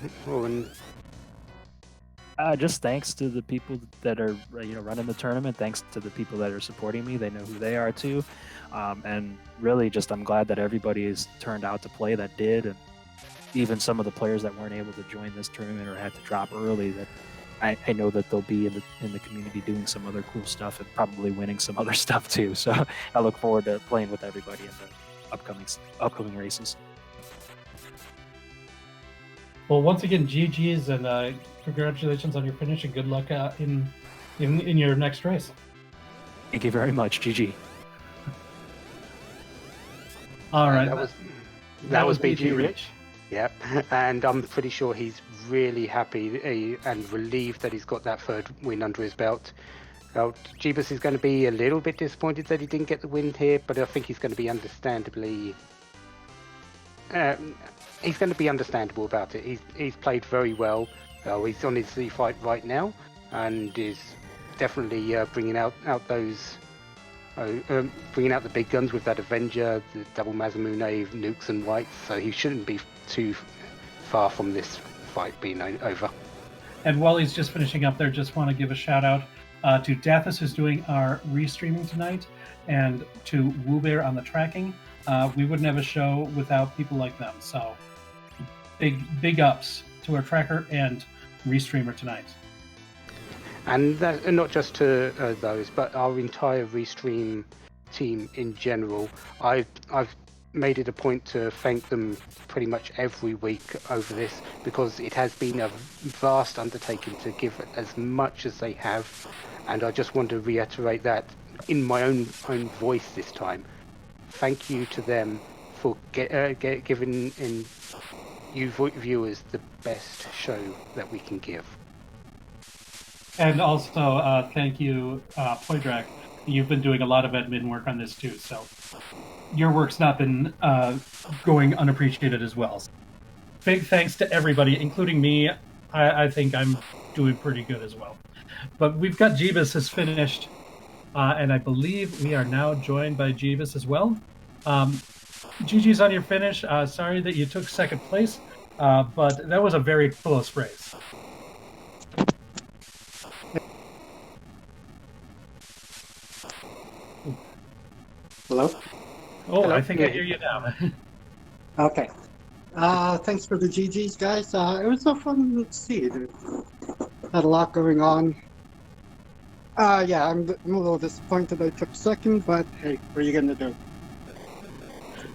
C: Just thanks to the people that are running the tournament. Thanks to the people that are supporting me. They know who they are too. And really just I'm glad that everybody has turned out to play that did. And even some of the players that weren't able to join this tournament or had to drop early, that I know that they'll be in the community doing some other cool stuff and probably winning some other stuff too. So I look forward to playing with everybody in the upcoming races.
B: Well, once again, GG's and congratulations on your finish and good luck in your next race.
C: Thank you very much. GG.
B: All right.
A: That was
B: bgrich.
A: Rich. Yep, and I'm pretty sure he's really happy and relieved that he's got that third win under his belt. Jeebus is going to be a little bit disappointed that he didn't get the win here, but I think he's going to be understandably. He's going to be understandable about it. He's played very well. He's on his Z fight right now, and is definitely bringing out those. Bringing out the big guns with that Avenger, the double Mazamune, nukes and whites, so he shouldn't be too far from this fight being over.
B: And while he's just finishing up there, just want to give a shout out to Dathis, who's doing our restreaming tonight, and to Woobear on the tracking. We wouldn't have a show without people like them, so big ups to our tracker and restreamer tonight.
A: And not just to those, but our entire Restream team in general. I've made it a point to thank them pretty much every week over this, because it has been a vast undertaking to give as much as they have, and I just want to reiterate that in my own voice this time. Thank you to them for giving you viewers the best show that we can give.
B: And also, thank you, Poydrak. You've been doing a lot of admin work on this too, so your work's not been going unappreciated as well. Big thanks to everybody, including me. I think I'm doing pretty good as well. But we've got Jeebus has finished, and I believe we are now joined by Jeebus as well. GG's on your finish. Sorry that you took second place, but that was a very close race.
D: Hello?
B: Oh,
A: Hello.
B: I think I hear you now.
D: Okay. Thanks for the GGs, guys. It was a fun seed. Had a lot going on. Yeah, I'm a little disappointed I took second, but hey, what are you going to do?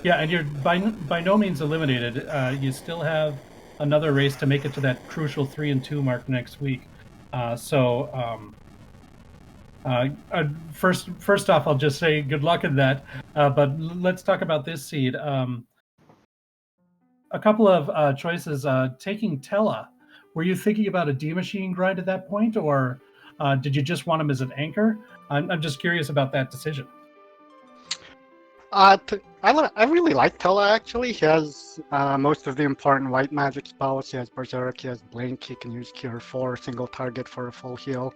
B: Yeah, and you're by no means eliminated. You still have another race to make it to that crucial 3-2 mark next week. First off, I'll just say good luck in that. But let's talk about this seed. A couple of choices. Taking Tella. Were you thinking about a D machine grind at that point, or did you just want him as an anchor? I'm just curious about that decision.
D: I really like Tella, actually. He has most of the important white magic spells. He has Berserk, he has Blink, he can use Cure 4, single target for a full heal,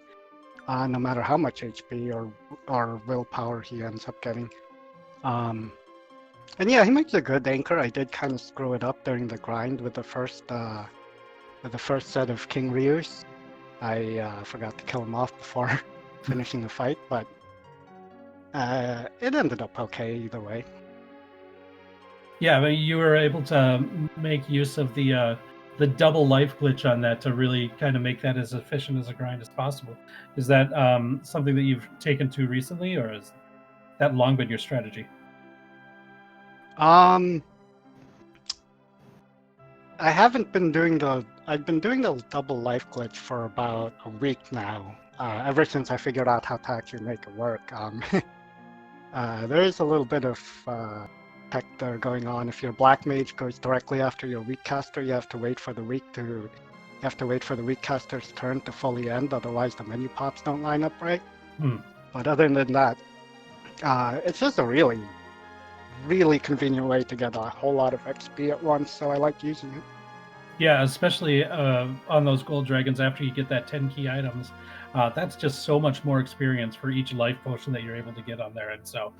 D: no matter how much HP or willpower he ends up getting. And yeah, he makes a good anchor. I did kind of screw it up during the grind with the first set of King Ryus. I forgot to kill him off before finishing the fight, but it ended up okay either way.
B: Yeah, but you were able to make use of the double life glitch on that to really kind of make that as efficient as a grind as possible. Is that something that you've taken to recently, or is that long been your strategy?
D: I haven't been doing I've been doing the double life glitch for about a week now. Ever since I figured out how to actually make it work. There is a little bit of tech there going on. If your black mage goes directly after your weak caster, you have to wait for the weak caster's turn to fully end. Otherwise, the menu pops don't line up right. But other than that, it's just a really, really convenient way to get a whole lot of XP at once. So I like using it.
B: Yeah, especially on those gold dragons after you get that 10 key items. That's just so much more experience for each life potion that you're able to get on there. And so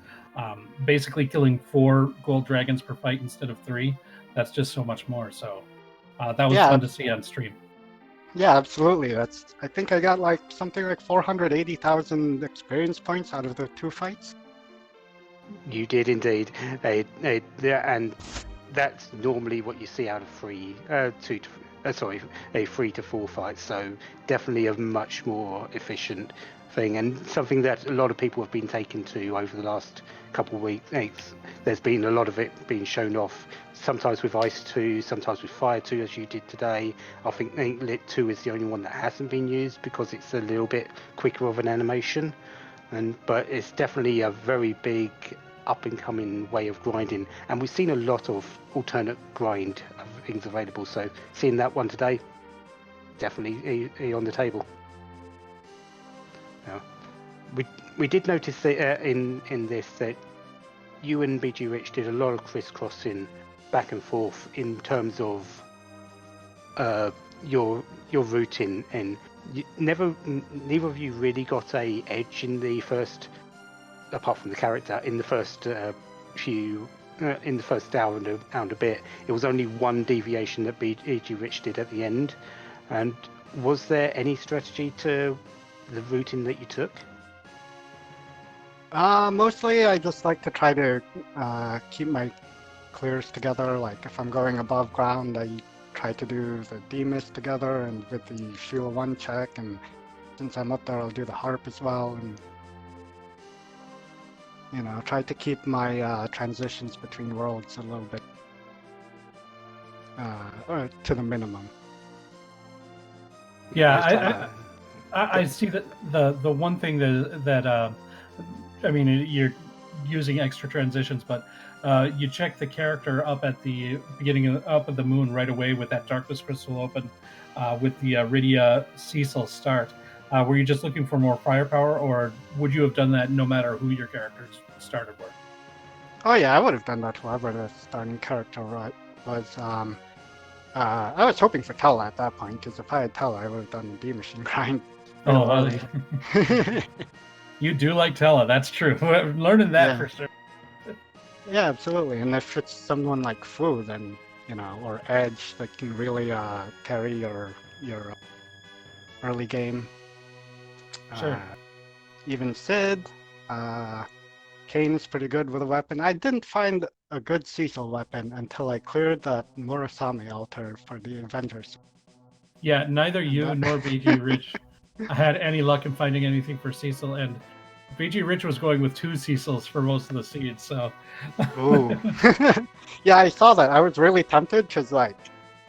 B: basically killing 4 gold dragons per fight instead of 3, that's just so much more. So that was fun to see on stream.
D: Yeah, absolutely. I think I got something like 480,000 experience points out of the 2 fights.
A: You did indeed. And that's normally what you see out of 2 sorry, a 3 to 4 fight. So definitely a much more efficient thing, and something that a lot of people have been taken to over the last couple of weeks. There's been a lot of it being shown off, sometimes with Ice 2, sometimes with Fire 2, as you did today. I think Lit 2 is the only one that hasn't been used because it's a little bit quicker of an animation. But it's definitely a very big up and coming way of grinding, and we've seen a lot of alternate grind of things available. So seeing that one today, definitely on the table. We did notice that in this that you and bgrich did a lot of crisscrossing back and forth in terms of your routing, and neither of you really got a edge in the first, apart from the character, in the first in the first hour and a bit. It was only one deviation that bgrich did at the end. And was there any strategy to the routing that you took?
D: Mostly I just like to try to keep my clears together. Like if I'm going above ground, I try to do the demist together and with the fuel 1 check, and since I'm up there I'll do the harp as well, and you know, try to keep my transitions between worlds a little bit to the minimum.
B: Yeah, I see that the one thing that I mean, you're using extra transitions, but you check the character up at the beginning up of the moon right away with that darkness crystal open with the Rydia Cecil start. Were you just looking for more firepower, or would you have done that no matter who your characters started with?
D: Oh yeah, I would have done that whoever the starting character was. I was hoping for Tella at that point, because if I had Tella, I would have done the D-Machine grind.
B: Oh, well, you do like Tella, that's true. Learning that for sure.
D: Yeah, absolutely. And if it's someone like Fu, then, you know, or Edge that can really carry your early game.
B: Sure.
D: Even Sid, Kane's pretty good with a weapon. I didn't find a good Cecil weapon until I cleared that Murasame altar for the Avengers.
B: Yeah, neither you nor bgrich had any luck in finding anything for Cecil, and bgrich was going with 2 Cecils for most of the seeds, so...
D: Ooh. Yeah, I saw that. I was really tempted, because, like,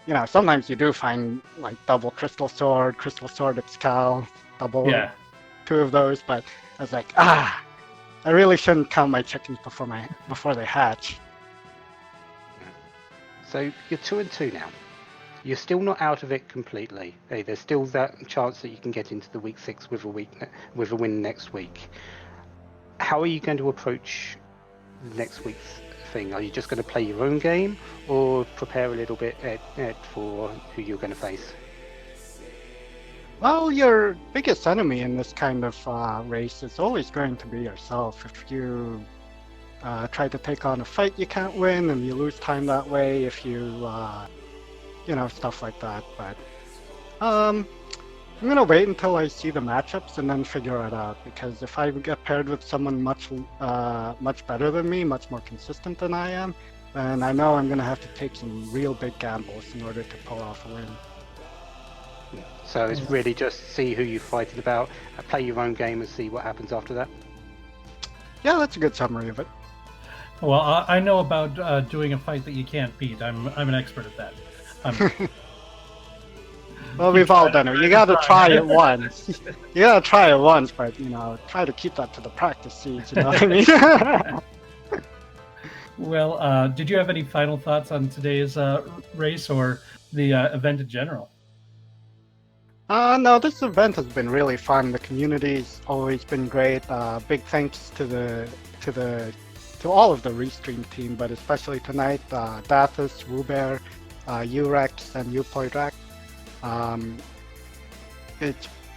D: you know, sometimes you do find, like, double Crystal Sword Excal, double 2 of those, but I was like, I really shouldn't count my chickens before they hatch.
A: So you're 2 and 2 now. You're still not out of it completely. There's still that chance that you can get into the week 6 with a win next week. How are you going to approach next week's thing? Are you just going to play your own game, or prepare a little bit for who you're going to face?
D: Well, your biggest enemy in this kind of race is always going to be yourself. If you try to take on a fight you can't win, and you lose time that way, if you you know, stuff like that. But I'm gonna wait until I see the matchups and then figure it out, because if I get paired with someone much better than me, much more consistent than I am, then I know I'm gonna have to take some real big gambles in order to pull off a win.
A: So it's really just see who you're fighting about, play your own game, and see what happens after that?
D: Yeah, that's a good summary of it.
B: Well, I know about doing a fight that you can't beat. I'm an expert at that.
D: Well, we've all done it. You gotta try it once. You gotta try it once, but, you know, try to keep that to the practice seeds, you know what I mean?
B: Well, did you have any final thoughts on today's race or the event in general?
D: No, this event has been really fun. The community's always been great. Big thanks to all of the Restream team, but especially tonight, Dathus, Woobear, Urex, and Upoidrak.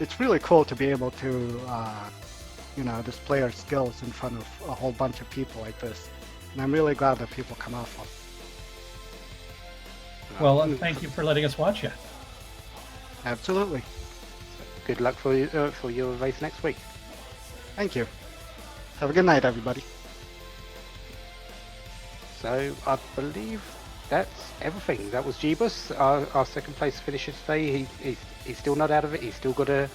D: It's really cool to be able to you know, display our skills in front of a whole bunch of people like this, and I'm really glad that people come out for it.
B: Well, thank you for letting us watch you.
D: Absolutely.
A: Good luck for your race next week.
D: Thank you. Have a good night, everybody.
A: So I believe that's everything. That was Jeebus, our second place finisher today. He's still not out of it. He's still got a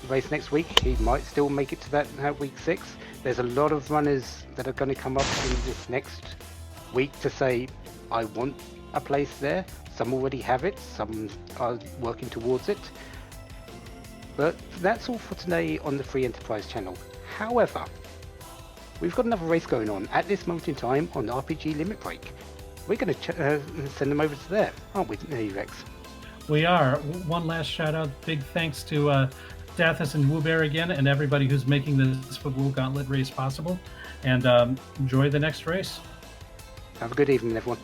A: race next week. He might still make it to that week 6. There's a lot of runners that are going to come up in this next week to say, I want a place there. Some already have it. Some are working towards it. But that's all for today on the Free Enterprise channel. However, we've got another race going on at this moment in time on RPG Limit Break. We're going to send them over to there, aren't we, Rex?
B: We are. One last shout out. Big thanks to Dathis and Woobear again, and everybody who's making this Fabul Gauntlet race possible. And enjoy the next race.
A: Have a good evening, everyone.